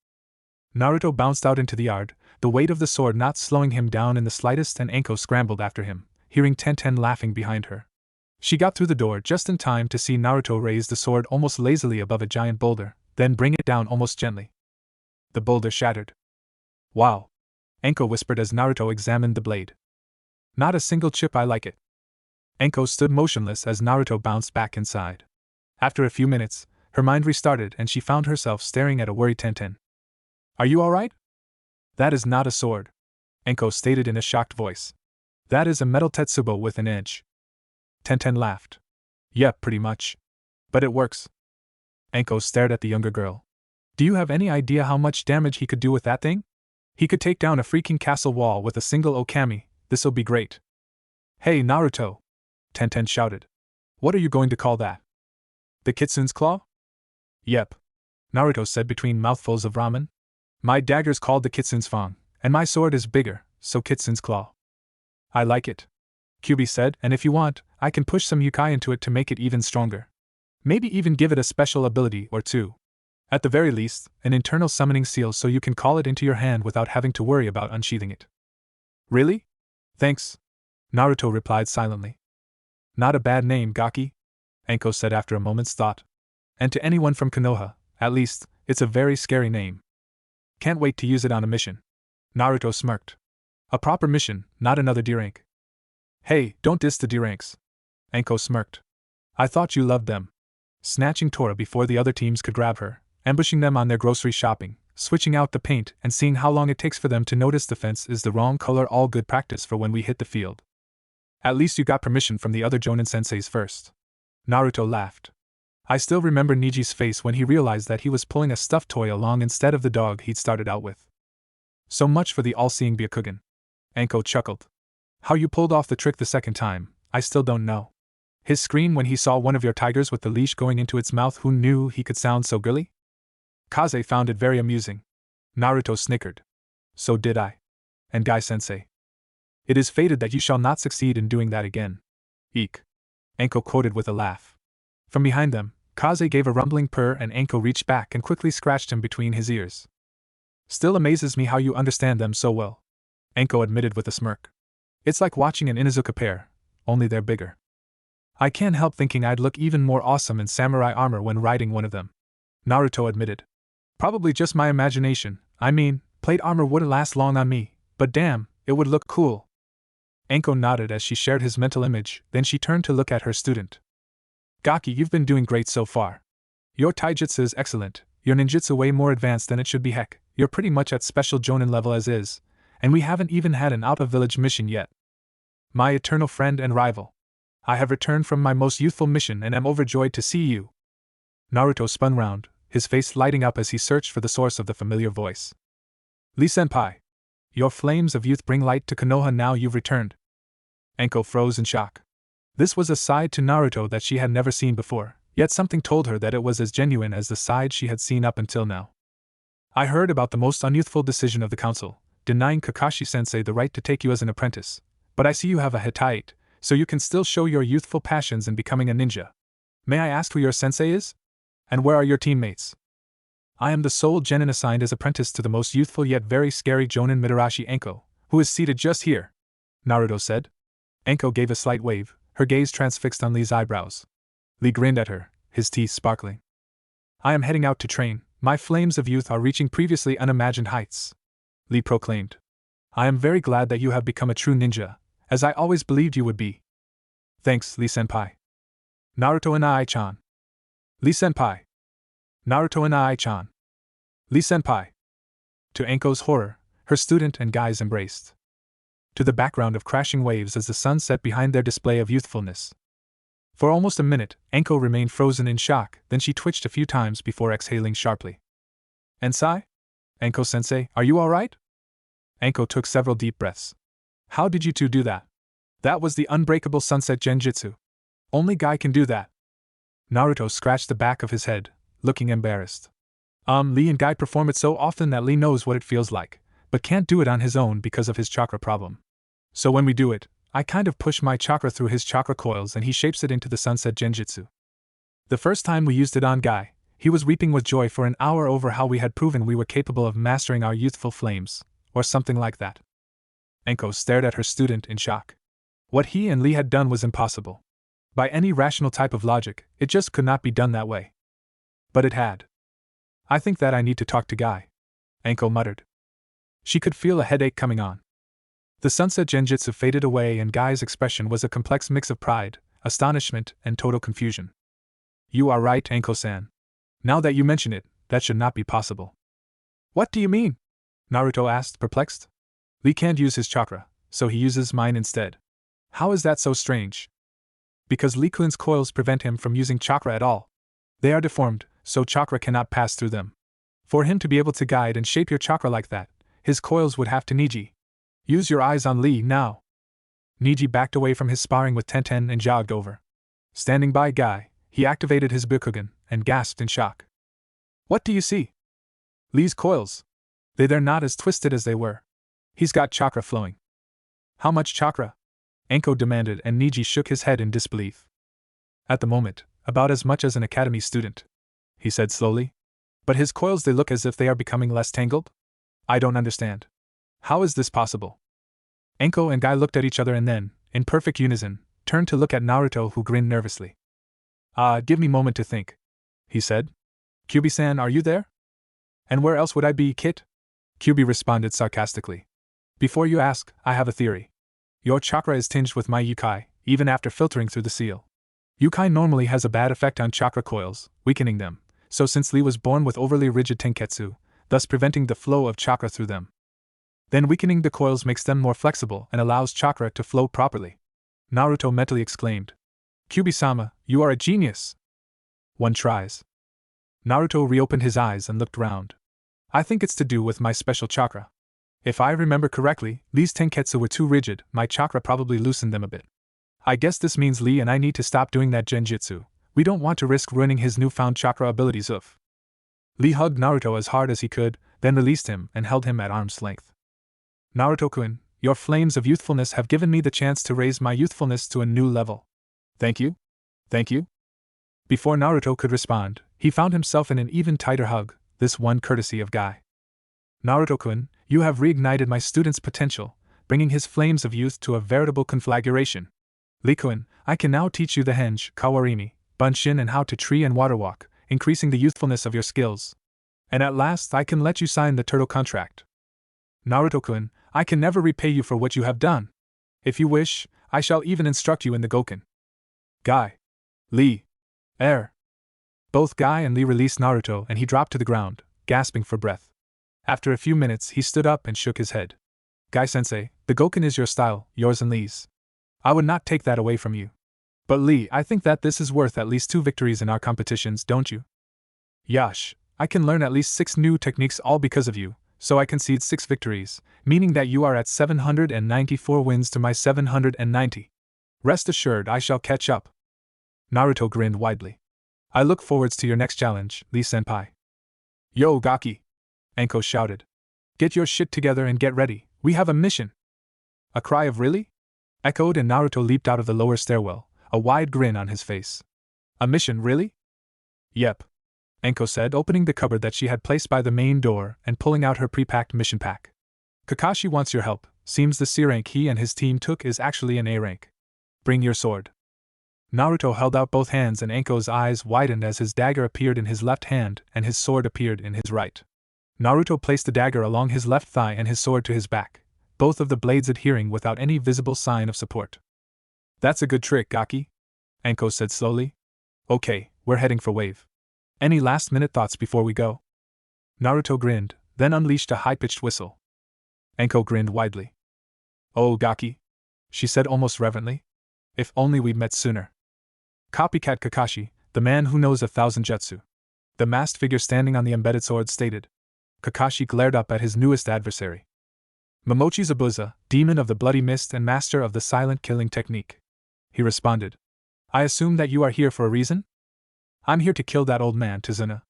Naruto bounced out into the yard, the weight of the sword not slowing him down in the slightest, and Anko scrambled after him, hearing Tenten laughing behind her. She got through the door just in time to see Naruto raise the sword almost lazily above a giant boulder, then bring it down almost gently. The boulder shattered. Wow! Anko whispered as Naruto examined the blade. Not a single chip, I like it. Anko stood motionless as Naruto bounced back inside. After a few minutes, her mind restarted and she found herself staring at a worried Tenten. Are you alright? That is not a sword, Anko stated in a shocked voice. That is a metal tetsubo with an edge. Tenten laughed. Yep, pretty much. But it works. Anko stared at the younger girl. Do you have any idea how much damage he could do with that thing? He could take down a freaking castle wall with a single okami, this'll be great. Hey Naruto! Tenten shouted. What are you going to call that? The kitsune's claw? Yep. Naruto said between mouthfuls of ramen. My dagger's called the kitsune's fang, and my sword is bigger, so kitsune's claw. I like it. Kyuubi said, and if you want, I can push some yukai into it to make it even stronger. Maybe even give it a special ability or two. At the very least, an internal summoning seal so you can call it into your hand without having to worry about unsheathing it. Really? Thanks. Naruto replied silently. Not a bad name, Gaki, Anko said after a moment's thought. And to anyone from Konoha, at least, it's a very scary name. Can't wait to use it on a mission. Naruto smirked. A proper mission, not another D-rank. Hey, don't diss the D-ranks. Anko smirked. I thought you loved them. Snatching Tora before the other teams could grab her, ambushing them on their grocery shopping, switching out the paint and seeing how long it takes for them to notice the fence is the wrong color, all good practice for when we hit the field. At least you got permission from the other Jonin senseis first. Naruto laughed. I still remember Niji's face when he realized that he was pulling a stuffed toy along instead of the dog he'd started out with. So much for the all-seeing Byakugan. Anko chuckled. How you pulled off the trick the second time, I still don't know. His scream when he saw one of your tigers with the leash going into its mouth. Who knew he could sound so girly? Kaze found it very amusing. Naruto snickered. So did I. And Guy-sensei. It is fated that you shall not succeed in doing that again. Eek. Anko quoted with a laugh. From behind them, Kaze gave a rumbling purr and Anko reached back and quickly scratched him between his ears. Still amazes me how you understand them so well, Anko admitted with a smirk. It's like watching an Inuzuka pair, only they're bigger. I can't help thinking I'd look even more awesome in samurai armor when riding one of them, Naruto admitted. Probably just my imagination. I mean, plate armor wouldn't last long on me, but damn, it would look cool. Anko nodded as she shared his mental image, then she turned to look at her student. Gaki, you've been doing great so far. Your taijutsu is excellent, your ninjutsu way more advanced than it should be. Heck, you're pretty much at special jonin level as is, and we haven't even had an out-of-village mission yet. My eternal friend and rival. I have returned from my most youthful mission and am overjoyed to see you. Naruto spun round, his face lighting up as he searched for the source of the familiar voice. Lee-senpai. Your flames of youth bring light to Konoha now you've returned. Anko froze in shock. This was a side to Naruto that she had never seen before, yet something told her that it was as genuine as the side she had seen up until now. I heard about the most unyouthful decision of the council, denying Kakashi-sensei the right to take you as an apprentice, but I see you have a Hittite, so you can still show your youthful passions in becoming a ninja. May I ask who your sensei is? And where are your teammates? I am the sole genin assigned as apprentice to the most youthful yet very scary jonin Mitarashi Anko, who is seated just here, Naruto said. Anko gave a slight wave, her gaze transfixed on Lee's eyebrows. Lee grinned at her, his teeth sparkling. I am heading out to train, my flames of youth are reaching previously unimagined heights, Lee proclaimed. I am very glad that you have become a true ninja, as I always believed you would be. Thanks, Lee-senpai. Naruto and Ai-chan. Lee-senpai. Naruto and Ai-chan. Lee-senpai. To Anko's horror, her student and guys embraced. To the background of crashing waves as the sun set behind their display of youthfulness. For almost a minute, Anko remained frozen in shock, then she twitched a few times before exhaling sharply. Ensai? Anko-sensei, are you alright? Anko took several deep breaths. How did you two do that? That was the unbreakable sunset genjutsu. Only Guy can do that. Naruto scratched the back of his head, looking embarrassed. Lee and Guy perform it so often that Lee knows what it feels like, but can't do it on his own because of his chakra problem. So when we do it, I kind of push my chakra through his chakra coils and he shapes it into the sunset genjutsu. The first time we used it on Guy, he was weeping with joy for an hour over how we had proven we were capable of mastering our youthful flames, or something like that. Anko stared at her student in shock. What he and Lee had done was impossible. By any rational type of logic, it just could not be done that way. But it had. I think that I need to talk to Guy, Anko muttered. She could feel a headache coming on. The sunset genjutsu faded away and Guy's expression was a complex mix of pride, astonishment, and total confusion. You are right, Anko-san. Now that you mention it, that should not be possible. What do you mean? Naruto asked, perplexed. Lee can't use his chakra, so he uses mine instead. How is that so strange? Because Lee-kun's coils prevent him from using chakra at all. They are deformed, so chakra cannot pass through them. For him to be able to guide and shape your chakra like that, his coils would have to Niji. Use your eyes on Lee now. Niji backed away from his sparring with Tenten and jogged over. Standing by Guy, he activated his Byakugan and gasped in shock. What do you see? Lee's coils. They're not as twisted as they were. He's got chakra flowing. How much chakra? Anko demanded and Niji shook his head in disbelief. At the moment, about as much as an academy student, he said slowly. But his coils, they look as if they are becoming less tangled? I don't understand. How is this possible? Anko and Guy looked at each other and then, in perfect unison, turned to look at Naruto, who grinned nervously. Give me a moment to think, he said. Kyuubi-san, are you there? And where else would I be, Kit? Kyuubi responded sarcastically. Before you ask, I have a theory. Your chakra is tinged with my yukai, even after filtering through the seal. Yukai normally has a bad effect on chakra coils, weakening them, so since Lee was born with overly rigid tenketsu, thus preventing the flow of chakra through them. Then weakening the coils makes them more flexible and allows chakra to flow properly. Naruto mentally exclaimed. Kyuubi-sama, you are a genius! One tries. Naruto reopened his eyes and looked round. I think it's to do with my special chakra. If I remember correctly, Lee's tenketsu were too rigid, my chakra probably loosened them a bit. I guess this means Lee and I need to stop doing that genjutsu. We don't want to risk ruining his newfound chakra abilities. Lee hugged Naruto as hard as he could, then released him and held him at arm's length. Naruto-kun, your flames of youthfulness have given me the chance to raise my youthfulness to a new level. Thank you? Thank you? Before Naruto could respond, he found himself in an even tighter hug, this one courtesy of Guy. Naruto-kun, you have reignited my student's potential, bringing his flames of youth to a veritable conflagration. Lee-kun, I can now teach you the henge, kawarimi, bunshin and how to tree and water walk, increasing the youthfulness of your skills. And at last I can let you sign the turtle contract. Naruto-kun, I can never repay you for what you have done. If you wish, I shall even instruct you in the Goken. Guy. Lee. Both Guy and Lee released Naruto and he dropped to the ground, gasping for breath. After a few minutes he stood up and shook his head. Guy-sensei, the Goken is your style, yours and Lee's. I would not take that away from you. But Lee, I think that this is worth at least 2 victories in our competitions, don't you? Yash, I can learn at least 6 new techniques all because of you, so I concede 6 victories, meaning that you are at 794 wins to my 790. Rest assured I shall catch up. Naruto grinned widely. I look forwards to your next challenge, Lee-senpai. Yo, Gaki! Anko shouted. Get your shit together and get ready, we have a mission! A cry of really? Echoed and Naruto leaped out of the lower stairwell, a wide grin on his face. A mission, really? Yep. Anko said, opening the cupboard that she had placed by the main door and pulling out her pre-packed mission pack. Kakashi wants your help, seems the C rank he and his team took is actually an A rank. Bring your sword. Naruto held out both hands and Anko's eyes widened as his dagger appeared in his left hand and his sword appeared in his right. Naruto placed the dagger along his left thigh and his sword to his back, both of the blades adhering without any visible sign of support. That's a good trick, Gaki, Anko said slowly. Okay, we're heading for wave. Any last-minute thoughts before we go? Naruto grinned, then unleashed a high-pitched whistle. Anko grinned widely. Oh, Gaki, she said almost reverently. If only we'd met sooner. Copycat Kakashi, the man who knows 1,000 jutsu. The masked figure standing on the embedded sword stated. Kakashi glared up at his newest adversary. Momochi Zabuza, demon of the bloody mist and master of the silent killing technique. He responded. I assume that you are here for a reason? I'm here to kill that old man, Tizuna.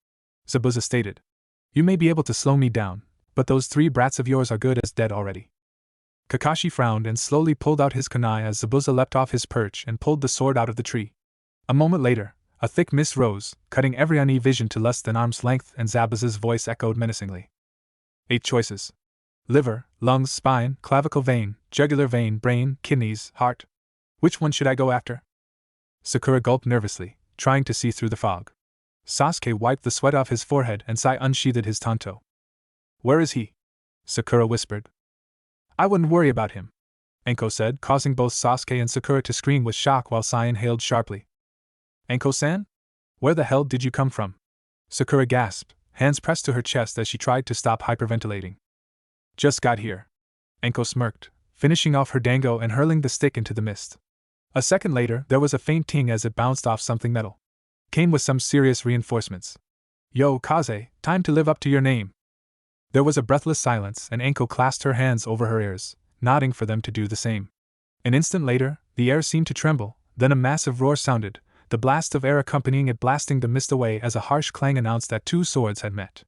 Zabuza stated. You may be able to slow me down, but those 3 brats of yours are good as dead already. Kakashi frowned and slowly pulled out his kunai as Zabuza leapt off his perch and pulled the sword out of the tree. A moment later, a thick mist rose, cutting every uni vision to less than arm's length, and Zabuza's voice echoed menacingly. 8 choices. Liver, lungs, spine, clavicle vein, jugular vein, brain, kidneys, heart. Which one should I go after? Sakura gulped nervously, trying to see through the fog. Sasuke wiped the sweat off his forehead and Sai unsheathed his tanto. Where is he? Sakura whispered. I wouldn't worry about him, Anko said, causing both Sasuke and Sakura to scream with shock while Sai inhaled sharply. Anko-san? Where the hell did you come from? Sakura gasped, hands pressed to her chest as she tried to stop hyperventilating. Just got here. Anko smirked, finishing off her dango and hurling the stick into the mist. A second later, there was a faint ting as it bounced off something metal. Came with some serious reinforcements. Yo, Kaze, time to live up to your name. There was a breathless silence and Anko clasped her hands over her ears, nodding for them to do the same. An instant later, the air seemed to tremble, then a massive roar sounded, the blast of air accompanying it blasting the mist away as a harsh clang announced that 2 swords had met.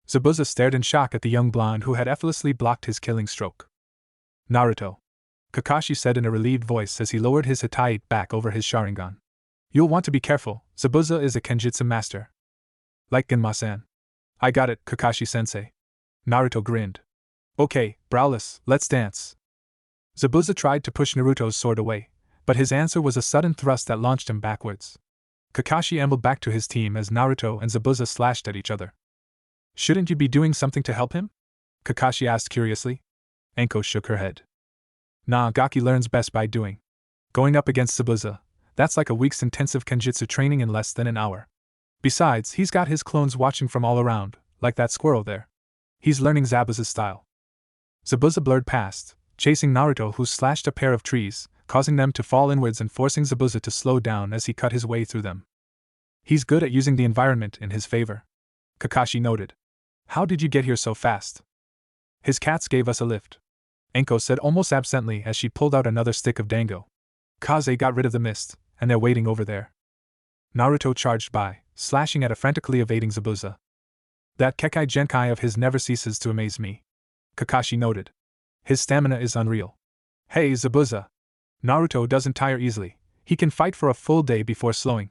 Zabuza stared in shock at the young blonde who had effortlessly blocked his killing stroke. Naruto, Kakashi said in a relieved voice as he lowered his Hitai back over his Sharingan. You'll want to be careful, Zabuza is a Kenjutsu master. Like Genma-san. I got it, Kakashi-sensei. Naruto grinned. Okay, browless, let's dance. Zabuza tried to push Naruto's sword away, but his answer was a sudden thrust that launched him backwards. Kakashi ambled back to his team as Naruto and Zabuza slashed at each other. Shouldn't you be doing something to help him? Kakashi asked curiously. Anko shook her head. Nah, Gaki learns best by doing. Going up against Zabuza, that's like a week's intensive Kenjutsu training in less than an hour. Besides, he's got his clones watching from all around, like that squirrel there. He's learning Zabuza's style. Zabuza blurred past, chasing Naruto who slashed a pair of trees, causing them to fall inwards and forcing Zabuza to slow down as he cut his way through them. He's good at using the environment in his favor. Kakashi noted. How did you get here so fast? His cats gave us a lift. Anko said almost absently as she pulled out another stick of dango. Kaze got rid of the mist, and they're waiting over there. Naruto charged by, slashing at a frantically evading Zabuza. That Kekai Genkai of his never ceases to amaze me, Kakashi noted. His stamina is unreal. Hey, Zabuza! Naruto doesn't tire easily. He can fight for a full day before slowing.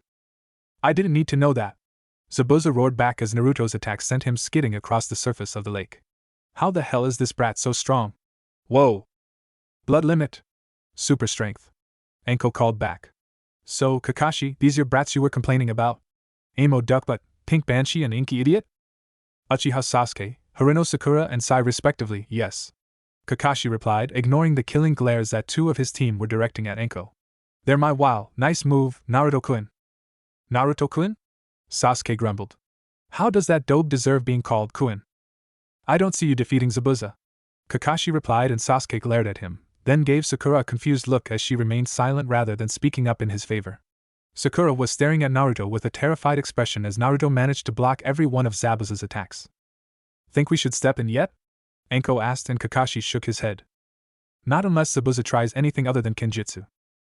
I didn't need to know that. Zabuza roared back as Naruto's attack sent him skidding across the surface of the lake. How the hell is this brat so strong? Whoa! Blood limit. Super strength. Anko called back. So, Kakashi, these your brats you were complaining about? Amo Duckbutt, Pink Banshee and Inky Idiot? Uchiha Sasuke, Harino Sakura and Sai respectively, yes. Kakashi replied, ignoring the killing glares that two of his team were directing at Anko. They're my wow, nice move, Naruto-kun. Naruto-kun? Sasuke grumbled. How does that dope deserve being called kun? I don't see you defeating Zabuza. Kakashi replied and Sasuke glared at him, then gave Sakura a confused look as she remained silent rather than speaking up in his favor. Sakura was staring at Naruto with a terrified expression as Naruto managed to block every one of Zabuza's attacks. Think we should step in yet? Anko asked and Kakashi shook his head. Not unless Zabuza tries anything other than Kenjutsu,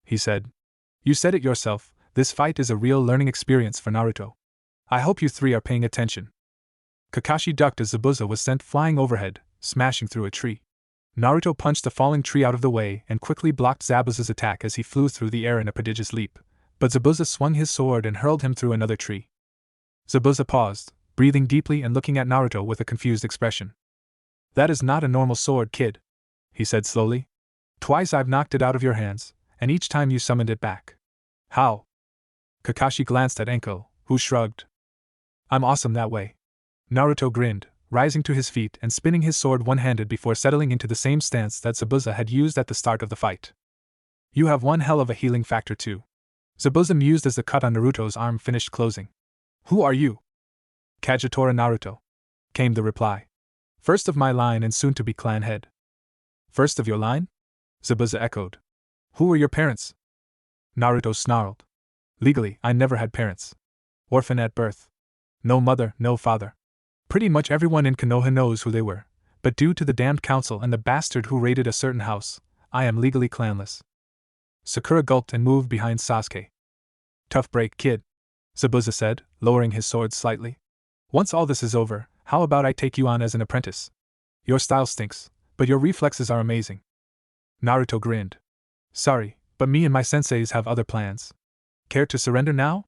he said. You said it yourself, this fight is a real learning experience for Naruto. I hope you three are paying attention. Kakashi ducked as Zabuza was sent flying overhead, smashing through a tree. Naruto punched the falling tree out of the way and quickly blocked Zabuza's attack as he flew through the air in a prodigious leap, but Zabuza swung his sword and hurled him through another tree. Zabuza paused, breathing deeply and looking at Naruto with a confused expression. That is not a normal sword, kid, he said slowly. Twice I've knocked it out of your hands, and each time you summoned it back. How? Kakashi glanced at Anko, who shrugged. I'm awesome that way. Naruto grinned, rising to his feet and spinning his sword one-handed before settling into the same stance that Zabuza had used at the start of the fight. You have one hell of a healing factor too. Zabuza mused as the cut on Naruto's arm finished closing. Who are you? Kagetora Naruto, came the reply. First of my line and soon to be clan head. First of your line? Zabuza echoed. Who were your parents? Naruto snarled. Legally, I never had parents. Orphan at birth. No mother, no father. Pretty much everyone in Konoha knows who they were, but due to the damned council and the bastard who raided a certain house, I am legally clanless. Sakura gulped and moved behind Sasuke. Tough break, kid, Zabuza said, lowering his sword slightly. Once all this is over, how about I take you on as an apprentice? Your style stinks, but your reflexes are amazing. Naruto grinned. Sorry, but me and my senseis have other plans. Care to surrender now?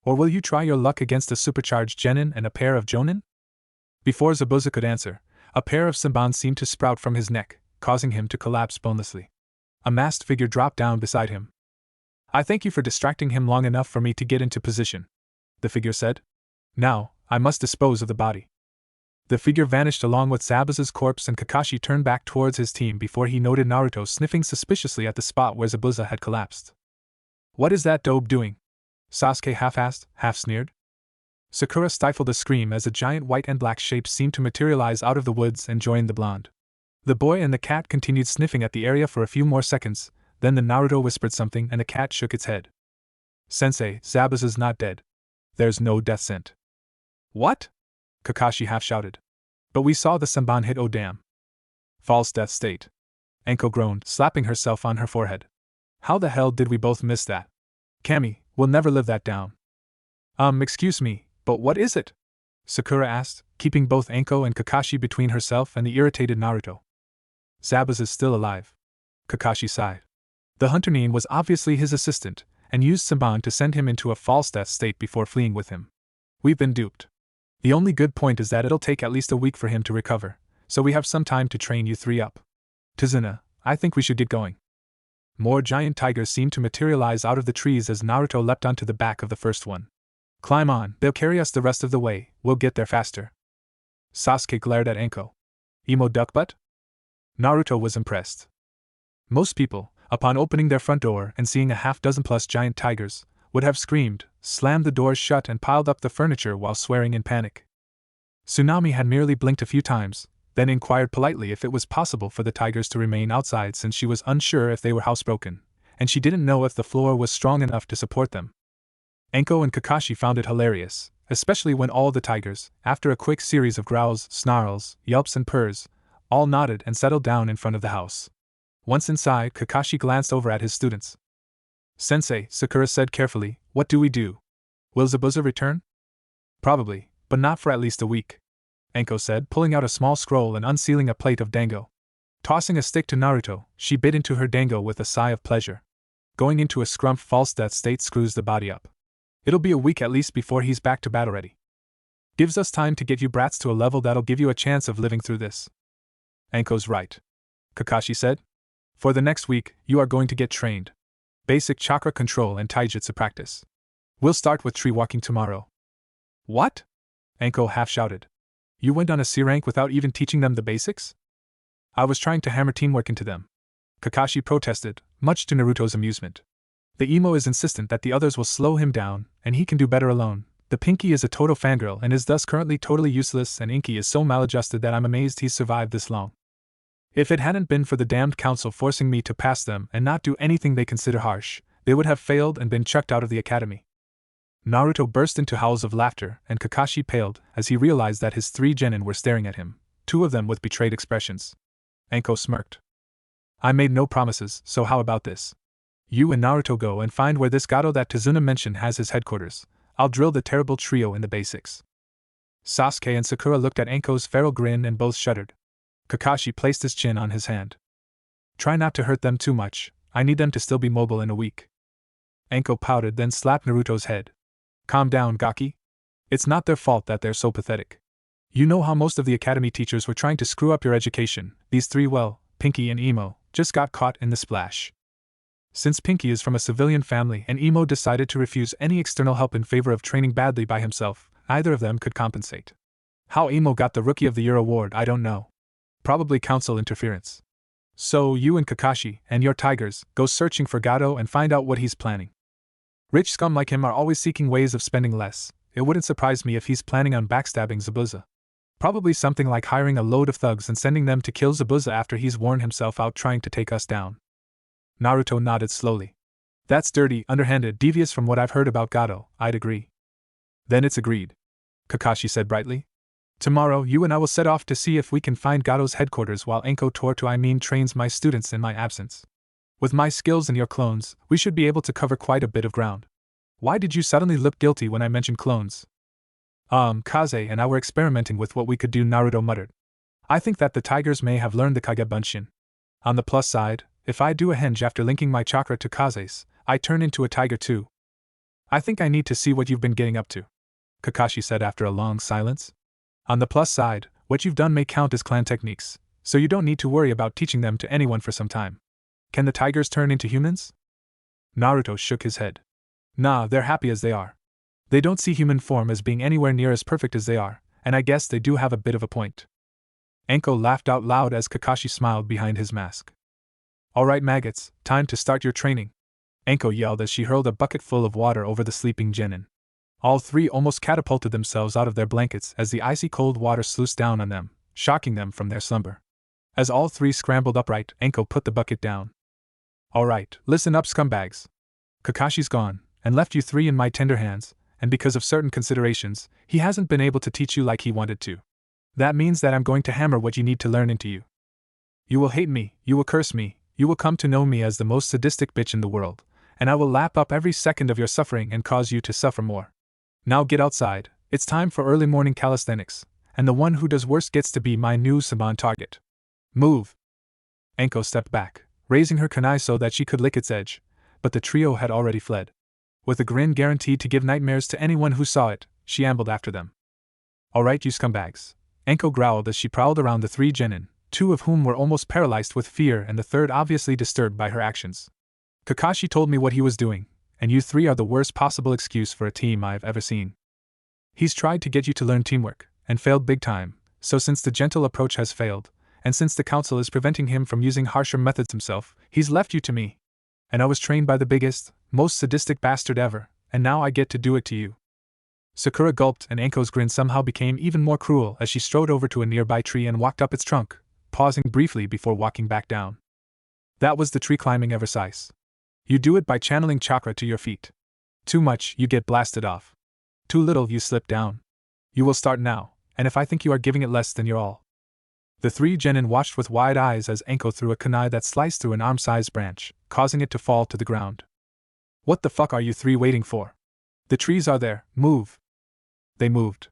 Or will you try your luck against a supercharged genin and a pair of jonin? Before Zabuza could answer, a pair of senbon seemed to sprout from his neck, causing him to collapse bonelessly. A masked figure dropped down beside him. I thank you for distracting him long enough for me to get into position, the figure said. Now, I must dispose of the body. The figure vanished along with Zabuza's corpse and Kakashi turned back towards his team before he noted Naruto sniffing suspiciously at the spot where Zabuza had collapsed. What is that dope doing? Sasuke half-asked, half-sneered. Sakura stifled a scream as a giant white and black shape seemed to materialize out of the woods and join the blonde. The boy and the cat continued sniffing at the area for a few more seconds, then the Naruto whispered something and the cat shook its head. Sensei, Zabuza's not dead. There's no death scent. What? Kakashi half-shouted. But we saw the senbon hit, oh damn. False death state. Anko groaned, slapping herself on her forehead. How the hell did we both miss that? Kami, we'll never live that down. Excuse me, but what is it? Sakura asked, keeping both Anko and Kakashi between herself and the irritated Naruto. Zabuza's still alive. Kakashi sighed. The Hunter-nin was obviously his assistant, and used senbon to send him into a false death state before fleeing with him. We've been duped. The only good point is that it'll take at least a week for him to recover, so we have some time to train you three up. Tizuna, I think we should get going. More giant tigers seemed to materialize out of the trees as Naruto leapt onto the back of the first one. Climb on, they'll carry us the rest of the way, we'll get there faster. Sasuke glared at Anko. Emo duckbutt? Naruto was impressed. Most people, upon opening their front door and seeing a half-dozen-plus giant tigers, would have screamed, slammed the doors shut and piled up the furniture while swearing in panic. Tsunami had merely blinked a few times, then inquired politely if it was possible for the tigers to remain outside since she was unsure if they were housebroken, and she didn't know if the floor was strong enough to support them. Anko and Kakashi found it hilarious, especially when all the tigers, after a quick series of growls, snarls, yelps and purrs, all nodded and settled down in front of the house. Once inside, Kakashi glanced over at his students. Sensei, Sakura said carefully, what do we do? Will Zabuza return? Probably, but not for at least a week, Anko said, pulling out a small scroll and unsealing a plate of dango. Tossing a stick to Naruto, she bit into her dango with a sigh of pleasure. Going into a scrumped false death state screws the body up. It'll be a week at least before he's back to battle ready. Gives us time to get you brats to a level that'll give you a chance of living through this. Anko's right, Kakashi said. For the next week, you are going to get trained. Basic chakra control and taijutsu practice. We'll start with tree walking tomorrow. What? Anko half shouted. You went on a C rank without even teaching them the basics? I was trying to hammer teamwork into them, Kakashi protested, much to Naruto's amusement. The emo is insistent that the others will slow him down, and he can do better alone. The Pinky is a total fangirl and is thus currently totally useless, and Inky is so maladjusted that I'm amazed he's survived this long. If it hadn't been for the damned council forcing me to pass them and not do anything they consider harsh, they would have failed and been chucked out of the academy. Naruto burst into howls of laughter, and Kakashi paled as he realized that his 3 genin were staring at him, 2 of them with betrayed expressions. Anko smirked. I made no promises, so how about this? You and Naruto go and find where this Gato that Tazuna mentioned has his headquarters. I'll drill the terrible trio in the basics. Sasuke and Sakura looked at Anko's feral grin and both shuddered. Kakashi placed his chin on his hand. Try not to hurt them too much, I need them to still be mobile in a week. Anko pouted, then slapped Naruto's head. Calm down, Gaki. It's not their fault that they're so pathetic. You know how most of the academy teachers were trying to screw up your education. These 3, well, Pinky and Emo, just got caught in the splash. Since Pinky is from a civilian family and Emo decided to refuse any external help in favor of training badly by himself, neither of them could compensate. How Emo got the Rookie of the Year award, I don't know. Probably council interference. So you and Kakashi and your tigers go searching for Gato and find out what he's planning. Rich scum like him are always seeking ways of spending less. It wouldn't surprise me if he's planning on backstabbing Zabuza. Probably something like hiring a load of thugs and sending them to kill Zabuza after he's worn himself out trying to take us down. Naruto nodded slowly. That's dirty, underhanded, devious from what I've heard about Gato, I'd agree. Then it's agreed, Kakashi said brightly. Tomorrow you and I will set off to see if we can find Gato's headquarters while Anko trains my students in my absence. With my skills and your clones, we should be able to cover quite a bit of ground. Why did you suddenly look guilty when I mentioned clones? Kaze and I were experimenting with what we could do, Naruto muttered. I think that the tigers may have learned the Kagebunshin. On the plus side, if I do a henge after linking my chakra to Kaze's, I turn into a tiger too. I think I need to see what you've been getting up to, Kakashi said after a long silence. On the plus side, what you've done may count as clan techniques, so you don't need to worry about teaching them to anyone for some time. Can the tigers turn into humans? Naruto shook his head. Nah, they're happy as they are. They don't see human form as being anywhere near as perfect as they are, and I guess they do have a bit of a point. Anko laughed out loud as Kakashi smiled behind his mask. Alright maggots, time to start your training, Anko yelled as she hurled a bucket full of water over the sleeping genin. All 3 almost catapulted themselves out of their blankets as the icy cold water sluiced down on them, shocking them from their slumber. As all 3 scrambled upright, Anko put the bucket down. Alright, listen up, scumbags. Kakashi's gone, and left you 3 in my tender hands, and because of certain considerations, he hasn't been able to teach you like he wanted to. That means that I'm going to hammer what you need to learn into you. You will hate me, you will curse me, you will come to know me as the most sadistic bitch in the world, and I will lap up every second of your suffering and cause you to suffer more. Now get outside, it's time for early morning calisthenics, and the one who does worst gets to be my new Saban target. Move! Anko stepped back, raising her kunai so that she could lick its edge, but the trio had already fled. With a grin guaranteed to give nightmares to anyone who saw it, she ambled after them. Alright, you scumbags, Anko growled as she prowled around the 3 genin, 2 of whom were almost paralyzed with fear and the third obviously disturbed by her actions. Kakashi told me what he was doing, and you 3 are the worst possible excuse for a team I've ever seen. He's tried to get you to learn teamwork, and failed big time, so since the gentle approach has failed, and since the council is preventing him from using harsher methods himself, he's left you to me. And I was trained by the biggest, most sadistic bastard ever, and now I get to do it to you. Sakura gulped, and Anko's grin somehow became even more cruel as she strode over to a nearby tree and walked up its trunk, pausing briefly before walking back down. That was the tree climbing exercise. You do it by channeling chakra to your feet. Too much, you get blasted off. Too little, you slip down. You will start now, and if I think you are giving it less, then you're all. The 3 genin watched with wide eyes as Anko threw a kunai that sliced through an arm-sized branch, causing it to fall to the ground. What the fuck are you three waiting for? The trees are there, move. They moved.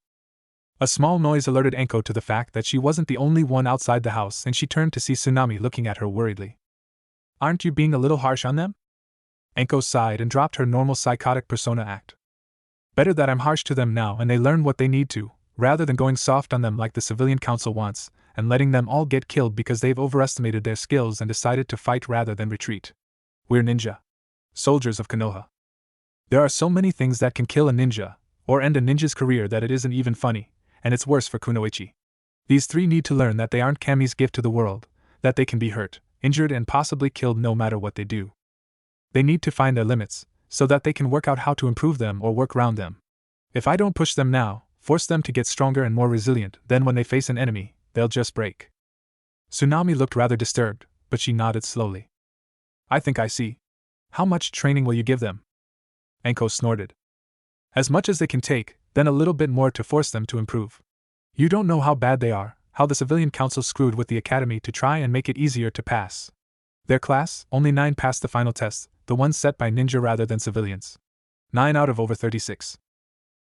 A small noise alerted Enko to the fact that she wasn't the only one outside the house, and she turned to see Tsunami looking at her worriedly. Aren't you being a little harsh on them? Enko sighed and dropped her normal psychotic persona act. Better that I'm harsh to them now and they learn what they need to, rather than going soft on them like the civilian council wants, and letting them all get killed because they've overestimated their skills and decided to fight rather than retreat. We're ninja. Soldiers of Konoha. There are so many things that can kill a ninja, or end a ninja's career, that it isn't even funny, and it's worse for Kunoichi. These three need to learn that they aren't Kami's gift to the world, that they can be hurt, injured, and possibly killed no matter what they do. They need to find their limits, so that they can work out how to improve them or work around them. If I don't push them now, force them to get stronger and more resilient, then when they face an enemy, they'll just break. Tsunami looked rather disturbed, but she nodded slowly. I think I see. How much training will you give them? Enko snorted. As much as they can take, then a little bit more to force them to improve. You don't know how bad they are, how the civilian council screwed with the academy to try and make it easier to pass. Their class, only 9 passed the final test, the one set by ninja rather than civilians. 9 out of over 36.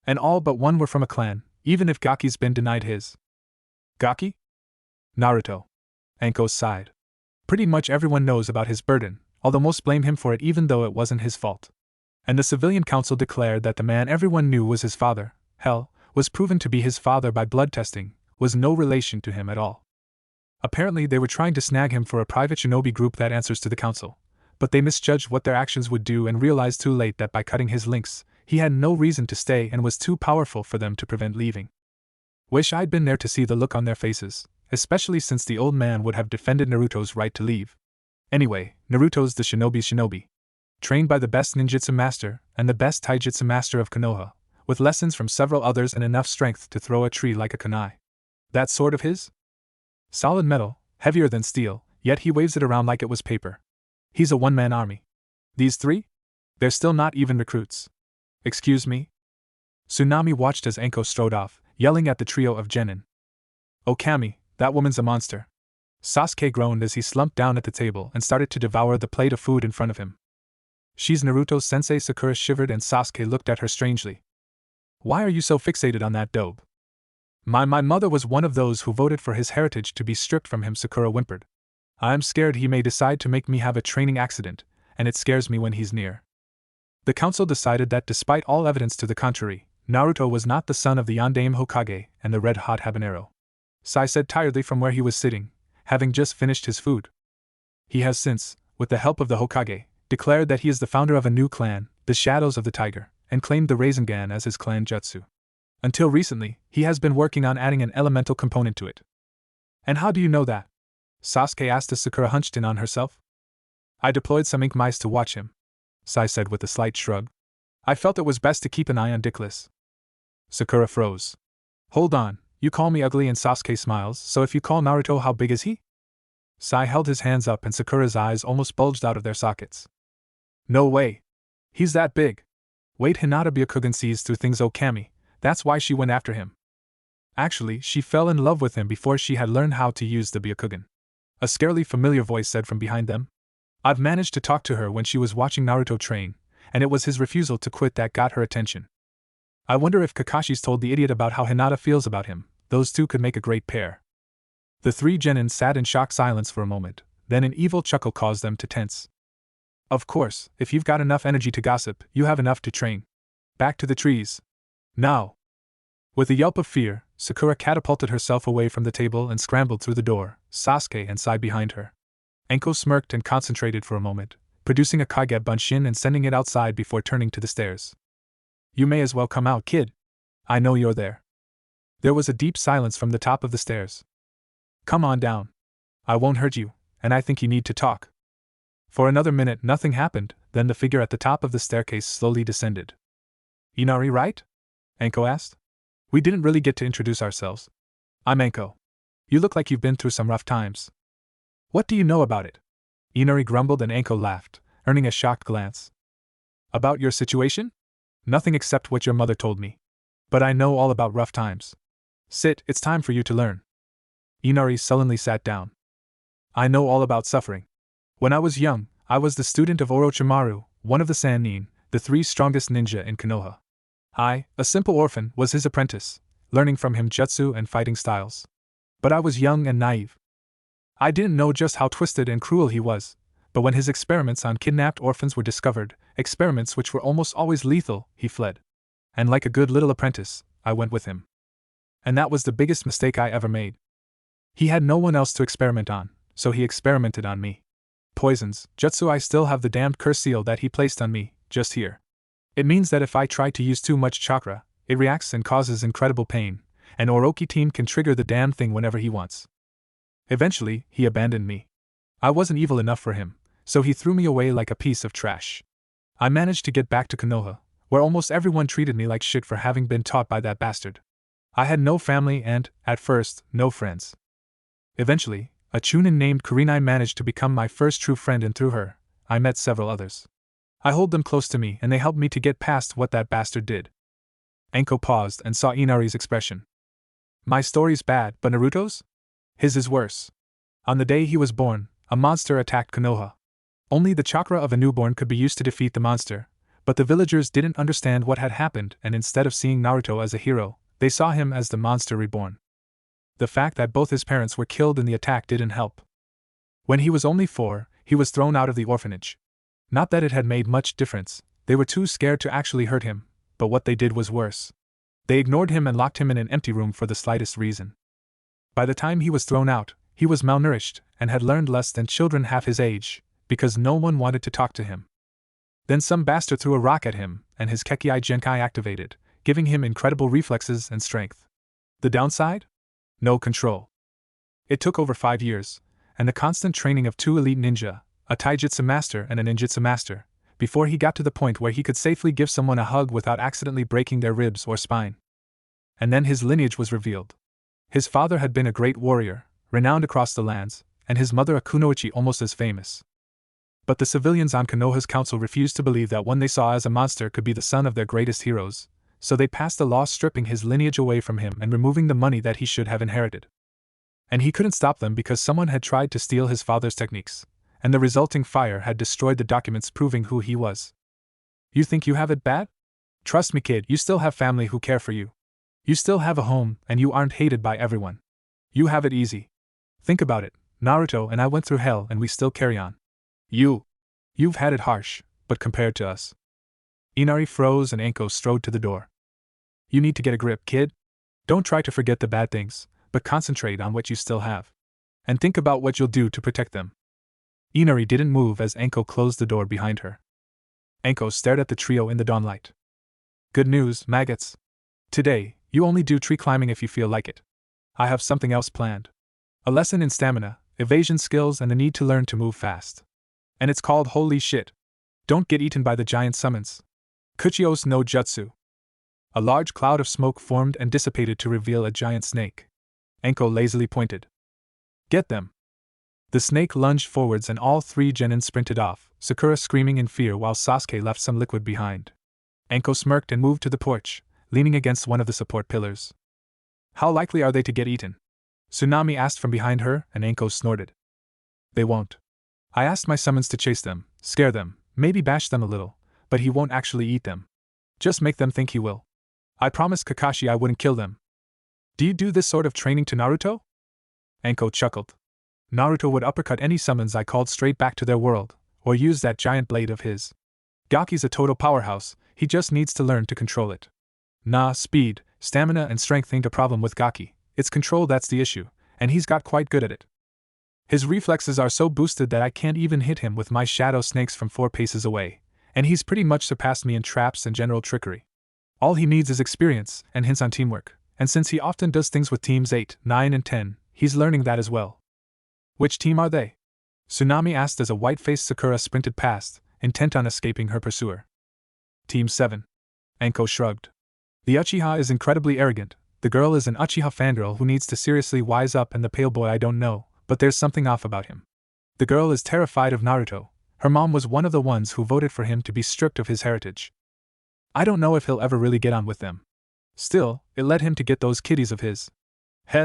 And all but 1 were from a clan, even if Gaki's been denied his. Gaki? Naruto. Enko sighed. Pretty much everyone knows about his burden, although most blame him for it even though it wasn't his fault. And the civilian council declared that the man everyone knew was his father, was proven to be his father by blood testing, was no relation to him at all. Apparently they were trying to snag him for a private shinobi group that answers to the council, but they misjudged what their actions would do and realized too late that by cutting his links, he had no reason to stay and was too powerful for them to prevent leaving. Wish I'd been there to see the look on their faces, especially since the old man would have defended Naruto's right to leave. Anyway, Naruto's the shinobi's shinobi. Trained by the best ninjutsu master and the best taijutsu master of Konoha, with lessons from several others and enough strength to throw a tree like a kunai. That sword of his? Solid metal, heavier than steel, yet he waves it around like it was paper. He's a one-man army. These three? They're still not even recruits. Excuse me? Tsunami watched as Enko strode off, yelling at the trio of genin. Oh Kami, that woman's a monster. Sasuke groaned as he slumped down at the table and started to devour the plate of food in front of him. She's Naruto's sensei. Sakura shivered and Sasuke looked at her strangely. Why are you so fixated on that dope? My mother was one of those who voted for his heritage to be stripped from him, Sakura whimpered. I'm scared he may decide to make me have a training accident, and it scares me when he's near. The council decided that despite all evidence to the contrary, Naruto was not the son of the Yondaime Hokage and the red-hot habanero. Sai said tiredly from where he was sitting, having just finished his food. He has since, with the help of the Hokage, declared that he is the founder of a new clan, the Shadows of the Tiger, and claimed the Rasengan as his clan jutsu. Until recently, he has been working on adding an elemental component to it. And how do you know that? Sasuke asked as Sakura hunched in on herself. I deployed some ink mice to watch him, Sai said with a slight shrug. I felt it was best to keep an eye on Dickless. Sakura froze. Hold on, you call me ugly and Sasuke smiles, so if you call Naruto, how big is he? Sai held his hands up and Sakura's eyes almost bulged out of their sockets. No way. He's that big. Wait, Hinata Byakugan sees through things. Oh Kami, that's why she went after him. Actually, she fell in love with him before she had learned how to use the Byakugan. A scarily familiar voice said from behind them. I've managed to talk to her when she was watching Naruto train, and it was his refusal to quit that got her attention. I wonder if Kakashi's told the idiot about how Hinata feels about him. Those two could make a great pair. The three genin sat in shocked silence for a moment, then an evil chuckle caused them to tense. Of course, if you've got enough energy to gossip, you have enough to train. Back to the trees. Now. With a yelp of fear, Sakura catapulted herself away from the table and scrambled through the door, Sasuke and Sai behind her. Enko smirked and concentrated for a moment, producing a Kage Bunshin and sending it outside before turning to the stairs. You may as well come out, kid. I know you're there. There was a deep silence from the top of the stairs. Come on down. I won't hurt you, and I think you need to talk. For another minute nothing happened, then the figure at the top of the staircase slowly descended. Inari, right? Enko asked. We didn't really get to introduce ourselves. I'm Enko. You look like you've been through some rough times. What do you know about it? Inari grumbled and Enko laughed, earning a shocked glance. About your situation? Nothing except what your mother told me. But I know all about rough times. Sit, it's time for you to learn. Inari sullenly sat down. I know all about suffering. When I was young, I was the student of Orochimaru, one of the Sannin, the 3 strongest ninja in Konoha. I, a simple orphan, was his apprentice, learning from him jutsu and fighting styles. But I was young and naive. I didn't know just how twisted and cruel he was, but when his experiments on kidnapped orphans were discovered, experiments which were almost always lethal, he fled. And like a good little apprentice, I went with him. And that was the biggest mistake I ever made. He had no one else to experiment on, so he experimented on me. Poisons, jutsu. I still have the damned curse seal that he placed on me, just here. It means that if I try to use too much chakra, it reacts and causes incredible pain, and Orochi team can trigger the damn thing whenever he wants. Eventually, he abandoned me. I wasn't evil enough for him, so he threw me away like a piece of trash. I managed to get back to Konoha, where almost everyone treated me like shit for having been taught by that bastard. I had no family and, at first, no friends. Eventually, a chunin named Kurenai managed to become my first true friend, and through her, I met several others. I hold them close to me and they helped me to get past what that bastard did. Anko paused and saw Inari's expression. My story's bad, but Naruto's? His is worse. On the day he was born, a monster attacked Konoha. Only the chakra of a newborn could be used to defeat the monster, but the villagers didn't understand what had happened, and instead of seeing Naruto as a hero, they saw him as the monster reborn. The fact that both his parents were killed in the attack didn't help. When he was only 4, he was thrown out of the orphanage. Not that it had made much difference, they were too scared to actually hurt him, but what they did was worse. They ignored him and locked him in an empty room for the slightest reason. By the time he was thrown out, he was malnourished and had learned less than children half his age, because no one wanted to talk to him. Then some bastard threw a rock at him, and his Kekkei Genkai activated, giving him incredible reflexes and strength. The downside? No control. It took over 5 years, and the constant training of 2 elite ninja, a taijutsu master and a ninjutsu master, before he got to the point where he could safely give someone a hug without accidentally breaking their ribs or spine. And then his lineage was revealed. His father had been a great warrior, renowned across the lands, and his mother a kunoichi almost as famous. But the civilians on Konoha's council refused to believe that one they saw as a monster could be the son of their greatest heroes, so they passed a law stripping his lineage away from him and removing the money that he should have inherited. And he couldn't stop them because someone had tried to steal his father's techniques, and the resulting fire had destroyed the documents proving who he was. You think you have it bad? Trust me, kid, you still have family who care for you. You still have a home, and you aren't hated by everyone. You have it easy. Think about it, Naruto and I went through hell and we still carry on. You've had it harsh, but compared to us. Inari froze and Anko strode to the door. You need to get a grip, kid. Don't try to forget the bad things, but concentrate on what you still have. And think about what you'll do to protect them. Inari didn't move as Anko closed the door behind her. Anko stared at the trio in the dawnlight. Good news, maggots. Today, you only do tree climbing if you feel like it. I have something else planned. A lesson in stamina, evasion skills, and the need to learn to move fast. And it's called Holy Shit. Don't get eaten by the giant summons. Kuchios no Jutsu. A large cloud of smoke formed and dissipated to reveal a giant snake. Anko lazily pointed. Get them. The snake lunged forwards and all 3 genin sprinted off, Sakura screaming in fear while Sasuke left some liquid behind. Anko smirked and moved to the porch, leaning against one of the support pillars. How likely are they to get eaten? Tsunami asked from behind her, and Anko snorted. They won't. I asked my summons to chase them, scare them, maybe bash them a little, but he won't actually eat them. Just make them think he will. I promised Kakashi I wouldn't kill them. Do you do this sort of training to Naruto? Anko chuckled. Naruto would uppercut any summons I called straight back to their world, or use that giant blade of his. Gaki's a total powerhouse, he just needs to learn to control it. Nah, speed, stamina and strength ain't a problem with Gaki, it's control that's the issue, and he's got quite good at it. His reflexes are so boosted that I can't even hit him with my shadow snakes from 4 paces away, and he's pretty much surpassed me in traps and general trickery. All he needs is experience and hints on teamwork, and since he often does things with teams 8, 9 and 10, he's learning that as well. Which team are they? Tsunami asked as a white-faced Sakura sprinted past, intent on escaping her pursuer. Team 7. Anko shrugged. The Uchiha is incredibly arrogant, the girl is an Uchiha fangirl who needs to seriously wise up, and the pale boy I don't know, but there's something off about him. The girl is terrified of Naruto, her mom was one of the ones who voted for him to be stripped of his heritage. I don't know if he'll ever really get on with them. Still, it led him to get those kiddies of his.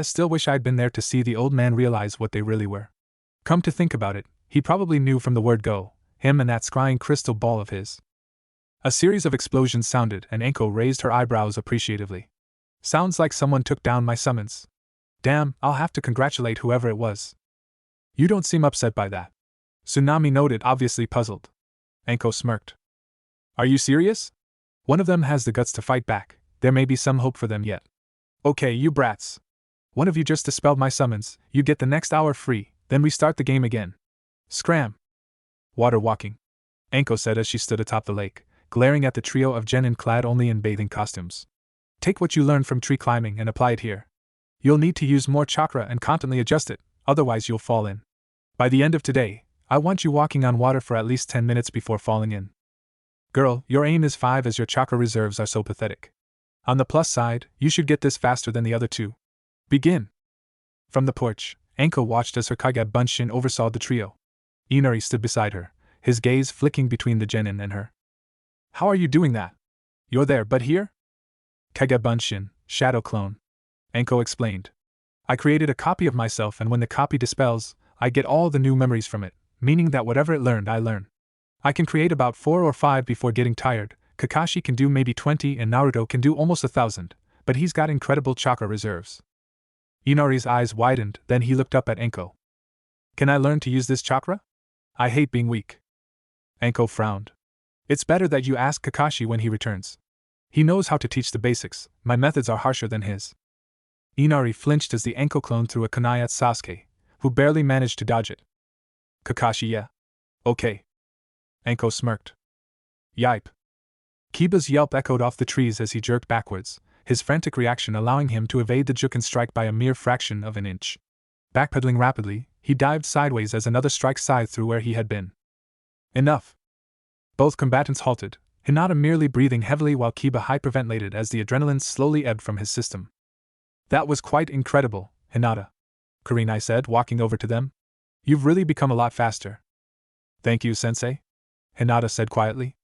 Still wish I'd been there to see the old man realize what they really were. Come to think about it, he probably knew from the word go, him and that scrying crystal ball of his. A series of explosions sounded, and Anko raised her eyebrows appreciatively. Sounds like someone took down my summons. Damn, I'll have to congratulate whoever it was. You don't seem upset by that. Tsunami noted, obviously puzzled. Anko smirked. Are you serious? One of them has the guts to fight back. There may be some hope for them yet. Okay, you brats. One of you just dispelled my summons, you get the next hour free, then we start the game again. Scram. Water walking, Anko said as she stood atop the lake, glaring at the trio of genin clad only in bathing costumes. Take what you learned from tree climbing and apply it here. You'll need to use more chakra and constantly adjust it, otherwise you'll fall in. By the end of today, I want you walking on water for at least 10 minutes before falling in. Girl, your aim is 5 as your chakra reserves are so pathetic. On the plus side, you should get this faster than the other two. Begin. From the porch, Anko watched as her Kage Bunshin oversaw the trio. Inari stood beside her, his gaze flicking between the genin and her. How are you doing that? You're there, but here? Kage Bunshin, shadow clone. Anko explained. I created a copy of myself, and when the copy dispels, I get all the new memories from it, meaning that whatever it learned, I learn. I can create about 4 or 5 before getting tired. Kakashi can do maybe 20 and Naruto can do almost 1,000, but he's got incredible chakra reserves. Inari's eyes widened, then he looked up at Anko. Can I learn to use this chakra? I hate being weak. Anko frowned. It's better that you ask Kakashi when he returns. He knows how to teach the basics, my methods are harsher than his. Inari flinched as the Anko clone threw a kunai at Sasuke, who barely managed to dodge it. Kakashi, yeah. Okay. Anko smirked. Yipe. Kiba's yelp echoed off the trees as he jerked backwards, his frantic reaction allowing him to evade the Juken strike by a mere fraction of an inch. Backpedaling rapidly, he dived sideways as another strike scythed through where he had been. Enough. Both combatants halted, Hinata merely breathing heavily while Kiba hyperventilated as the adrenaline slowly ebbed from his system. That was quite incredible, Hinata, Kurenai said, walking over to them. You've really become a lot faster. Thank you, sensei, Hinata said quietly.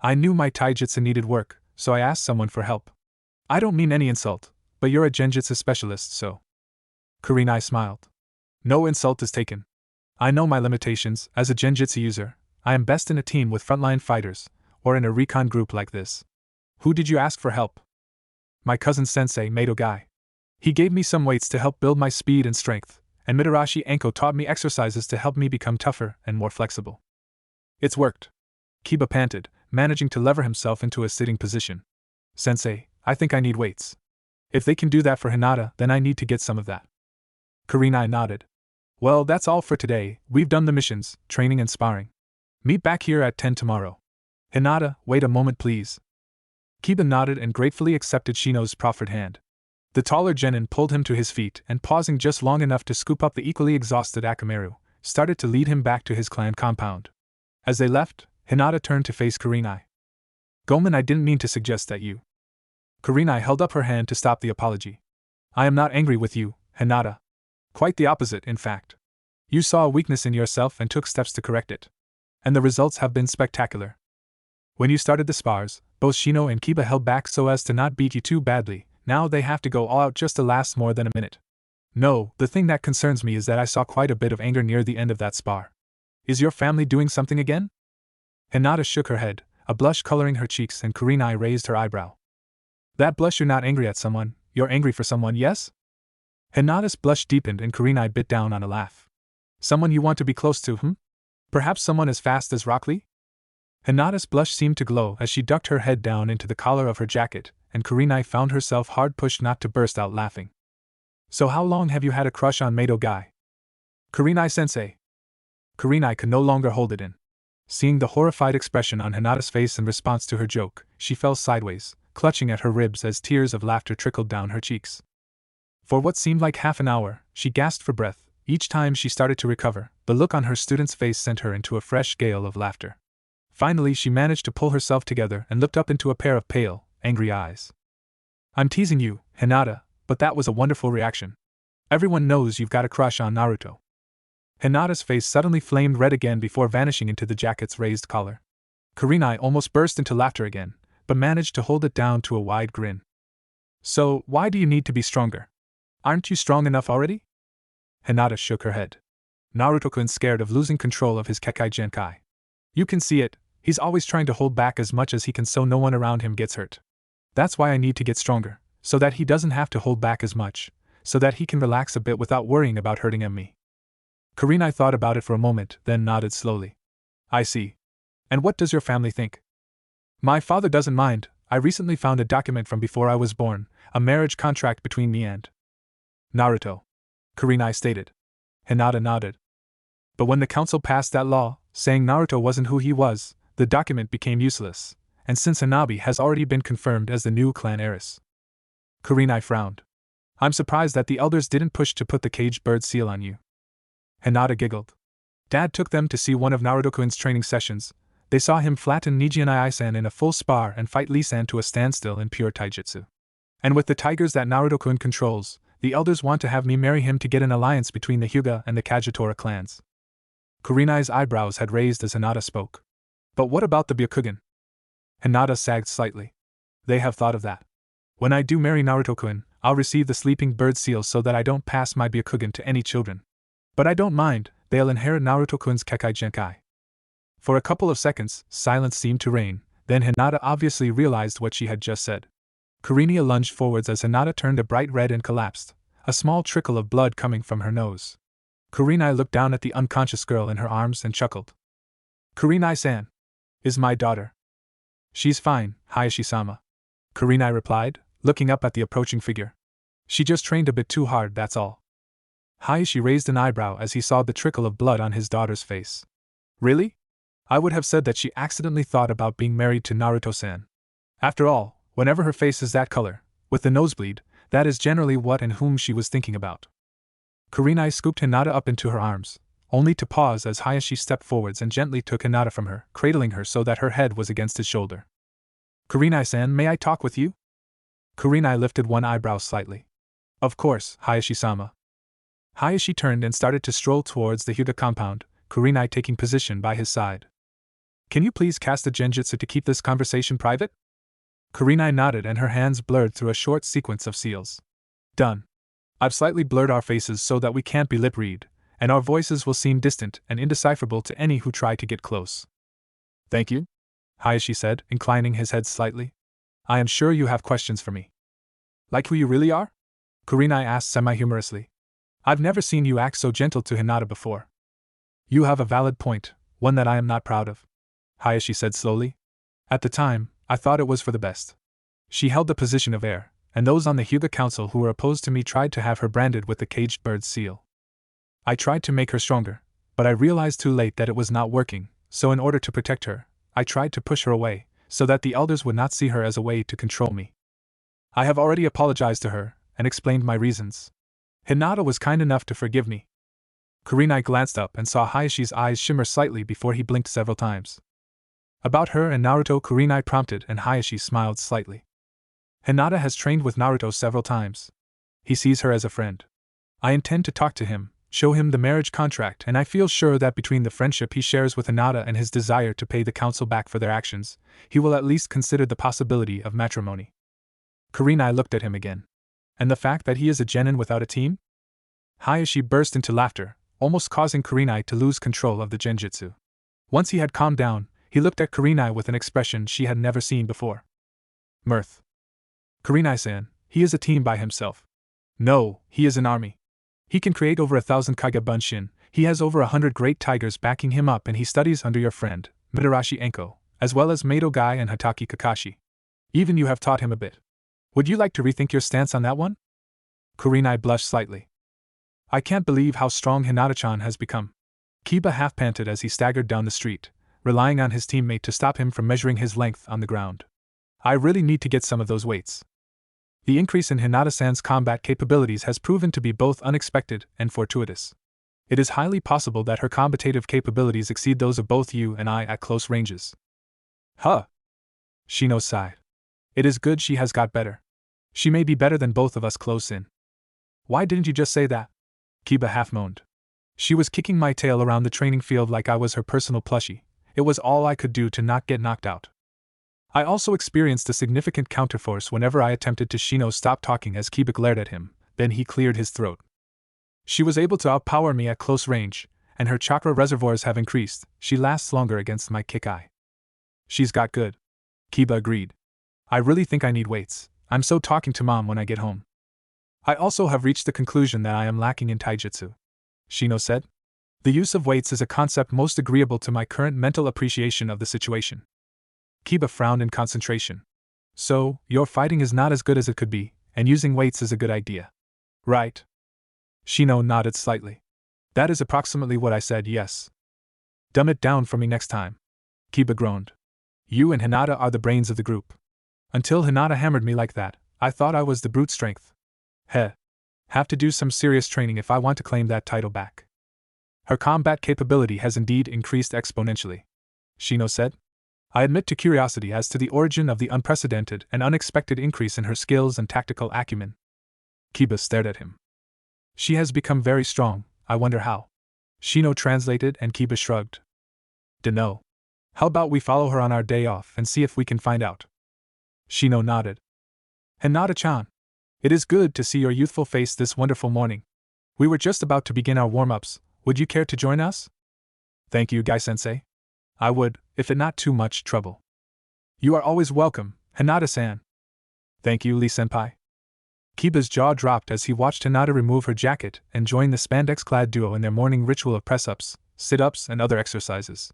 I knew my taijutsu needed work, so I asked someone for help. I don't mean any insult, but you're a genjutsu specialist, so. Kurenai smiled. No insult is taken. I know my limitations. As a genjutsu user, I am best in a team with frontline fighters, or in a recon group like this. Who did you ask for help? My cousin sensei, Mato Guy. He gave me some weights to help build my speed and strength, and Mitarashi Anko taught me exercises to help me become tougher and more flexible. It's worked. Kiba panted, managing to lever himself into a sitting position. Sensei, I think I need weights. If they can do that for Hinata, then I need to get some of that. Kurenai nodded. Well, that's all for today. We've done the missions, training and sparring. Meet back here at 10 tomorrow. Hinata, wait a moment please. Kiba nodded and gratefully accepted Shino's proffered hand. The taller genin pulled him to his feet and, pausing just long enough to scoop up the equally exhausted Akamaru, started to lead him back to his clan compound. As they left, Hinata turned to face Kurenai. Gomen, I didn't mean to suggest that you. Kurenai held up her hand to stop the apology. I am not angry with you, Hinata. Quite the opposite, in fact. You saw a weakness in yourself and took steps to correct it. And the results have been spectacular. When you started the spars, both Shino and Kiba held back so as to not beat you too badly. Now they have to go all out just to last more than a minute. No, the thing that concerns me is that I saw quite a bit of anger near the end of that spar. Is your family doing something again? Hinata shook her head, a blush coloring her cheeks, and Kurenai raised her eyebrow. That blush, you're not angry at someone, you're angry for someone, yes? Hinata's blush deepened and Kurenai bit down on a laugh. Someone you want to be close to, Perhaps someone as fast as Rock Lee? Hinata's blush seemed to glow as she ducked her head down into the collar of her jacket, and Kurenai found herself hard pushed not to burst out laughing. So how long have you had a crush on Mato Guy? Kurenai-sensei. Kurenai could no longer hold it in. Seeing the horrified expression on Hinata's face in response to her joke, she fell sideways, clutching at her ribs as tears of laughter trickled down her cheeks. For what seemed like half an hour, she gasped for breath. Each time she started to recover, the look on her student's face sent her into a fresh gale of laughter. Finally, she managed to pull herself together and looked up into a pair of pale, angry eyes. I'm teasing you, Hinata, but that was a wonderful reaction. Everyone knows you've got a crush on Naruto. Hinata's face suddenly flamed red again before vanishing into the jacket's raised collar. Kurenai almost burst into laughter again, but managed to hold it down to a wide grin. So, why do you need to be stronger? Aren't you strong enough already? Hinata shook her head. Naruto-kun scared of losing control of his Kekkei Genkai. You can see it, he's always trying to hold back as much as he can so no one around him gets hurt. That's why I need to get stronger, so that he doesn't have to hold back as much, so that he can relax a bit without worrying about hurting me. Kurenai thought about it for a moment, then nodded slowly. I see. And what does your family think? My father doesn't mind. I recently found a document from before I was born, a marriage contract between me and Naruto, Kurenai stated. Hinata nodded. But when the council passed that law, saying Naruto wasn't who he was, the document became useless, and since Hanabi has already been confirmed as the new clan heiress. Kurenai frowned. I'm surprised that the elders didn't push to put the caged bird seal on you. Hinata giggled. Dad took them to see one of Naruto-kun's training sessions. They saw him flatten Nijian-san in a full spar and fight Lee-san to a standstill in pure taijutsu. And with the tigers that Naruto-kun controls, the elders want to have me marry him to get an alliance between the Hyuga and the Kagetora clans. Kurenai's eyebrows had raised as Hinata spoke. But what about the Byakugan? Hinata sagged slightly. They have thought of that. When I do marry Naruto-kun, I'll receive the sleeping bird seal so that I don't pass my Byakugan to any children. But I don't mind, they'll inherit Naruto-kun's Kekkei Genkai. For a couple of seconds, silence seemed to reign, then Hinata obviously realized what she had just said. Kurenai lunged forwards as Hinata turned a bright red and collapsed, a small trickle of blood coming from her nose. Kurenai looked down at the unconscious girl in her arms and chuckled. Kurenai-san is my daughter. She's fine, Hayashi-sama. Kurenai replied, looking up at the approaching figure. She just trained a bit too hard, that's all. Hayashi raised an eyebrow as he saw the trickle of blood on his daughter's face. Really? I would have said that she accidentally thought about being married to Naruto-san. After all, whenever her face is that color, with the nosebleed, that is generally what and whom she was thinking about. Kurenai scooped Hinata up into her arms, only to pause as Hayashi stepped forwards and gently took Hinata from her, cradling her so that her head was against his shoulder. Kurenai-san, may I talk with you? Kurenai lifted one eyebrow slightly. Of course, Hayashi-sama. Hayashi turned and started to stroll towards the Hyuga compound, Kurenai taking position by his side. Can you please cast a genjutsu to keep this conversation private? Kurenai nodded and her hands blurred through a short sequence of seals. Done. I've slightly blurred our faces so that we can't be lip-read, and our voices will seem distant and indecipherable to any who try to get close. Thank you, Hayashi said, inclining his head slightly. I am sure you have questions for me. Like who you really are? Kurenai asked semi-humorously. I've never seen you act so gentle to Hinata before. You have a valid point, one that I am not proud of, Hayashi said slowly. At the time, I thought it was for the best. She held the position of heir, and those on the Hyuga Council who were opposed to me tried to have her branded with the caged bird's seal. I tried to make her stronger, but I realized too late that it was not working, so in order to protect her, I tried to push her away, so that the elders would not see her as a way to control me. I have already apologized to her, and explained my reasons. Hinata was kind enough to forgive me. Kurenai glanced up and saw Hayashi's eyes shimmer slightly before he blinked several times. About her and Naruto, Kurenai prompted, and Hayashi smiled slightly. Hinata has trained with Naruto several times. He sees her as a friend. I intend to talk to him, show him the marriage contract, and I feel sure that between the friendship he shares with Hinata and his desire to pay the council back for their actions, he will at least consider the possibility of matrimony. Kurenai looked at him again. And the fact that he is a genin without a team? Hayashi burst into laughter, almost causing Kurenai to lose control of the genjutsu. Once he had calmed down, he looked at Kurenai with an expression she had never seen before. Mirth. Kurenai-san, he is a team by himself. No, he is an army. He can create over 1,000 Kage Bunshin, he has over 100 great tigers backing him up, and he studies under your friend, Mitarashi Enko, as well as Mado Gai and Hatake Kakashi. Even you have taught him a bit. Would you like to rethink your stance on that one? Kurenai blushed slightly. I can't believe how strong Hinata-chan has become. Kiba half-panted as he staggered down the street, relying on his teammate to stop him from measuring his length on the ground. I really need to get some of those weights. The increase in Hinata-san's combat capabilities has proven to be both unexpected and fortuitous. It is highly possible that her combative capabilities exceed those of both you and I at close ranges. Huh. Shino sighed. It is good she has got better. She may be better than both of us close in. Why didn't you just say that? Kiba half-moaned. She was kicking my tail around the training field like I was her personal plushie. It was all I could do to not get knocked out. I also experienced a significant counterforce whenever I attempted to. Shino stopped talking as Kiba glared at him, then he cleared his throat. She was able to outpower me at close range, and her chakra reservoirs have increased. She lasts longer against my kick-eye. She's got good. Kiba agreed. I really think I need weights. I'm so talking to Mom when I get home. I also have reached the conclusion that I am lacking in taijutsu, Shino said. The use of weights is a concept most agreeable to my current mental appreciation of the situation. Kiba frowned in concentration. So, your fighting is not as good as it could be, and using weights is a good idea. Right? Shino nodded slightly. That is approximately what I said, yes. Dumb it down for me next time. Kiba groaned. You and Hinata are the brains of the group. Until Hinata hammered me like that, I thought I was the brute strength. Heh. Have to do some serious training if I want to claim that title back. Her combat capability has indeed increased exponentially, Shino said. I admit to curiosity as to the origin of the unprecedented and unexpected increase in her skills and tactical acumen. Kiba stared at him. She has become very strong, I wonder how. Shino translated and Kiba shrugged. Dunno. How about we follow her on our day off and see if we can find out? Shino nodded. Hinata-chan. It is good to see your youthful face this wonderful morning. We were just about to begin our warm-ups. Would you care to join us? Thank you, Guy-sensei. I would, if it not too much trouble. You are always welcome, Hinata-san. Thank you, Lee-senpai. Kiba's jaw dropped as he watched Hinata remove her jacket and join the spandex-clad duo in their morning ritual of press-ups, sit-ups, and other exercises.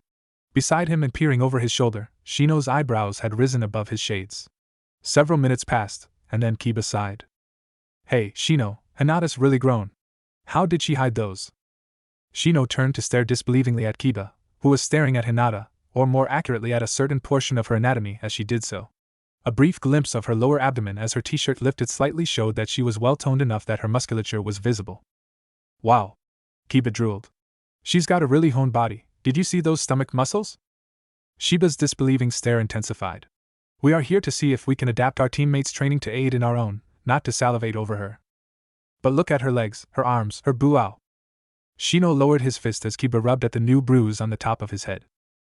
Beside him and peering over his shoulder, Shino's eyebrows had risen above his shades. Several minutes passed, and then Kiba sighed. Hey, Shino, Hinata's really grown. How did she hide those? Shino turned to stare disbelievingly at Kiba, who was staring at Hinata, or more accurately at a certain portion of her anatomy as she did so. A brief glimpse of her lower abdomen as her t-shirt lifted slightly showed that she was well-toned enough that her musculature was visible. Wow. Kiba drooled. She's got a really honed body. Did you see those stomach muscles? Shiba's disbelieving stare intensified. We are here to see if we can adapt our teammates' training to aid in our own, not to salivate over her. But look at her legs, her arms, her buao. Shino lowered his fist as Kiba rubbed at the new bruise on the top of his head.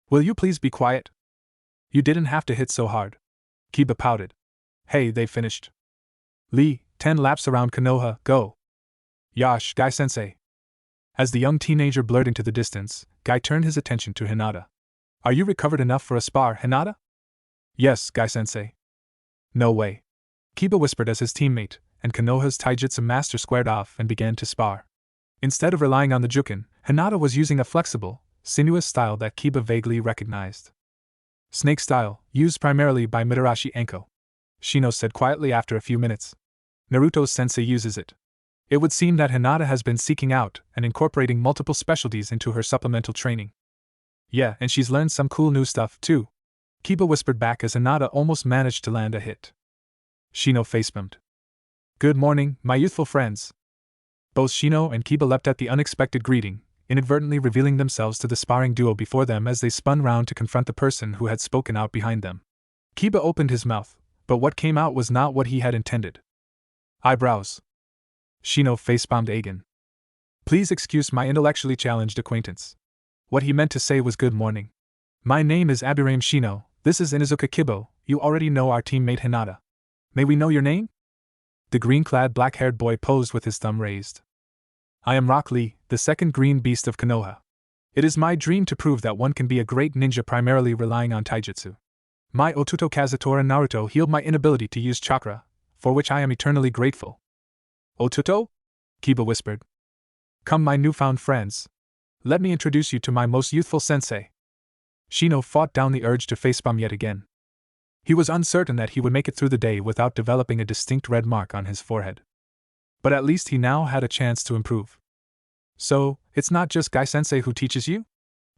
Will you please be quiet? You didn't have to hit so hard. Kiba pouted. Hey, they finished. Lee, 10 laps around Konoha, go. Yash, Guy-sensei. As the young teenager blurred into the distance, Guy turned his attention to Hinata. Are you recovered enough for a spar, Hinata? Yes, Guy-sensei. No way. Kiba whispered as his teammate, and Konoha's taijutsu master squared off and began to spar. Instead of relying on the jukin, Hinata was using a flexible, sinuous style that Kiba vaguely recognized. Snake style, used primarily by Mitarashi Anko. Shino said quietly after a few minutes. Naruto's sensei uses it. It would seem that Hinata has been seeking out and incorporating multiple specialties into her supplemental training. Yeah, and she's learned some cool new stuff, too. Kiba whispered back as Hinata almost managed to land a hit. Shino facepalmed. Good morning, my youthful friends. Both Shino and Kiba leapt at the unexpected greeting, inadvertently revealing themselves to the sparring duo before them as they spun round to confront the person who had spoken out behind them. Kiba opened his mouth, but what came out was not what he had intended. Eyebrows. Shino facepalmed again. Please excuse my intellectually challenged acquaintance. What he meant to say was good morning. My name is Abirame Shino, this is Inuzuka Kibo, you already know our teammate Hinata. May we know your name? The green-clad black-haired boy posed with his thumb raised. I am Rock Lee, the second green beast of Konoha. It is my dream to prove that one can be a great ninja primarily relying on taijutsu. My Otuto Kazutora Naruto healed my inability to use chakra, for which I am eternally grateful. Otuto? Kiba whispered. Come, my newfound friends. Let me introduce you to my most youthful sensei. Shino fought down the urge to facepalm yet again. He was uncertain that he would make it through the day without developing a distinct red mark on his forehead. But at least he now had a chance to improve. So, it's not just Guy-sensei who teaches you?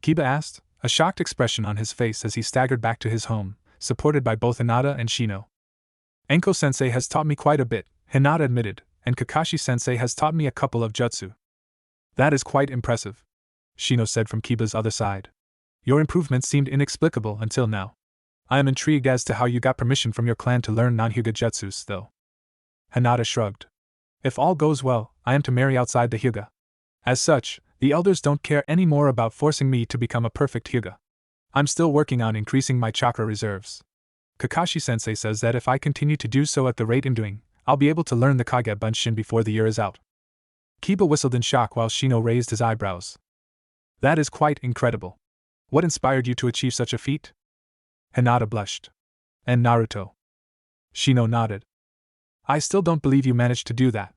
Kiba asked, a shocked expression on his face as he staggered back to his home, supported by both Hinata and Shino. Enko-sensei has taught me quite a bit, Hinata admitted, and Kakashi-sensei has taught me a couple of jutsu. That is quite impressive, Shino said from Kiba's other side. Your improvement seemed inexplicable until now. I am intrigued as to how you got permission from your clan to learn non-Hyuga jutsus, though. Hinata shrugged. If all goes well, I am to marry outside the Hyuga. As such, the elders don't care any more about forcing me to become a perfect Hyuga. I'm still working on increasing my chakra reserves. Kakashi-sensei says that if I continue to do so at the rate I'm doing, I'll be able to learn the Kage Bunshin before the year is out. Kiba whistled in shock while Shino raised his eyebrows. That is quite incredible. What inspired you to achieve such a feat? Hinata blushed. And Naruto? Shino nodded. I still don't believe you managed to do that,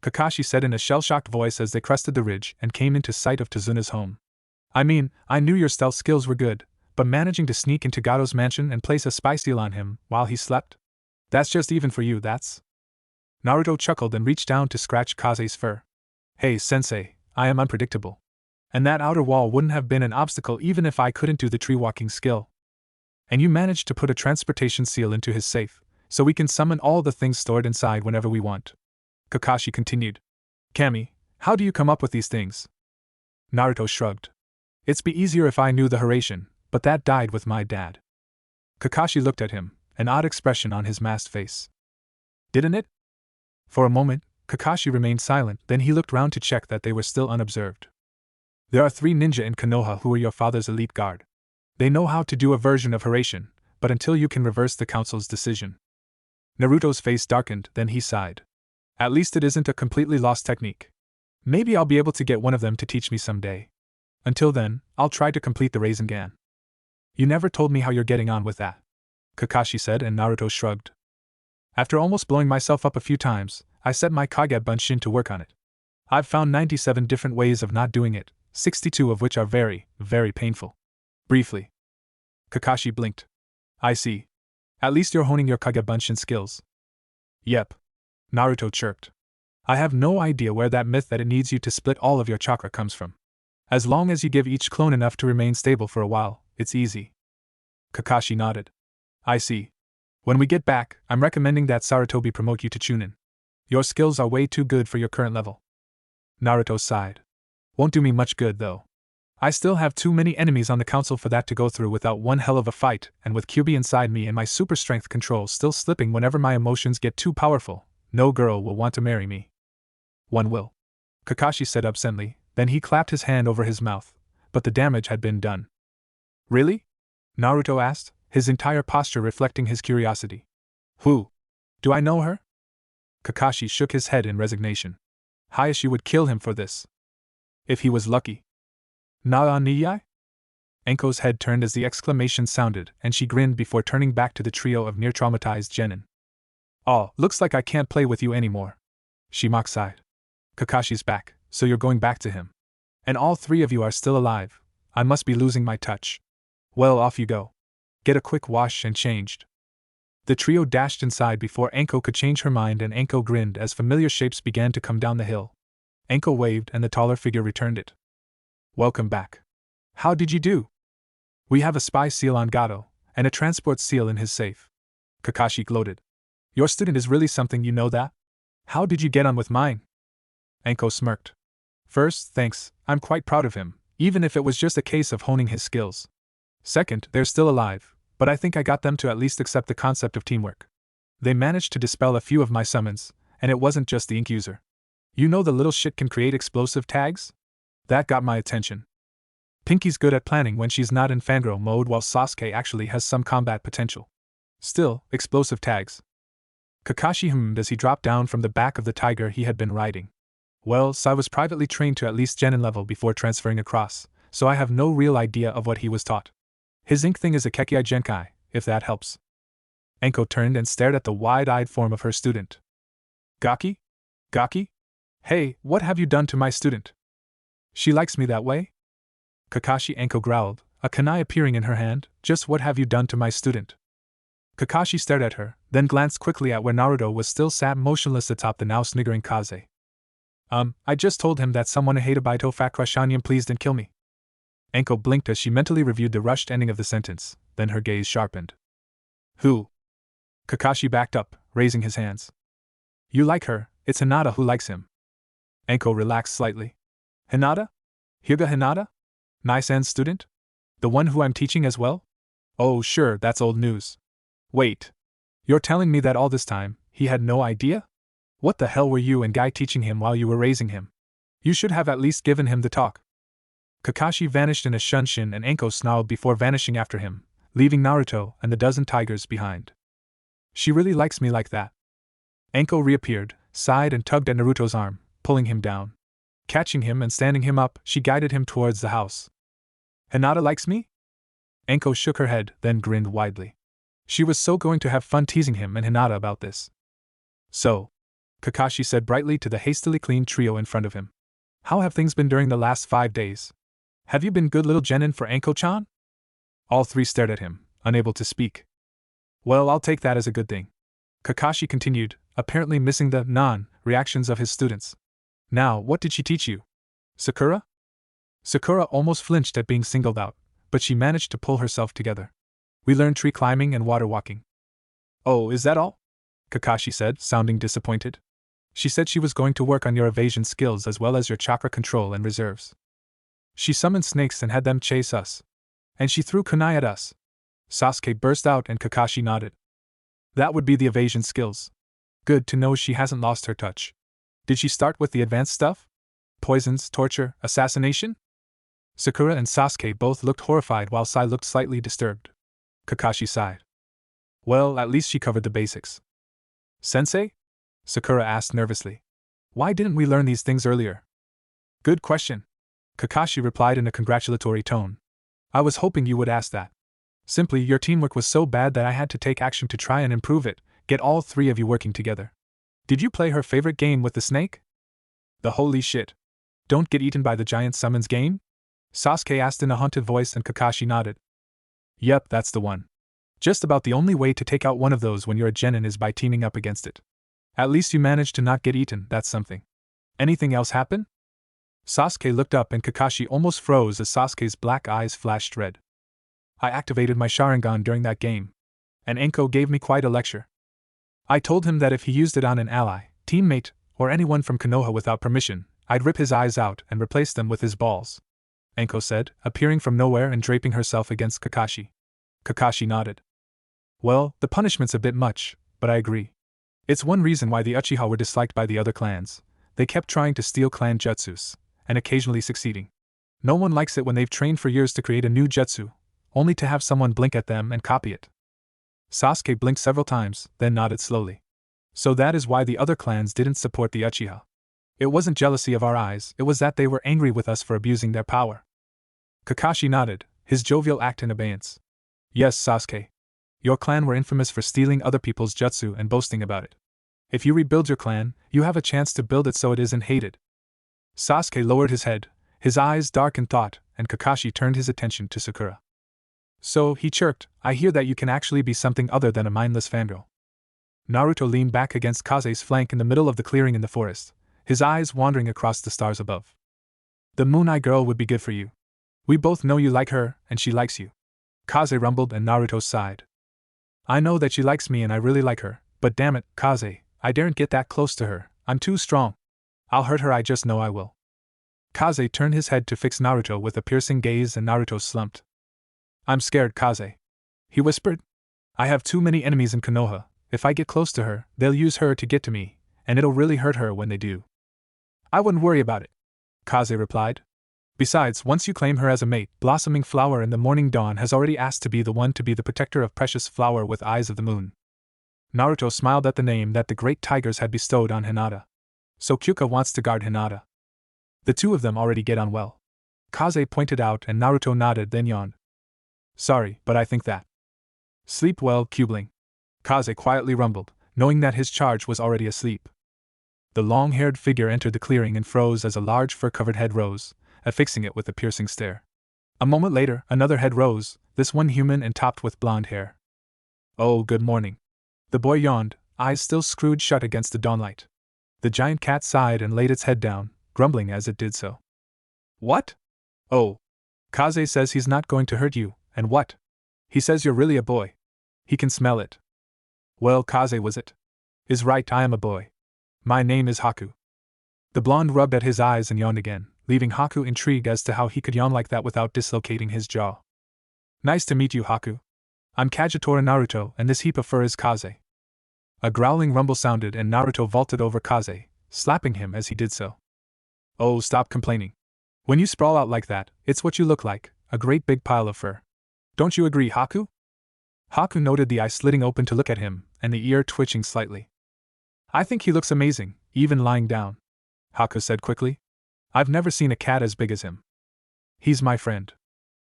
Kakashi said in a shell-shocked voice as they crested the ridge and came into sight of Tazuna's home. I mean, I knew your stealth skills were good, but managing to sneak into Gado's mansion and place a spy seal on him while he slept? That's just even for you, that's. Naruto chuckled and reached down to scratch Kaze's fur. Hey, sensei, I am unpredictable. And that outer wall wouldn't have been an obstacle even if I couldn't do the tree-walking skill. And you managed to put a transportation seal into his safe, so we can summon all the things stored inside whenever we want. Kakashi continued. Kami, how do you come up with these things? Naruto shrugged. It'd be easier if I knew the Hiraishin, but that died with my dad. Kakashi looked at him, an odd expression on his masked face. Didn't it? For a moment, Kakashi remained silent, then he looked round to check that they were still unobserved. There are 3 ninja in Konoha who are your father's elite guard. They know how to do a version of Hiraishin, but until you can reverse the council's decision. Naruto's face darkened, then he sighed. At least it isn't a completely lost technique. Maybe I'll be able to get one of them to teach me someday. Until then, I'll try to complete the Rasengan. You never told me how you're getting on with that, Kakashi said, and Naruto shrugged. After almost blowing myself up a few times, I set my Kage Bunshin to work on it. I've found 97 different ways of not doing it, 62 of which are very, very painful. Briefly. Kakashi blinked. I see. At least you're honing your Kage Bunshin skills. Yep. Naruto chirped. I have no idea where that myth that it needs you to split all of your chakra comes from. As long as you give each clone enough to remain stable for a while, it's easy. Kakashi nodded. I see. When we get back, I'm recommending that Sarutobi promote you to Chunin. Your skills are way too good for your current level. Naruto sighed. Won't do me much good, though. I still have too many enemies on the council for that to go through without one hell of a fight, and with kyuubi inside me and my super strength control still slipping whenever my emotions get too powerful, no girl will want to marry me. One will. Kakashi said absently, then he clapped his hand over his mouth, but the damage had been done. Really? Naruto asked, his entire posture reflecting his curiosity. Who? Do I know her? Kakashi shook his head in resignation. Hayashi would kill him for this. If he was lucky. Naa-ni-yai? Enko's head turned as the exclamation sounded, and she grinned before turning back to the trio of near-traumatized genin. Oh, looks like I can't play with you anymore. She mock-sighed. Kakashi's back, so you're going back to him. And all 3 of you are still alive. I must be losing my touch. Well, off you go. Get a quick wash and changed. The trio dashed inside before Enko could change her mind, and Enko grinned as familiar shapes began to come down the hill. Enko waved and the taller figure returned it. Welcome back. How did you do? We have a spy seal on Gado, and a transport seal in his safe. Kakashi gloated. Your student is really something, you know that? How did you get on with mine? Enko smirked. First, thanks, I'm quite proud of him, even if it was just a case of honing his skills. Second, they're still alive, but I think I got them to at least accept the concept of teamwork. They managed to dispel a few of my summons, and it wasn't just the ink user. You know the little shit can create explosive tags? That got my attention. Pinky's good at planning when she's not in fangirl mode, while Sasuke actually has some combat potential. Still, explosive tags. Kakashi hummed as he dropped down from the back of the tiger he had been riding. Well, I was privately trained to at least genin level before transferring across, so I have no real idea of what he was taught. His ink thing is a Kekkei Genkai, if that helps. Enko turned and stared at the wide-eyed form of her student. Gaki? Gaki? Hey, what have you done to my student? She likes me that way? Kakashi Enko growled, a kunai appearing in her hand. Just what have you done to my student? Kakashi stared at her, then glanced quickly at where Naruto was still sat motionless atop the now sniggering Kaze. I just told him that someone hated Baito fat crush on him, please don't kill me. Enko blinked as she mentally reviewed the rushed ending of the sentence, then her gaze sharpened. Who? Kakashi backed up, raising his hands. You like her, it's Hinata who likes him. Enko relaxed slightly. Hinata? Hyuga Hinata? Nai-san's student? The one who I'm teaching as well? Oh sure, that's old news. Wait. You're telling me that all this time, he had no idea? What the hell were you and Guy teaching him while you were raising him? You should have at least given him the talk. Kakashi vanished in a shunshin and Enko snarled before vanishing after him, leaving Naruto and the dozen tigers behind. She really likes me like that. Enko reappeared, sighed and tugged at Naruto's arm, pulling him down. Catching him and standing him up, she guided him towards the house. Hinata likes me? Anko shook her head, then grinned widely. She was so going to have fun teasing him and Hinata about this. So, Kakashi said brightly to the hastily cleaned trio in front of him. How have things been during the last 5 days? Have you been good little genin for Anko-chan? All three stared at him, unable to speak. Well, I'll take that as a good thing. Kakashi continued, apparently missing the reactions of his students. Now, what did she teach you? Sakura? Sakura almost flinched at being singled out, but she managed to pull herself together. We learned tree climbing and water walking. Oh, is that all? Kakashi said, sounding disappointed. She said she was going to work on your evasion skills as well as your chakra control and reserves. She summoned snakes and had them chase us. And she threw kunai at us. Sasuke burst out and Kakashi nodded. That would be the evasion skills. Good to know she hasn't lost her touch. Did she start with the advanced stuff? Poisons, torture, assassination? Sakura and Sasuke both looked horrified while Sai looked slightly disturbed. Kakashi sighed. Well, at least she covered the basics. Sensei? Sakura asked nervously. Why didn't we learn these things earlier? Good question. Kakashi replied in a congratulatory tone. I was hoping you would ask that. Simply, your teamwork was so bad that I had to take action to try and improve it, get all three of you working together. Did you play her favorite game with the snake? The holy shit. Don't get eaten by the giant summons game? Sasuke asked in a haunted voice and Kakashi nodded. Yep, that's the one. Just about the only way to take out one of those when you're a genin is by teaming up against it. At least you managed to not get eaten, that's something. Anything else happen? Sasuke looked up and Kakashi almost froze as Sasuke's black eyes flashed red. I activated my Sharingan during that game. And Anko gave me quite a lecture. I told him that if he used it on an ally, teammate, or anyone from Konoha without permission, I'd rip his eyes out and replace them with his balls. Anko said, appearing from nowhere and draping herself against Kakashi. Kakashi nodded. Well, the punishment's a bit much, but I agree. It's one reason why the Uchiha were disliked by the other clans. They kept trying to steal clan jutsus, and occasionally succeeding. No one likes it when they've trained for years to create a new jutsu, only to have someone blink at them and copy it. Sasuke blinked several times, then nodded slowly. So that is why the other clans didn't support the Uchiha. It wasn't jealousy of our eyes, it was that they were angry with us for abusing their power. Kakashi nodded, his jovial act in abeyance. Yes, Sasuke. Your clan were infamous for stealing other people's jutsu and boasting about it. If you rebuild your clan, you have a chance to build it so it isn't hated. Sasuke lowered his head, his eyes dark in thought, and Kakashi turned his attention to Sakura. So, he chirped, I hear that you can actually be something other than a mindless fangirl. Naruto leaned back against Kaze's flank in the middle of the clearing in the forest, his eyes wandering across the stars above. The Moon Eye girl would be good for you. We both know you like her, and she likes you. Kaze rumbled and Naruto sighed. I know that she likes me and I really like her, but damn it, Kaze, I daren't get that close to her, I'm too strong. I'll hurt her, I just know I will. Kaze turned his head to fix Naruto with a piercing gaze and Naruto slumped. I'm scared, Kaze. He whispered. I have too many enemies in Konoha. If I get close to her, they'll use her to get to me, and it'll really hurt her when they do. I wouldn't worry about it, Kaze replied. Besides, once you claim her as a mate, Blossoming Flower in the Morning Dawn has already asked to be the one to be the protector of Precious Flower with Eyes of the Moon. Naruto smiled at the name that the great tigers had bestowed on Hinata. So Kyuubi wants to guard Hinata. The two of them already get on well. Kaze pointed out and Naruto nodded then yawned. Sorry, but I think that. Sleep well, Kyuubi. Kaze quietly rumbled, knowing that his charge was already asleep. The long-haired figure entered the clearing and froze as a large fur-covered head rose, affixing it with a piercing stare. A moment later, another head rose, this one human and topped with blonde hair. Oh, good morning. The boy yawned, eyes still screwed shut against the dawnlight. The giant cat sighed and laid its head down, grumbling as it did so. What? Oh. Kaze says he's not going to hurt you, and what? He says you're really a boy. He can smell it. Well, Kaze was it? Is right, I am a boy. My name is Haku. The blonde rubbed at his eyes and yawned again, leaving Haku intrigued as to how he could yawn like that without dislocating his jaw. Nice to meet you, Haku. I'm Kagetora Naruto, and this heap of fur is Kaze. A growling rumble sounded and Naruto vaulted over Kaze, slapping him as he did so. Oh, stop complaining. When you sprawl out like that, it's what you look like, a great big pile of fur. Don't you agree, Haku? Haku noted the eye slitting open to look at him, and the ear twitching slightly. I think he looks amazing, even lying down, Haku said quickly. I've never seen a cat as big as him. He's my friend,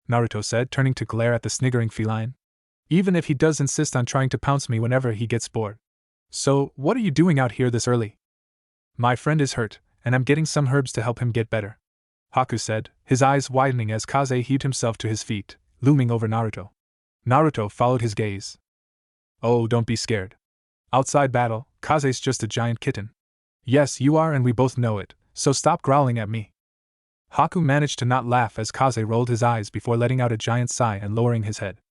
Naruto said, turning to glare at the sniggering feline. Even if he does insist on trying to pounce me whenever he gets bored. So, what are you doing out here this early? My friend is hurt, and I'm getting some herbs to help him get better, Haku said, his eyes widening as Kaze heaved himself to his feet, looming over Naruto. Naruto followed his gaze. Oh, don't be scared. Outside battle, Kaze's just a giant kitten. Yes, you are, and we both know it, so stop growling at me. Haku managed to not laugh as Kaze rolled his eyes before letting out a giant sigh and lowering his head.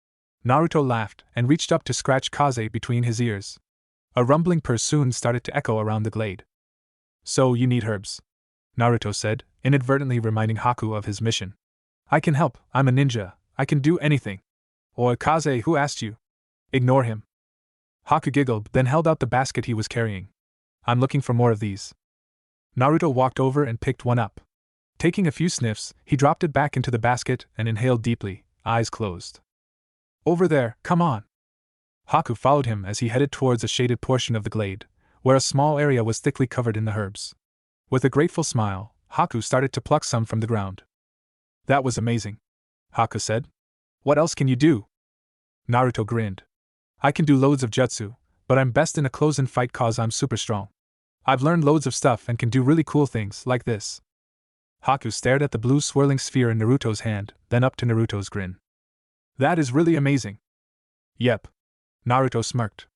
Naruto laughed and reached up to scratch Kaze between his ears. A rumbling purr soon started to echo around the glade. So you need herbs, Naruto said, inadvertently reminding Haku of his mission. I can help, I'm a ninja, I can do anything. Or Kaze, who asked you? Ignore him. Haku giggled, then held out the basket he was carrying. I'm looking for more of these. Naruto walked over and picked one up. Taking a few sniffs, he dropped it back into the basket and inhaled deeply, eyes closed. Over there, come on. Haku followed him as he headed towards a shaded portion of the glade, where a small area was thickly covered in the herbs. With a grateful smile, Haku started to pluck some from the ground. That was amazing, Haku said. What else can you do? Naruto grinned. I can do loads of jutsu, but I'm best in a close-in fight cause I'm super strong. I've learned loads of stuff and can do really cool things like this. Haku stared at the blue swirling sphere in Naruto's hand, then up to Naruto's grin. That is really amazing. Yep. Naruto smirked.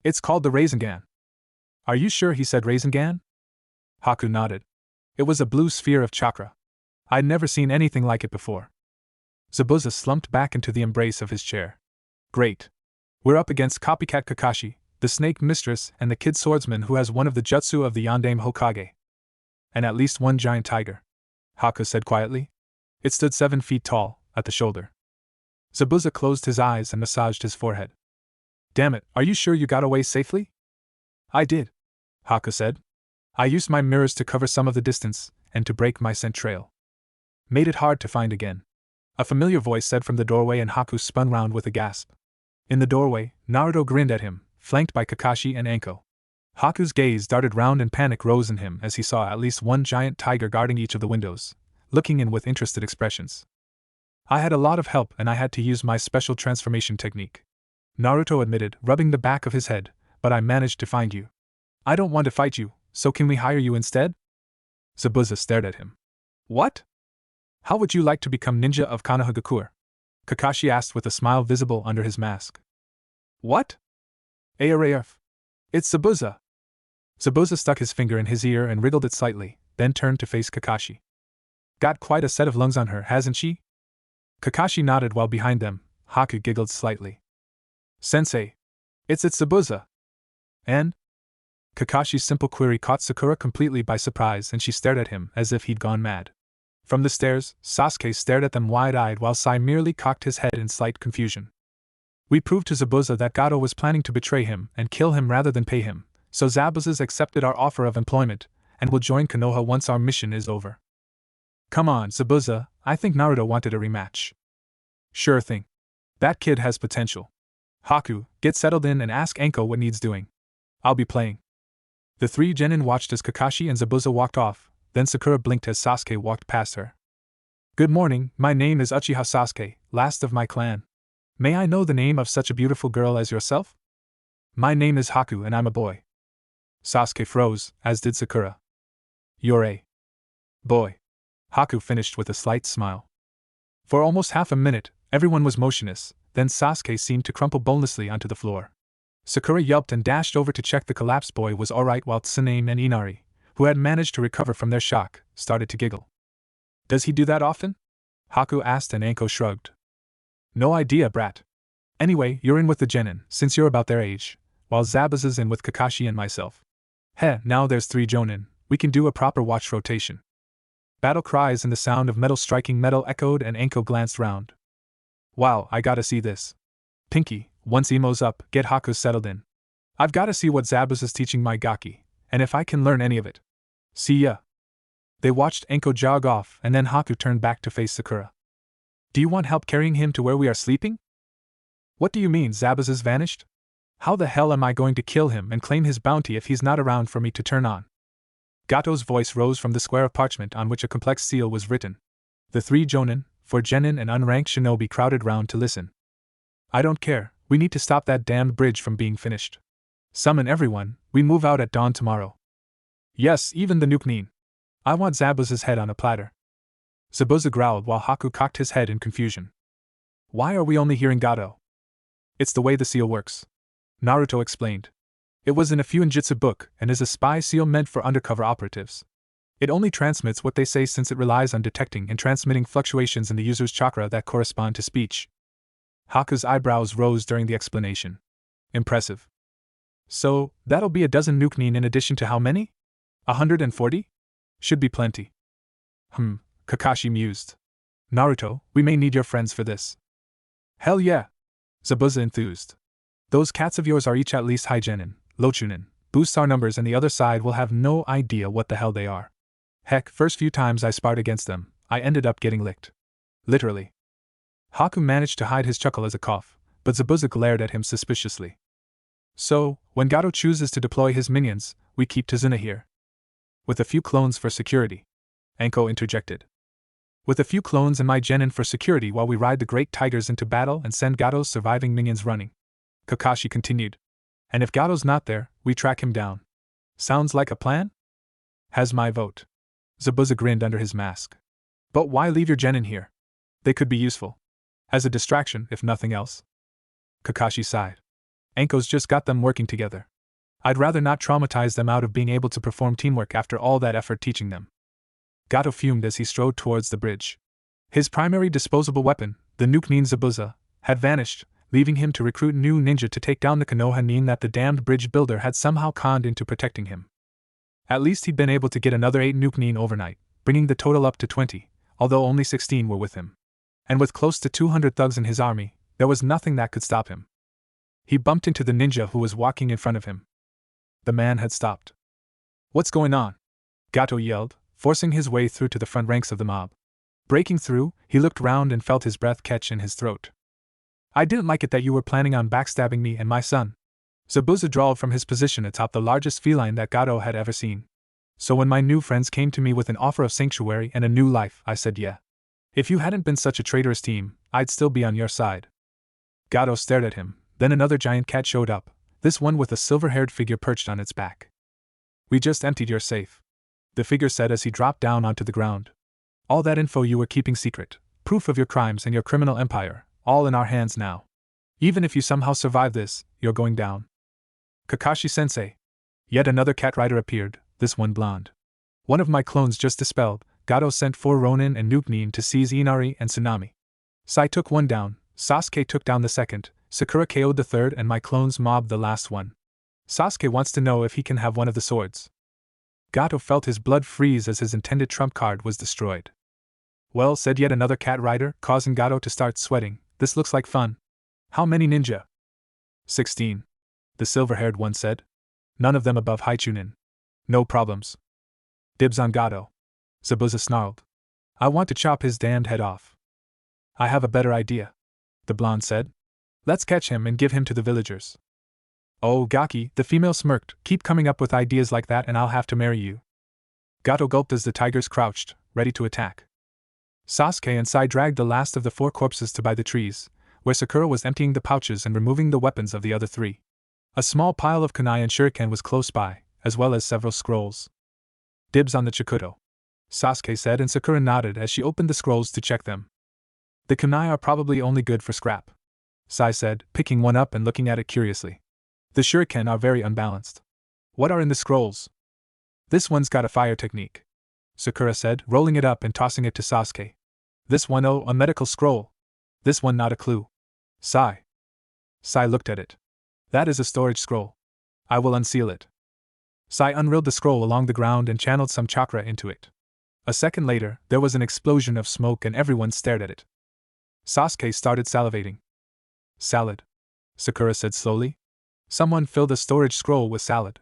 It's called the Rasengan. Are you sure he said Rasengan? Haku nodded. It was a blue sphere of chakra. I'd never seen anything like it before. Zabuza slumped back into the embrace of his chair. Great. We're up against copycat Kakashi, the snake mistress, and the kid swordsman who has one of the jutsu of the Yondaime Hokage. And at least one giant tiger, Haku said quietly. It stood 7 feet tall, at the shoulder. Zabuza closed his eyes and massaged his forehead. Damn it, are you sure you got away safely? I did, Haku said. I used my mirrors to cover some of the distance, and to break my scent trail. Made it hard to find again. A familiar voice said from the doorway, and Haku spun round with a gasp. In the doorway, Naruto grinned at him, flanked by Kakashi and Anko. Haku's gaze darted round and panic rose in him as he saw at least one giant tiger guarding each of the windows, looking in with interested expressions. I had a lot of help and I had to use my special transformation technique, Naruto admitted, rubbing the back of his head, but I managed to find you. I don't want to fight you, so can we hire you instead? Zabuza stared at him. What? How would you like to become ninja of Konohagakure? Kakashi asked with a smile visible under his mask. What? Araf. It's Zabuza. Zabuza stuck his finger in his ear and wriggled it slightly, then turned to face Kakashi. Got quite a set of lungs on her, hasn't she? Kakashi nodded while behind them, Haku giggled slightly. Sensei. It's Zabuza. And? Kakashi's simple query caught Sakura completely by surprise and she stared at him as if he'd gone mad. From the stairs, Sasuke stared at them wide-eyed while Sai merely cocked his head in slight confusion. We proved to Zabuza that Gato was planning to betray him and kill him rather than pay him, so Zabuza's accepted our offer of employment, and will join Konoha once our mission is over. Come on, Zabuza, I think Naruto wanted a rematch. Sure thing. That kid has potential. Haku, get settled in and ask Anko what needs doing. I'll be playing. The three genin watched as Kakashi and Zabuza walked off, then Sakura blinked as Sasuke walked past her. Good morning, my name is Uchiha Sasuke, last of my clan. May I know the name of such a beautiful girl as yourself? My name is Haku and I'm a boy. Sasuke froze, as did Sakura. You're a boy. Haku finished with a slight smile. For almost half a minute, everyone was motionless, then Sasuke seemed to crumple bonelessly onto the floor. Sakura yelped and dashed over to check the collapsed boy was alright while Tsunade and Inari, who had managed to recover from their shock, started to giggle. Does he do that often? Haku asked and Anko shrugged. No idea, brat. Anyway, you're in with the genin, since you're about their age, while Zabuza's in with Kakashi and myself. Heh, now there's 3 jonin, we can do a proper watch rotation. Battle cries and the sound of metal striking metal echoed and Anko glanced round. Wow, I gotta see this. Pinky, once Emo's up, get Haku settled in. I've gotta see what Zabuza's teaching my Gaki, and if I can learn any of it. See ya. They watched Anko jog off and then Haku turned back to face Sakura. Do you want help carrying him to where we are sleeping? What do you mean, Zabuza's vanished? How the hell am I going to kill him and claim his bounty if he's not around for me to turn on? Gato's voice rose from the square of parchment on which a complex seal was written. The 3 jonin, 4 genin and unranked shinobi crowded round to listen. I don't care, we need to stop that damned bridge from being finished. Summon everyone, we move out at dawn tomorrow. Yes, even the Nuke-nin. I want Zabuza's head on a platter. Zabuza growled while Haku cocked his head in confusion. Why are we only hearing Gato? It's the way the seal works. Naruto explained. It was in a Fuinjutsu book and is a spy seal meant for undercover operatives. It only transmits what they say since it relies on detecting and transmitting fluctuations in the user's chakra that correspond to speech. Haku's eyebrows rose during the explanation. Impressive. So, that'll be a dozen Nuke-nin in addition to how many? 140? Should be plenty. Kakashi mused. Naruto, we may need your friends for this. Hell yeah! Zabuza enthused. Those cats of yours are each at least high genin, low chunin, boosts our numbers and the other side will have no idea what the hell they are. Heck, first few times I sparred against them, I ended up getting licked. Literally. Haku managed to hide his chuckle as a cough, but Zabuza glared at him suspiciously. So, when Gato chooses to deploy his minions, we keep Tazuna here. With a few clones for security. Anko interjected. With a few clones and my genin for security while we ride the great tigers into battle and send Gato's surviving minions running. Kakashi continued. And if Gato's not there, we track him down. Sounds like a plan? Has my vote. Zabuza grinned under his mask. But why leave your genin here? They could be useful. As a distraction, if nothing else. Kakashi sighed. Anko's just got them working together. I'd rather not traumatize them out of being able to perform teamwork after all that effort teaching them. Gato fumed as he strode towards the bridge. His primary disposable weapon, the Nuke-nin Zabuza, had vanished, leaving him to recruit new ninja to take down the Konoha-nin that the damned bridge builder had somehow conned into protecting him. At least he'd been able to get another 8 Nuke-nin overnight, bringing the total up to 20, although only 16 were with him. And with close to 200 thugs in his army, there was nothing that could stop him. He bumped into the ninja who was walking in front of him. The man had stopped. What's going on? Gato yelled, forcing his way through to the front ranks of the mob. Breaking through, he looked round and felt his breath catch in his throat. I didn't like it that you were planning on backstabbing me and my son. Zabuza drawled from his position atop the largest feline that Gato had ever seen. So when my new friends came to me with an offer of sanctuary and a new life, I said yeah. If you hadn't been such a traitorous team, I'd still be on your side. Gato stared at him. Then another giant cat showed up, this one with a silver-haired figure perched on its back. We just emptied your safe, the figure said as he dropped down onto the ground. All that info you were keeping secret, proof of your crimes and your criminal empire, all in our hands now. Even if you somehow survive this, you're going down. Kakashi-sensei. Yet another cat rider appeared, this one blonde. One of my clones just dispelled. Gato sent 4 Ronin and Nuke-nin to seize Inari and Tsunami. Sai took one down, Sasuke took down the second, Sakura KO'd the third and my clones mobbed the last one. Sasuke wants to know if he can have one of the swords. Gato felt his blood freeze as his intended trump card was destroyed. Well, said yet another cat rider, causing Gato to start sweating, this looks like fun. How many ninja? 16. The silver-haired one said. None of them above high chunin. No problems. Dibs on Gato. Zabuza snarled. I want to chop his damned head off. I have a better idea. The blonde said. Let's catch him and give him to the villagers. Oh, Gaki, the female smirked, keep coming up with ideas like that and I'll have to marry you. Gato gulped as the tigers crouched, ready to attack. Sasuke and Sai dragged the last of the 4 corpses to by the trees, where Sakura was emptying the pouches and removing the weapons of the other 3. A small pile of kunai and shuriken was close by, as well as several scrolls. Dibs on the Chikuto, Sasuke said, and Sakura nodded as she opened the scrolls to check them. The kunai are probably only good for scrap, Sai said, picking one up and looking at it curiously. The shuriken are very unbalanced. What are in the scrolls? This one's got a fire technique, Sakura said, rolling it up and tossing it to Sasuke. This one, oh, a medical scroll. This one not a clue. Sai looked at it. That is a storage scroll. I will unseal it. Sai unrolled the scroll along the ground and channeled some chakra into it. A second later, there was an explosion of smoke and everyone stared at it. Sasuke started salivating. Salad, Sakura said slowly. Someone filled a storage scroll with salad.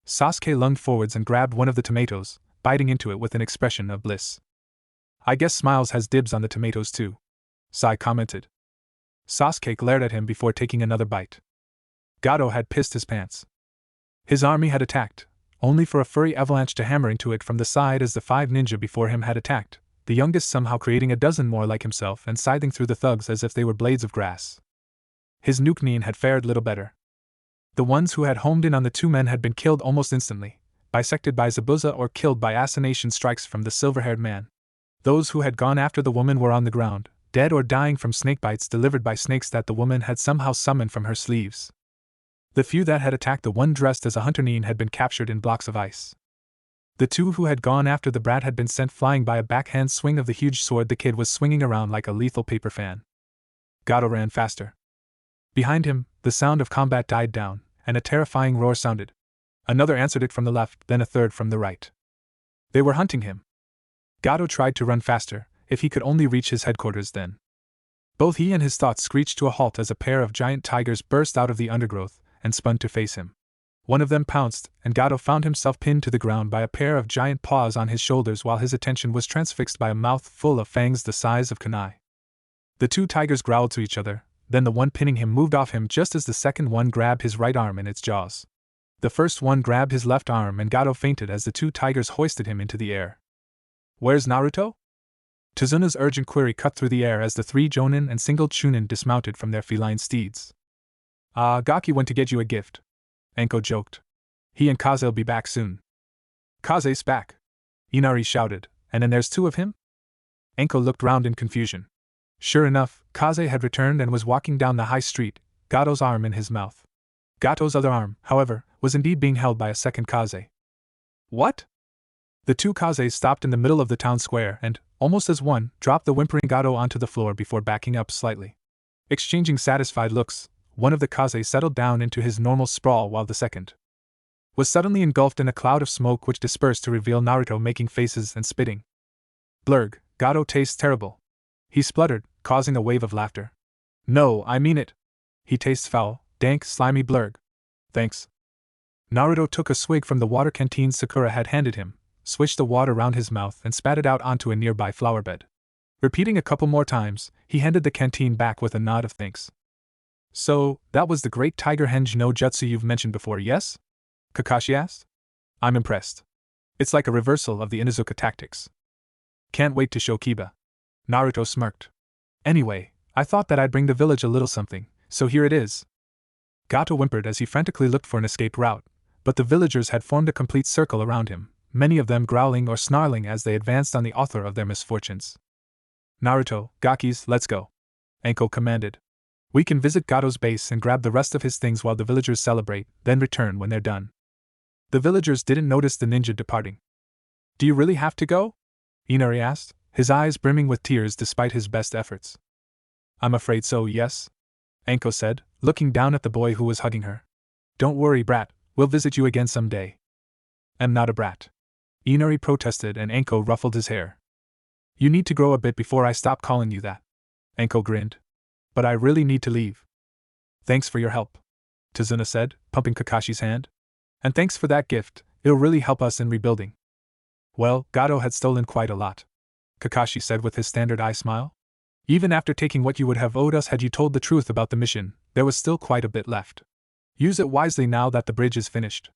Sasuke lunged forwards and grabbed one of the tomatoes, biting into it with an expression of bliss. I guess Smiles has dibs on the tomatoes too, Sai commented. Sasuke glared at him before taking another bite. Gato had pissed his pants. His army had attacked, only for a furry avalanche to hammer into it from the side as the 5 ninja before him had attacked, the youngest somehow creating a dozen more like himself and scything through the thugs as if they were blades of grass. His nuke had fared little better. The ones who had homed in on the 2 men had been killed almost instantly, bisected by Zabuza or killed by assassination strikes from the silver-haired man. Those who had gone after the woman were on the ground, dead or dying from snake bites delivered by snakes that the woman had somehow summoned from her sleeves. The few that had attacked the one dressed as a hunter had been captured in blocks of ice. The 2 who had gone after the brat had been sent flying by a backhand swing of the huge sword the kid was swinging around like a lethal paper fan. Gato ran faster. Behind him, the sound of combat died down, and a terrifying roar sounded. Another answered it from the left, then a third from the right. They were hunting him. Gato tried to run faster, if he could only reach his headquarters then. Both he and his thoughts screeched to a halt as a pair of giant tigers burst out of the undergrowth and spun to face him. One of them pounced, and Gato found himself pinned to the ground by a pair of giant paws on his shoulders while his attention was transfixed by a mouth full of fangs the size of kunai. The 2 tigers growled to each other, then the one pinning him moved off him just as the second one grabbed his right arm in its jaws. The first one grabbed his left arm and Gato fainted as the 2 tigers hoisted him into the air. "Where's Naruto?" Tizuna's urgent query cut through the air as the 3 jonin and single chunin dismounted from their feline steeds. Gaki went to get you a gift," Enko joked. "He and Kaze'll be back soon." "Kaze's back!" Inari shouted, "and then there's 2 of him?" Enko looked round in confusion. Sure enough, Kaze had returned and was walking down the high street, Gato's arm in his mouth. Gato's other arm, however, was indeed being held by a second Kaze. "What?" The 2 Kazes stopped in the middle of the town square and, almost as one, dropped the whimpering Gato onto the floor before backing up slightly. Exchanging satisfied looks, one of the Kaze settled down into his normal sprawl while the second was suddenly engulfed in a cloud of smoke which dispersed to reveal Naruto making faces and spitting. "Blurg, Gato tastes terrible," he spluttered, causing a wave of laughter. "No, I mean it. He tastes foul, dank, slimy blurg." "Thanks." Naruto took a swig from the water canteen Sakura had handed him, swished the water round his mouth and spat it out onto a nearby flower bed. Repeating a couple more times, he handed the canteen back with a nod of thanks. "So, that was the great Tiger Henge no Jutsu you've mentioned before, yes?" Kakashi asked. "I'm impressed. It's like a reversal of the Inuzuka tactics. Can't wait to show Kiba." Naruto smirked. "Anyway, I thought that I'd bring the village a little something, so here it is." Gato whimpered as he frantically looked for an escape route, but the villagers had formed a complete circle around him, many of them growling or snarling as they advanced on the author of their misfortunes. "Naruto, Gakis, let's go," Enko commanded. "We can visit Gato's base and grab the rest of his things while the villagers celebrate, then return when they're done." The villagers didn't notice the ninja departing. "Do you really have to go?" Inari asked, his eyes brimming with tears despite his best efforts. "I'm afraid so, yes," Enko said, looking down at the boy who was hugging her. "Don't worry, brat, we'll visit you again someday." "I'm not a brat," Inari protested, and Enko ruffled his hair. "You need to grow a bit before I stop calling you that." Enko grinned. "But I really need to leave." "Thanks for your help," Tizuna said, pumping Kakashi's hand. "And thanks for that gift, it'll really help us in rebuilding." "Well, Gato had stolen quite a lot," Kakashi said with his standard eye smile. "Even after taking what you would have owed us had you told the truth about the mission, there was still quite a bit left. Use it wisely now that the bridge is finished.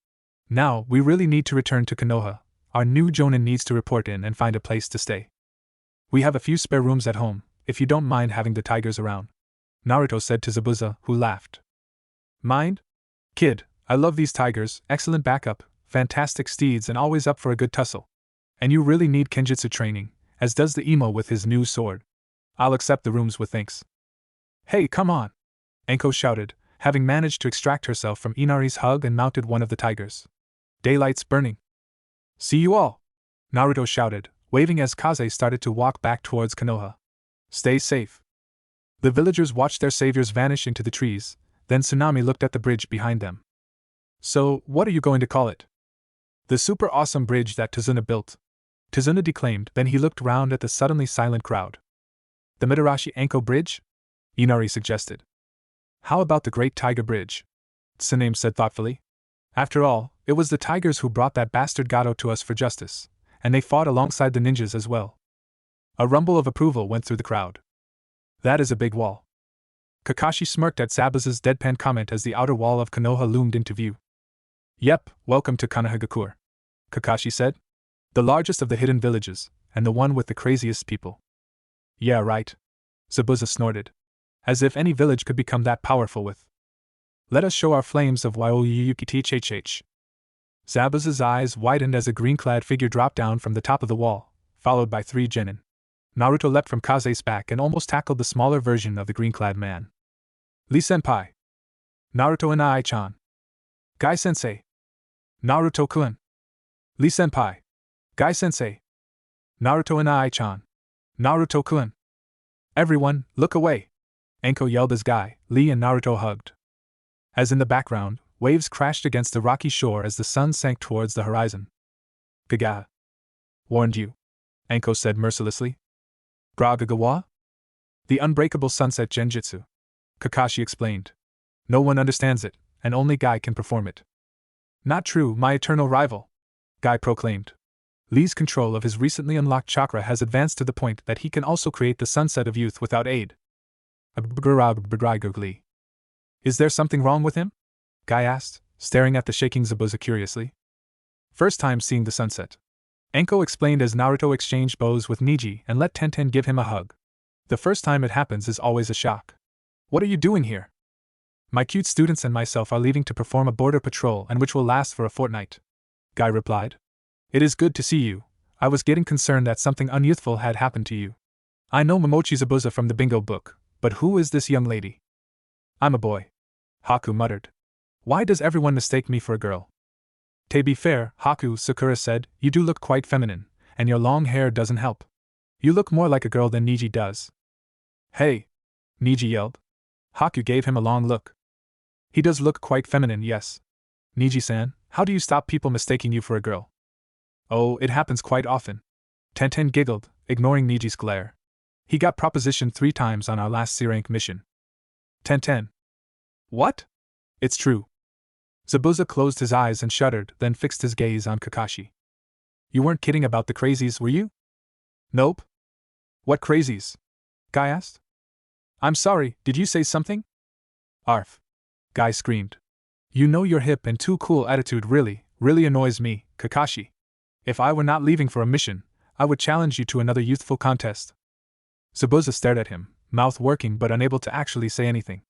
Now, we really need to return to Konoha. Our new Jonin needs to report in and find a place to stay. We have a few spare rooms at home, if you don't mind having the tigers around," Naruto said to Zabuza, who laughed. "Mind? Kid, I love these tigers, excellent backup, fantastic steeds and always up for a good tussle. And you really need kenjutsu training, as does the emo with his new sword. I'll accept the rooms with thanks." "Hey, come on!" Enko shouted, having managed to extract herself from Inari's hug and mounted one of the tigers. "Daylight's burning." "See you all!" Naruto shouted, waving as Kaze started to walk back towards Konoha. "Stay safe." The villagers watched their saviors vanish into the trees, then Tsunami looked at the bridge behind them. "So, what are you going to call it?" "The super awesome bridge that Tizuna built," Tizuna declaimed, then he looked round at the suddenly silent crowd. "The Mitarashi Enko Bridge?" Inari suggested. "How about the Great Tiger Bridge?" Tsuname said thoughtfully. "After all, it was the tigers who brought that bastard Gato to us for justice, and they fought alongside the ninjas as well." A rumble of approval went through the crowd. "That is a big wall." Kakashi smirked at Zabuza's deadpan comment as the outer wall of Konoha loomed into view. Yep, welcome to Kanahagakure, Kakashi said. The largest of the hidden villages, and the one with the craziest people. Yeah, right. Zabuza snorted. As if any village could become that powerful with. Let us show our flames of Wyoyukitchhh. Zabuza's eyes widened as a green-clad figure dropped down from the top of the wall, followed by 3 genin. Naruto leapt from Kaze's back and almost tackled the smaller version of the green-clad man. Lee-senpai. Naruto and Ai-chan. Guy-sensei. Naruto-kun. Lee-senpai. Guy-sensei. Naruto and Ai-chan. Naruto-kun. Everyone, look away! Anko yelled as Guy, Lee and Naruto hugged. As in the background, waves crashed against the rocky shore as the sun sank towards the horizon. Gaga. Warned you, Anko said mercilessly. Bragagawa? The unbreakable sunset genjutsu. Kakashi explained. No one understands it, and only Guy can perform it. Not true, my eternal rival, Guy proclaimed. Lee's control of his recently unlocked chakra has advanced to the point that he can also create the sunset of youth without aid. Is there something wrong with him? Guy asked, staring at the shaking Zabuza curiously. First time seeing the sunset. Anko explained as Naruto exchanged bows with Niji and let Tenten give him a hug. The first time it happens is always a shock. What are you doing here? My cute students and myself are leaving to perform a border patrol and which will last for a fortnight. Guy replied. It is good to see you. I was getting concerned that something unyouthful had happened to you. I know Momochi Zabuza from the bingo book, but who is this young lady? I'm a boy. Haku muttered. Why does everyone mistake me for a girl? To be fair, Haku, Sakura said, you do look quite feminine, and your long hair doesn't help. You look more like a girl than Niji does. Hey! Niji yelled. Haku gave him a long look. He does look quite feminine, yes. Niji-san, how do you stop people mistaking you for a girl? Oh, it happens quite often. Tenten giggled, ignoring Niji's glare. He got propositioned 3 times on our last C-rank mission. Tenten. What? It's true. Zabuza closed his eyes and shuddered, then fixed his gaze on Kakashi. You weren't kidding about the crazies, were you? Nope. What crazies? Guy asked. I'm sorry, did you say something? Arf. Guy screamed. You know your hip and too cool attitude really annoys me, Kakashi. If I were not leaving for a mission, I would challenge you to another youthful contest. Zabuza stared at him, mouth working but unable to actually say anything.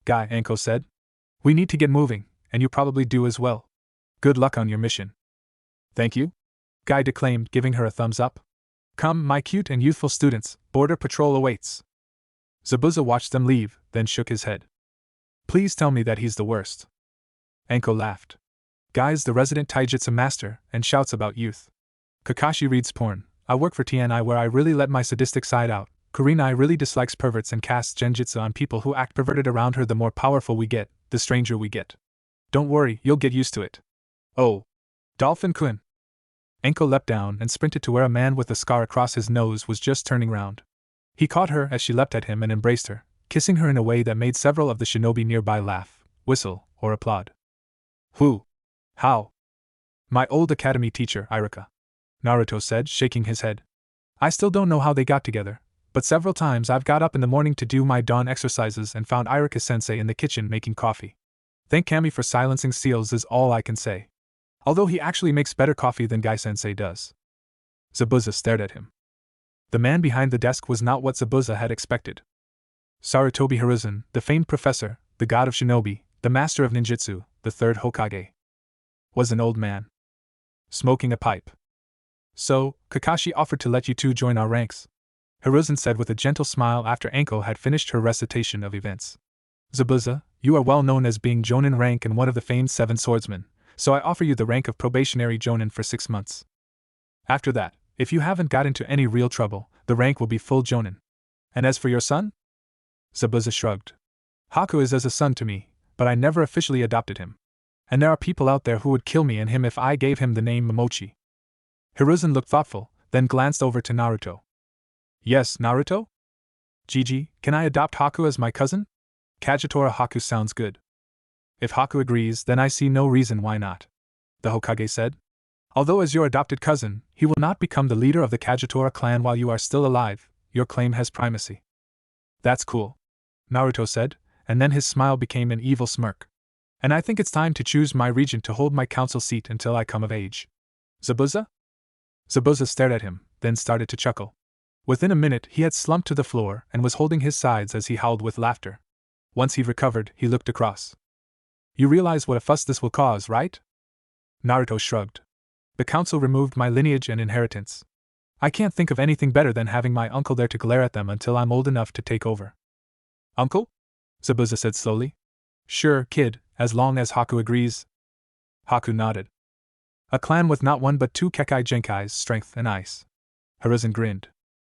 Guy, Anko said. We need to get moving, and you probably do as well. Good luck on your mission. Thank you, Guy declaimed, giving her a thumbs up. Come, my cute and youthful students, border patrol awaits. Zabuza watched them leave, then shook his head. Please tell me that he's the worst. Anko laughed. Guy's the resident taijutsu master, and shouts about youth. Kakashi reads porn. I work for TNI where I really let my sadistic side out. Kurenai really dislikes perverts and casts genjutsu on people who act perverted around her. The more powerful we get, the stranger we get. Don't worry, you'll get used to it. Oh. Dolphin-kun. Anko leapt down and sprinted to where a man with a scar across his nose was just turning round. He caught her as she leapt at him and embraced her, kissing her in a way that made several of the shinobi nearby laugh, whistle, or applaud. Who? How? My old academy teacher, Irika. Naruto said, shaking his head. I still don't know how they got together, but several times I've got up in the morning to do my dawn exercises and found Irika-sensei in the kitchen making coffee. Thank Kami for silencing seals is all I can say. Although he actually makes better coffee than Guy-sensei does. Zabuza stared at him. The man behind the desk was not what Zabuza had expected. Sarutobi Hiruzen, the famed professor, the god of shinobi, the master of ninjutsu, the third Hokage, was an old man, smoking a pipe. So, Kakashi offered to let you two join our ranks, Hiruzen said with a gentle smile after Anko had finished her recitation of events. Zabuza, you are well known as being Jonin rank and one of the famed 7 swordsmen, so I offer you the rank of probationary Jonin for 6 months. After that, if you haven't got into any real trouble, the rank will be full Jonin. And as for your son? Zabuza shrugged. Haku is as a son to me, but I never officially adopted him. And there are people out there who would kill me and him if I gave him the name Momochi. Hiruzen looked thoughtful, then glanced over to Naruto. Yes, Naruto? Gigi, can I adopt Haku as my cousin? Kagetora Haku sounds good. If Haku agrees, then I see no reason why not, the Hokage said. Although as your adopted cousin, he will not become the leader of the Kagetora clan while you are still alive, your claim has primacy. That's cool, Naruto said, and then his smile became an evil smirk. And I think it's time to choose my regent to hold my council seat until I come of age. Zabuza? Zabuza stared at him, then started to chuckle. Within a minute he had slumped to the floor and was holding his sides as he howled with laughter. Once he recovered, he looked across. You realize what a fuss this will cause, right? Naruto shrugged. The council removed my lineage and inheritance. I can't think of anything better than having my uncle there to glare at them until I'm old enough to take over. Uncle? Zabuza said slowly. Sure, kid, as long as Haku agrees. Haku nodded. A clan with not one but two Kekai Genkai's strength and ice. Hiruzen grinned.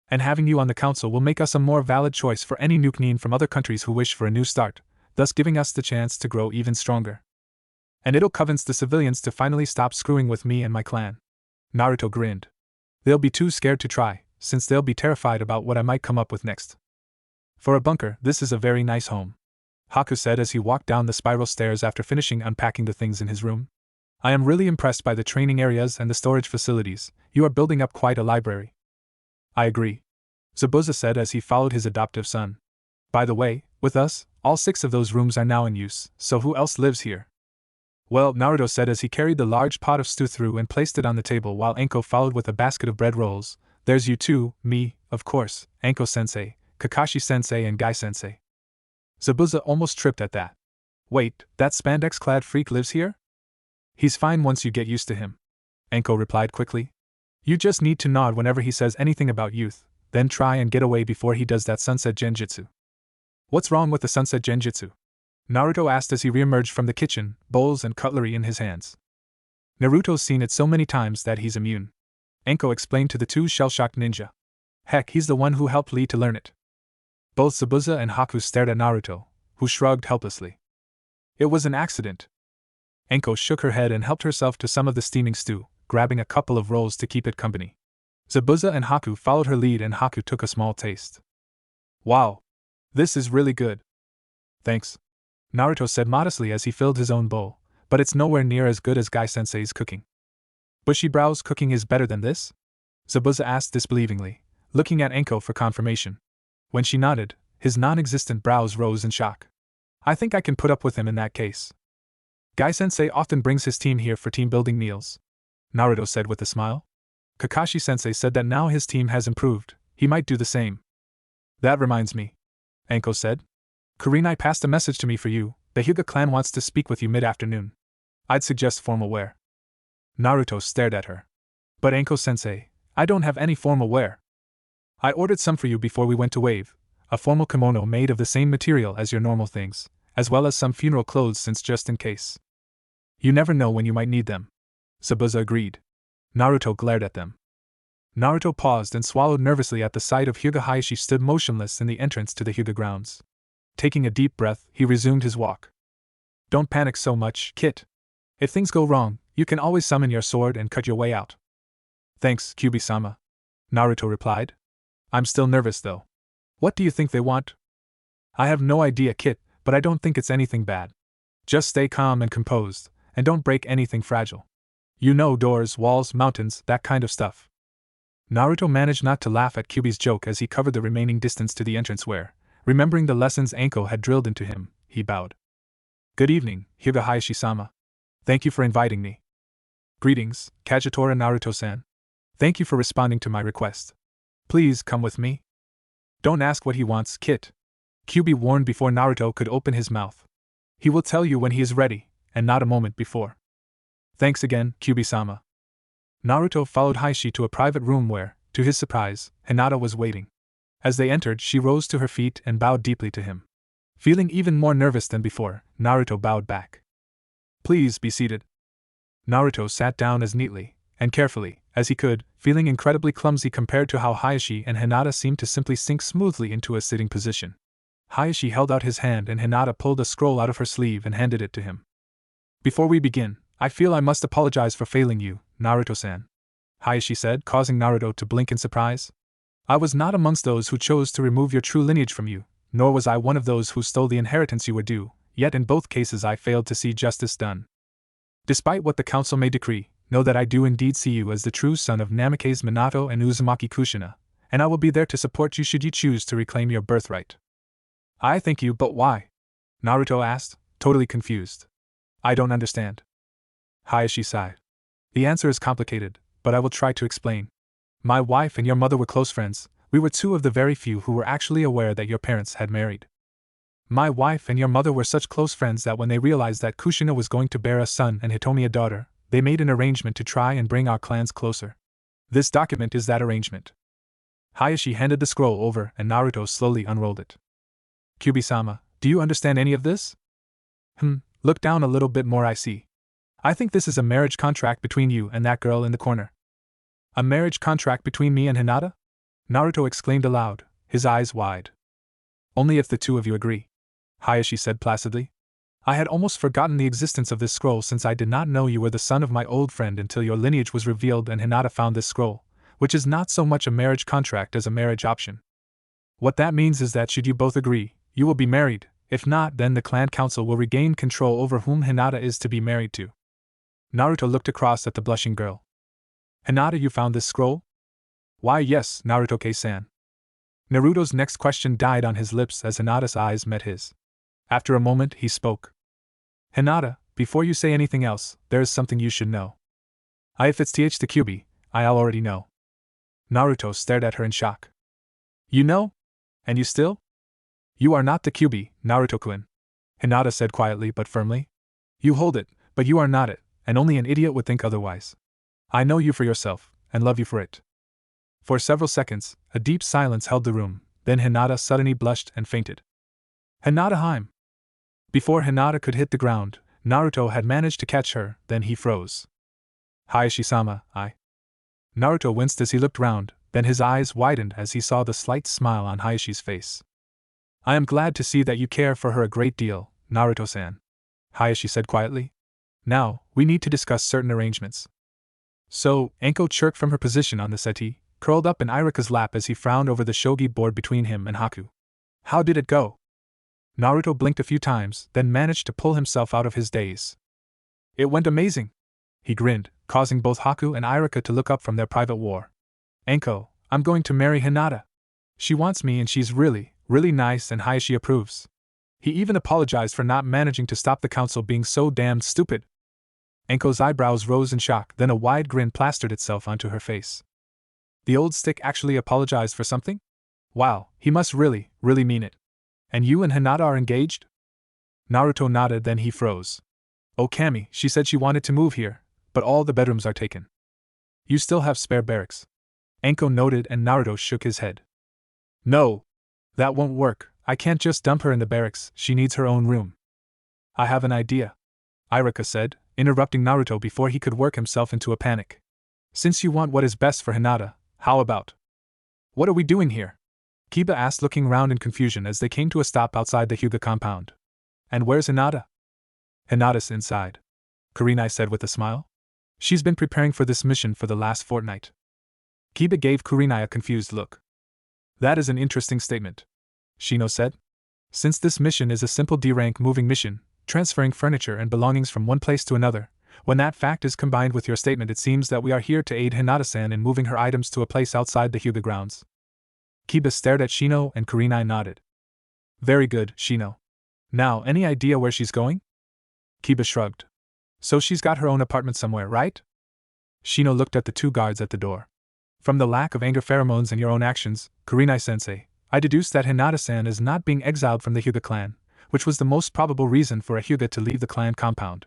And having you on the council will make us a more valid choice for any Nukenin from other countries who wish for a new start, thus giving us the chance to grow even stronger. And it'll convince the civilians to finally stop screwing with me and my clan. Naruto grinned. They'll be too scared to try, since they'll be terrified about what I might come up with next. For a bunker, this is a very nice home, Haku said as he walked down the spiral stairs after finishing unpacking the things in his room. I am really impressed by the training areas and the storage facilities. You are building up quite a library. I agree, Zabuza said as he followed his adoptive son. By the way, with us, all 6 of those rooms are now in use, so who else lives here? Well, Naruto said as he carried the large pot of stew through and placed it on the table while Anko followed with a basket of bread rolls. There's you too, me, of course, Anko-sensei, Kakashi-sensei and Guy-sensei. Zabuza almost tripped at that. Wait, that spandex-clad freak lives here? He's fine once you get used to him, Anko replied quickly. You just need to nod whenever he says anything about youth, then try and get away before he does that sunset genjutsu. What's wrong with the sunset genjutsu? Naruto asked as he reemerged from the kitchen, bowls and cutlery in his hands. Naruto's seen it so many times that he's immune, Anko explained to the 2 shell-shocked ninja. Heck, he's the one who helped Lee to learn it. Both Zabuza and Haku stared at Naruto, who shrugged helplessly. It was an accident. Anko shook her head and helped herself to some of the steaming stew, grabbing a couple of rolls to keep it company. Zabuza and Haku followed her lead and Haku took a small taste. Wow! This is really good. Thanks, Naruto said modestly as he filled his own bowl, but it's nowhere near as good as Guy-sensei's cooking. Bushy Brow's cooking is better than this? Zabuza asked disbelievingly, looking at Anko for confirmation. When she nodded, his non-existent brows rose in shock. I think I can put up with him in that case. Guy-sensei often brings his team here for team-building meals, Naruto said with a smile. Kakashi-sensei said that now his team has improved, he might do the same. That reminds me, Anko said. Kurenai passed a message to me for you. The Hyuga clan wants to speak with you mid-afternoon. I'd suggest formal wear. Naruto stared at her. But Anko-sensei, I don't have any formal wear. I ordered some for you before we went to Wave, a formal kimono made of the same material as your normal things, as well as some funeral clothes since just in case. You never know when you might need them, Zabuza agreed. Naruto glared at them. Naruto paused and swallowed nervously at the sight of Hyuga Hayashi stood motionless in the entrance to the Hyuga grounds. Taking a deep breath, he resumed his walk. Don't panic so much, Kit. If things go wrong, you can always summon your sword and cut your way out. Thanks, Kyuubi-sama, Naruto replied. I'm still nervous though. What do you think they want? I have no idea, Kit, but I don't think it's anything bad. Just stay calm and composed, and don't break anything fragile. You know, doors, walls, mountains, that kind of stuff. Naruto managed not to laugh at Kyuubi's joke as he covered the remaining distance to the entrance where, remembering the lessons Anko had drilled into him, he bowed. Good evening, Hyuga Hayashi-sama. Thank you for inviting me. Greetings, Kagetora Naruto-san. Thank you for responding to my request. Please come with me. Don't ask what he wants, Kit. Kyuubi warned before Naruto could open his mouth. He will tell you when he is ready, and not a moment before. Thanks again, Kyuubi-sama. Naruto followed Hayashi to a private room where, to his surprise, Hinata was waiting. As they entered, she rose to her feet and bowed deeply to him. Feeling even more nervous than before, Naruto bowed back. Please be seated. Naruto sat down as neatly and carefully as he could, feeling incredibly clumsy compared to how Hayashi and Hinata seemed to simply sink smoothly into a sitting position. Hayashi held out his hand and Hinata pulled a scroll out of her sleeve and handed it to him. Before we begin, I feel I must apologize for failing you, Naruto-san, Hayashi said, causing Naruto to blink in surprise. I was not amongst those who chose to remove your true lineage from you, nor was I one of those who stole the inheritance you were due, yet in both cases I failed to see justice done. Despite what the council may decree, know that I do indeed see you as the true son of Namikaze Minato and Uzumaki Kushina, and I will be there to support you should you choose to reclaim your birthright. I thank you, but why? Naruto asked, totally confused. I don't understand. Hayashi sighed. The answer is complicated, but I will try to explain. My wife and your mother were close friends. We were two of the very few who were actually aware that your parents had married. My wife and your mother were such close friends that when they realized that Kushina was going to bear a son and Hitomi a daughter, they made an arrangement to try and bring our clans closer. This document is that arrangement. Hayashi handed the scroll over and Naruto slowly unrolled it. Kyuubi-sama, do you understand any of this? Look down a little bit more. I see. I think this is a marriage contract between you and that girl in the corner. A marriage contract between me and Hinata? Naruto exclaimed aloud, his eyes wide. Only if the two of you agree, Hayashi said placidly. I had almost forgotten the existence of this scroll since I did not know you were the son of my old friend until your lineage was revealed and Hinata found this scroll, which is not so much a marriage contract as a marriage option. What that means is that should you both agree, you will be married. If not, then the clan council will regain control over whom Hinata is to be married to. Naruto looked across at the blushing girl. Hinata, you found this scroll? Why, yes, Naruto-san. Naruto's next question died on his lips as Hinata's eyes met his. After a moment, he spoke. Hinata, before you say anything else, there is something you should know. If it's the kyuubi, I'll already know. Naruto stared at her in shock. You know? And you still? You are not the kyuubi, Naruto-kun. Hinata said quietly but firmly. You hold it, but you are not it, and only an idiot would think otherwise. I know you for yourself, and love you for it. For several seconds, a deep silence held the room, then Hinata suddenly blushed and fainted. Hinata-hime! Before Hinata could hit the ground, Naruto had managed to catch her, then he froze. Hayashi-sama, Naruto winced as he looked round, then his eyes widened as he saw the slight smile on Hayashi's face. I am glad to see that you care for her a great deal, Naruto-san, Hayashi said quietly. Now, we need to discuss certain arrangements. So, Anko chirped from her position on the settee, curled up in Irika's lap as he frowned over the shogi board between him and Haku. How did it go? Naruto blinked a few times, then managed to pull himself out of his daze. It went amazing. He grinned, causing both Haku and Irika to look up from their private war. Anko, I'm going to marry Hinata. She wants me and she's really nice and Hayashi approves. He even apologized for not managing to stop the council being so damned stupid. Anko's eyebrows rose in shock, then a wide grin plastered itself onto her face. The old stick actually apologized for something? Wow, he must really mean it. And you and Hinata are engaged? Naruto nodded, then he froze. Oh Kami, she said she wanted to move here, but all the bedrooms are taken. You still have spare barracks? Anko noted and Naruto shook his head. No. That won't work, I can't just dump her in the barracks, she needs her own room. I have an idea, Irika said, interrupting Naruto before he could work himself into a panic. Since you want what is best for Hinata, how about? What are we doing here? Kiba asked, looking round in confusion as they came to a stop outside the Hyuga compound. And where's Hinata? Hinata's inside, Kurenai said with a smile. She's been preparing for this mission for the last fortnight. Kiba gave Kurenai a confused look. That is an interesting statement, Shino said. Since this mission is a simple D-rank moving mission, transferring furniture and belongings from one place to another, when that fact is combined with your statement, it seems that we are here to aid Hinata-san in moving her items to a place outside the Hyuga grounds. Kiba stared at Shino and Kurenai nodded. Very good, Shino. Now, any idea where she's going? Kiba shrugged. So she's got her own apartment somewhere, right? Shino looked at the two guards at the door. From the lack of anger pheromones in your own actions, Kurenai-sensei, I deduced that Hinata-san is not being exiled from the Hyuga clan, which was the most probable reason for a Hyuga to leave the clan compound.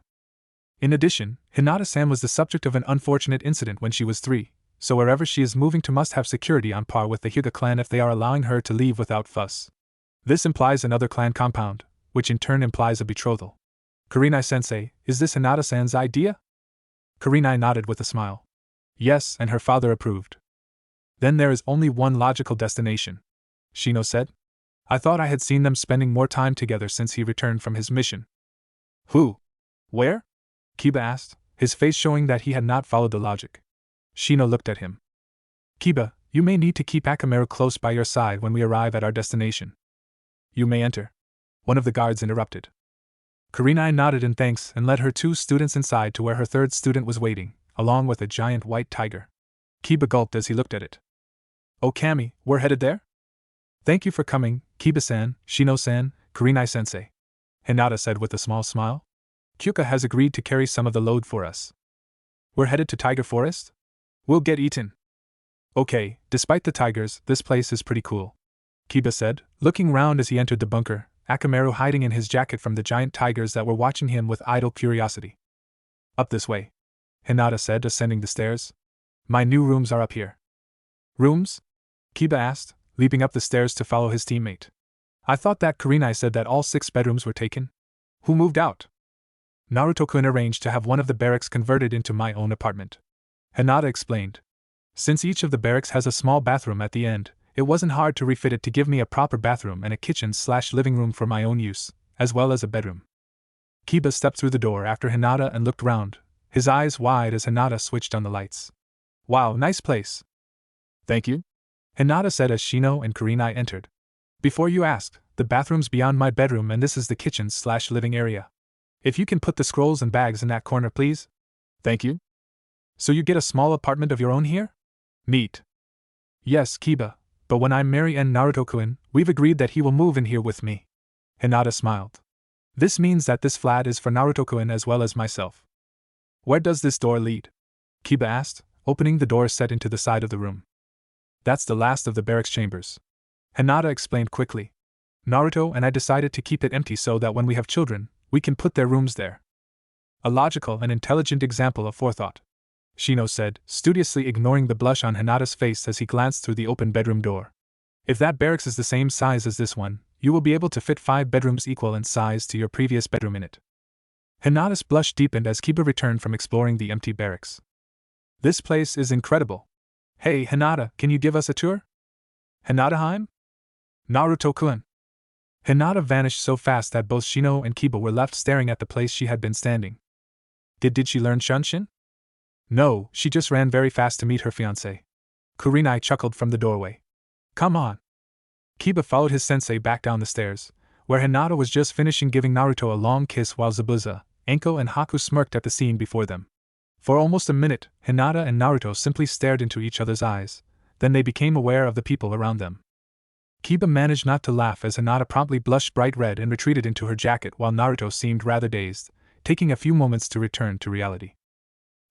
In addition, Hinata-san was the subject of an unfortunate incident when she was 3, so wherever she is moving to must have security on par with the Hyuga clan if they are allowing her to leave without fuss. This implies another clan compound, which in turn implies a betrothal. Kurenai-sensei, is this Hinata-san's idea? Kurenai nodded with a smile. Yes, and her father approved. Then there is only one logical destination, Shino said. I thought I had seen them spending more time together since he returned from his mission. Who? Where? Kiba asked, his face showing that he had not followed the logic. Shino looked at him. Kiba, you may need to keep Akamaru close by your side when we arrive at our destination. You may enter, one of the guards interrupted. Kurenai nodded in thanks and led her 2 students inside to where her 3rd student was waiting, along with a giant white tiger. Kiba gulped as he looked at it. Oh Kami, we're headed there? Thank you for coming, Kiba-san, Shino-san, Kurenai-sensei, Hinata said with a small smile. Kyuubi has agreed to carry some of the load for us. We're headed to Tiger Forest? We'll get eaten. Okay, despite the tigers, this place is pretty cool, Kyuubi said, looking round as he entered the bunker, Akamaru hiding in his jacket from the giant tigers that were watching him with idle curiosity. Up this way, Hinata said, ascending the stairs. My new rooms are up here. Rooms? Kyuubi asked, leaping up the stairs to follow his teammate. I thought that Kurenai said that all 6 bedrooms were taken. Who moved out? Naruto-kun arranged to have one of the barracks converted into my own apartment. Hinata explained. Since each of the barracks has a small bathroom at the end, it wasn't hard to refit it to give me a proper bathroom and a kitchen/living room for my own use, as well as a bedroom. Kyuubi stepped through the door after Hinata and looked round, his eyes wide as Hinata switched on the lights. Wow, nice place. Thank you, Hinata said as Shino and Kurenai entered. Before you ask, the bathroom's beyond my bedroom and this is the kitchen/living area. If you can put the scrolls and bags in that corner, please. Thank you. So you get a small apartment of your own here? Neat. Yes, Kyuubi, but when I marry Naruto-kun, we've agreed that he will move in here with me. Hinata smiled. This means that this flat is for Naruto-kun as well as myself. Where does this door lead? Kyuubi asked, opening the door set into the side of the room. That's the last of the barracks chambers. Hinata explained quickly. Naruto and I decided to keep it empty so that when we have children, we can put their rooms there. A logical and intelligent example of forethought, Shino said, studiously ignoring the blush on Hinata's face as he glanced through the open bedroom door. If that barracks is the same size as this one, you will be able to fit 5 bedrooms equal in size to your previous bedroom in it. Hinata's blush deepened as Kyuubi returned from exploring the empty barracks. This place is incredible. Hey Hinata, can you give us a tour? Hinata-heim? Naruto-kun. Hinata vanished so fast that both Shino and Kyuubi were left staring at the place she had been standing. Did she learn Shunshin? No, she just ran very fast to meet her fiancé. Kurenai chuckled from the doorway. Come on. Kyuubi followed his sensei back down the stairs, where Hinata was just finishing giving Naruto a long kiss while Zabuza, Anko and Haku smirked at the scene before them. For almost a minute, Hinata and Naruto simply stared into each other's eyes, then they became aware of the people around them. Kyuubi managed not to laugh as Hinata promptly blushed bright red and retreated into her jacket while Naruto seemed rather dazed, taking a few moments to return to reality.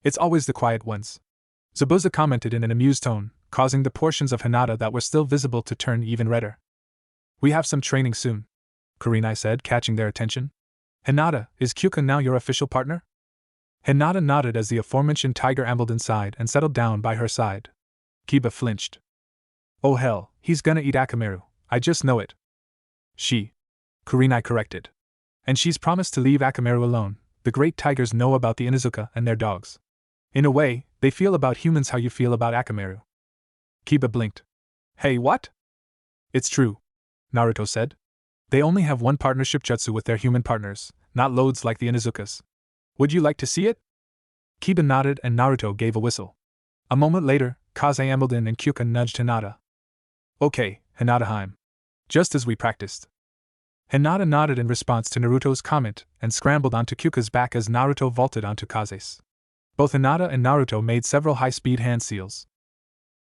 It's always the quiet ones, Zabuza commented in an amused tone, causing the portions of Hinata that were still visible to turn even redder. We have some training soon, Kurenai said, catching their attention. Hinata, is Kyuubi now your official partner? Hinata nodded as the aforementioned tiger ambled inside and settled down by her side. Kyuubi flinched. Oh hell, he's gonna eat Akamaru, I just know it. Kurenai corrected. And she's promised to leave Akamaru alone. The great tigers know about the Inuzuka and their dogs. In a way, they feel about humans how you feel about Akamaru. Kyuubi blinked. Hey, what? It's true, Naruto said. They only have one partnership jutsu with their human partners, not loads like the Inuzukas. Would you like to see it? Kyuubi nodded and Naruto gave a whistle. A moment later, Kaze ambled in and Kyuubi nudged Hinata. Okay, Hinata-heim. Just as we practiced. Hinata nodded in response to Naruto's comment and scrambled onto Kyuubi's back as Naruto vaulted onto Kaze's. Both Hinata and Naruto made several high-speed hand seals.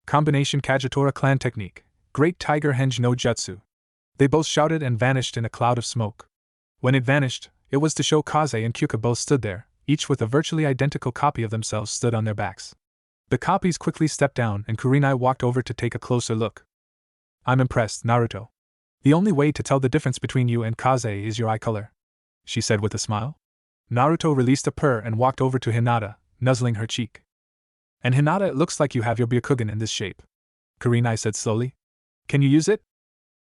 Combination Kagetora clan technique, Great Tiger Henge no Jutsu. They both shouted and vanished in a cloud of smoke. When it vanished, it was to show Kaze and Kyuubi both stood there, each with a virtually identical copy of themselves stood on their backs. The copies quickly stepped down and Kurenai walked over to take a closer look. I'm impressed, Naruto. The only way to tell the difference between you and Kaze is your eye color, she said with a smile. Naruto released a purr and walked over to Hinata, nuzzling her cheek. And Hinata, it looks like you have your Byakugan in this shape, Kurenai said slowly. Can you use it?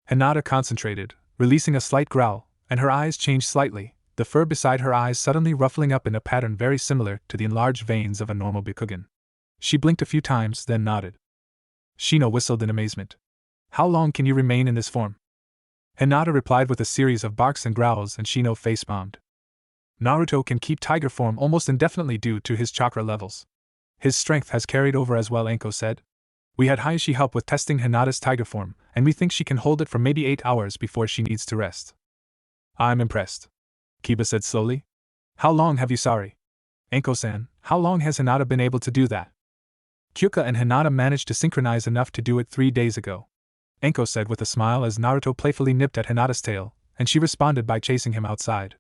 Hinata concentrated, releasing a slight growl, and her eyes changed slightly, the fur beside her eyes suddenly ruffling up in a pattern very similar to the enlarged veins of a normal Byakugan. She blinked a few times, then nodded. Shino whistled in amazement. How long can you remain in this form? Hinata replied with a series of barks and growls and Shino face-palmed. Naruto can keep tiger form almost indefinitely due to his chakra levels. His strength has carried over as well, Anko said. We had Hayashi help with testing Hinata's tiger form, and we think she can hold it for maybe 8 hours before she needs to rest. I'm impressed, Kyuubi said slowly. How long have you sorry? Anko-san, how long has Hinata been able to do that? Kyuubi and Hinata managed to synchronize enough to do it 3 days ago, Anko said with a smile as Naruto playfully nipped at Hinata's tail, and she responded by chasing him outside.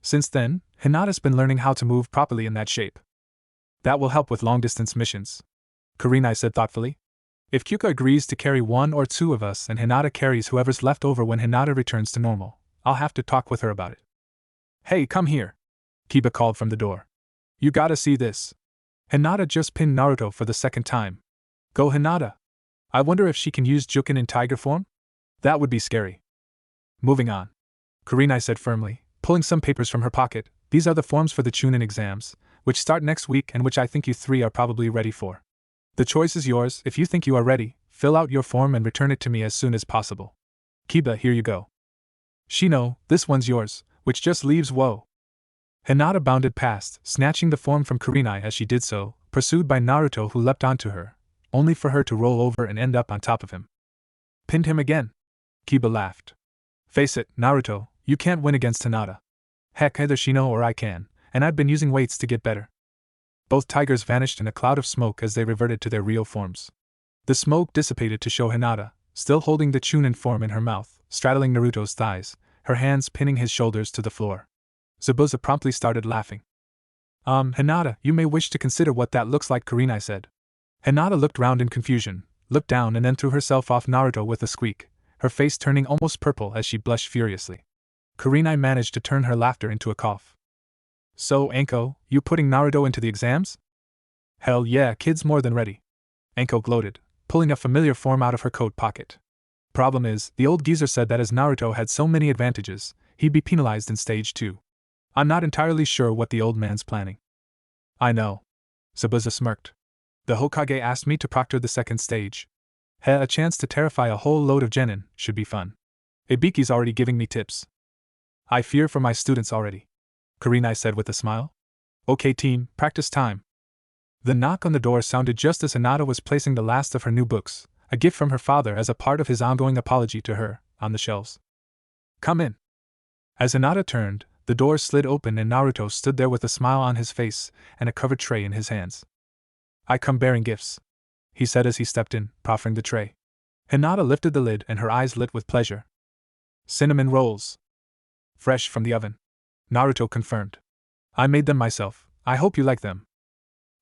Since then, Hinata's been learning how to move properly in that shape. That will help with long-distance missions, Kurenai said thoughtfully. If Kyuubi agrees to carry one or two of us and Hinata carries whoever's left over when Hinata returns to normal, I'll have to talk with her about it. Hey, come here, Kiba called from the door. You gotta see this. Hinata just pinned Naruto for the second time. Go Hinata. I wonder if she can use Jukin in tiger form? That would be scary. Moving on, Kurenai said firmly, pulling some papers from her pocket. These are the forms for the Chunin exams, which start next week and which I think you three are probably ready for. The choice is yours. If you think you are ready, fill out your form and return it to me as soon as possible. Kiba, here you go. Shino, this one's yours, which just leaves Woe. Hinata bounded past, snatching the form from Kurenai as she did so, pursued by Naruto who leapt onto her, only for her to roll over and end up on top of him. Pinned him again? Kiba laughed. Face it, Naruto, you can't win against Hinata. Heck, either Shino or I can, and I've been using weights to get better. Both tigers vanished in a cloud of smoke as they reverted to their real forms. The smoke dissipated to show Hinata, still holding the Chunin form in her mouth, straddling Naruto's thighs, her hands pinning his shoulders to the floor. Zabuza promptly started laughing. Hinata, you may wish to consider what that looks like, Kurenai said. Hinata looked round in confusion, looked down and then threw herself off Naruto with a squeak, her face turning almost purple as she blushed furiously. Kurenai managed to turn her laughter into a cough. So, Anko, you putting Naruto into the exams? Hell yeah, kid's more than ready. Anko gloated, pulling a familiar form out of her coat pocket. Problem is, the old geezer said that as Naruto had so many advantages, he'd be penalized in stage 2. I'm not entirely sure what the old man's planning. I know. Zabuza smirked. The Hokage asked me to proctor the second stage. A chance to terrify a whole load of genin should be fun. Ibiki's already giving me tips. I fear for my students already, Kurenai said with a smile. Okay team, practice time. The knock on the door sounded just as Hinata was placing the last of her new books, a gift from her father as a part of his ongoing apology to her, on the shelves. Come in. As Hinata turned, the door slid open and Naruto stood there with a smile on his face and a covered tray in his hands. I come bearing gifts, he said as he stepped in, proffering the tray. Hinata lifted the lid and her eyes lit with pleasure. Cinnamon rolls. Fresh from the oven, Naruto confirmed. I made them myself, I hope you like them.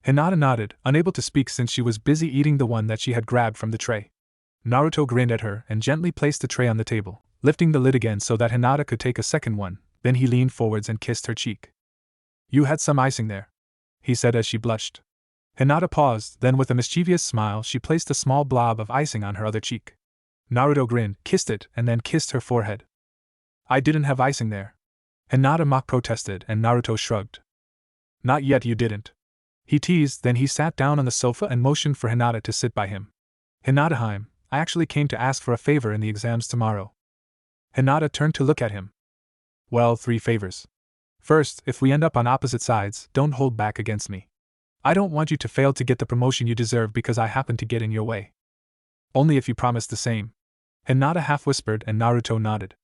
Hinata nodded, unable to speak since she was busy eating the one that she had grabbed from the tray. Naruto grinned at her and gently placed the tray on the table, lifting the lid again so that Hinata could take a second one, then he leaned forwards and kissed her cheek. You had some icing there, he said as she blushed. Hinata paused, then with a mischievous smile she placed a small blob of icing on her other cheek. Naruto grinned, kissed it, and then kissed her forehead. I didn't have icing there. Hinata mock protested and Naruto shrugged. Not yet you didn't. He teased, then he sat down on the sofa and motioned for Hinata to sit by him. Hinata-heim, I actually came to ask for a favor in the exams tomorrow. Hinata turned to look at him. Well, 3 favors. First, if we end up on opposite sides, don't hold back against me. I don't want you to fail to get the promotion you deserve because I happen to get in your way. Only if you promise the same. Hinata half-whispered and Naruto nodded.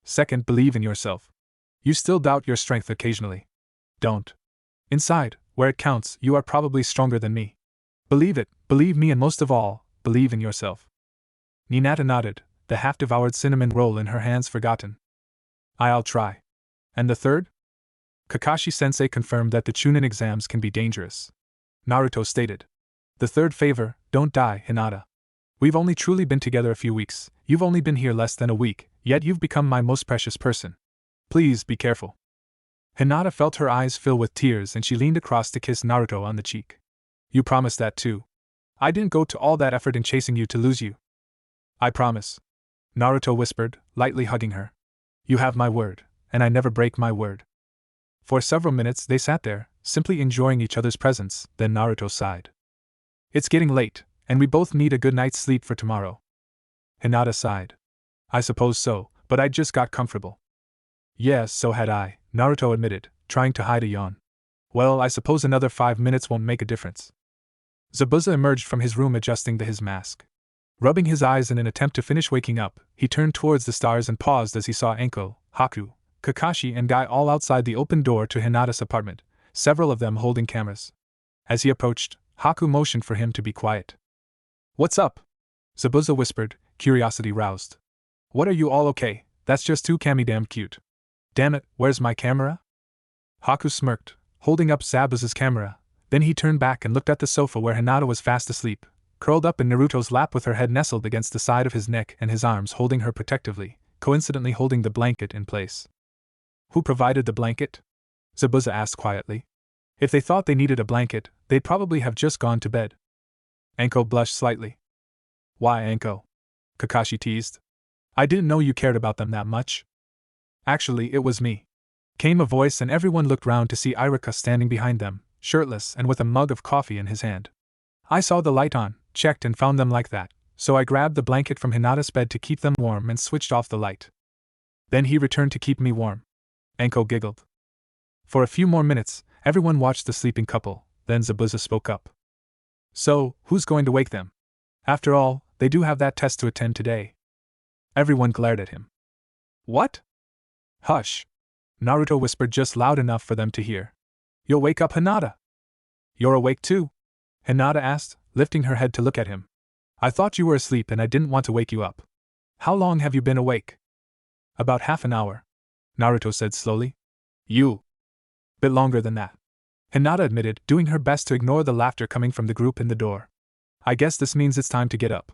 Second, believe in yourself. You still doubt your strength occasionally. Don't. Inside, where it counts, you are probably stronger than me. Believe it, believe me, and most of all, believe in yourself. Hinata nodded, the half-devoured cinnamon roll in her hands forgotten. I'll try. And the third? Kakashi-sensei confirmed that the Chunin exams can be dangerous. Naruto stated. The third favor, don't die, Hinata. We've only truly been together a few weeks, you've only been here less than a week, yet you've become my most precious person. Please be careful. Hinata felt her eyes fill with tears and she leaned across to kiss Naruto on the cheek. You promised that too. I didn't go to all that effort in chasing you to lose you. I promise. Naruto whispered, lightly hugging her. You have my word, and I never break my word. For several minutes they sat there, simply enjoying each other's presence, then Naruto sighed. It's getting late, and we both need a good night's sleep for tomorrow. Hinata sighed. I suppose so, but I just got comfortable. Yes, so had I, Naruto admitted, trying to hide a yawn. Well, I suppose another 5 minutes won't make a difference. Zabuza emerged from his room adjusting his mask. Rubbing his eyes in an attempt to finish waking up, he turned towards the stars and paused as he saw Anko, Haku, Kakashi and Guy all outside the open door to Hinata's apartment, several of them holding cameras. As he approached, Haku motioned for him to be quiet. What's up? Zabuza whispered, curiosity roused. What are you all okay? That's just too damn cute. Damn it, where's my camera? Haku smirked, holding up Zabuza's camera. Then he turned back and looked at the sofa where Hinata was fast asleep, curled up in Naruto's lap with her head nestled against the side of his neck and his arms holding her protectively, coincidentally holding the blanket in place. Who provided the blanket? Zabuza asked quietly. If they thought they needed a blanket, they'd probably have just gone to bed. Anko blushed slightly. Why, Anko? Kakashi teased. I didn't know you cared about them that much. Actually, it was me. Came a voice and everyone looked round to see Irika standing behind them, shirtless and with a mug of coffee in his hand. I saw the light on, checked and found them like that, so I grabbed the blanket from Hinata's bed to keep them warm and switched off the light. Then he returned to keep me warm. Anko giggled. For a few more minutes, everyone watched the sleeping couple, then Zabuza spoke up. So, who's going to wake them? After all, they do have that test to attend today. Everyone glared at him. What? Hush! Naruto whispered just loud enough for them to hear. You'll wake up Hinata. You're awake too? Hinata asked, lifting her head to look at him. I thought you were asleep and I didn't want to wake you up. How long have you been awake? About half an hour, Naruto said slowly. You. Bit longer than that, Hinata admitted, doing her best to ignore the laughter coming from the group in the door. I guess this means it's time to get up.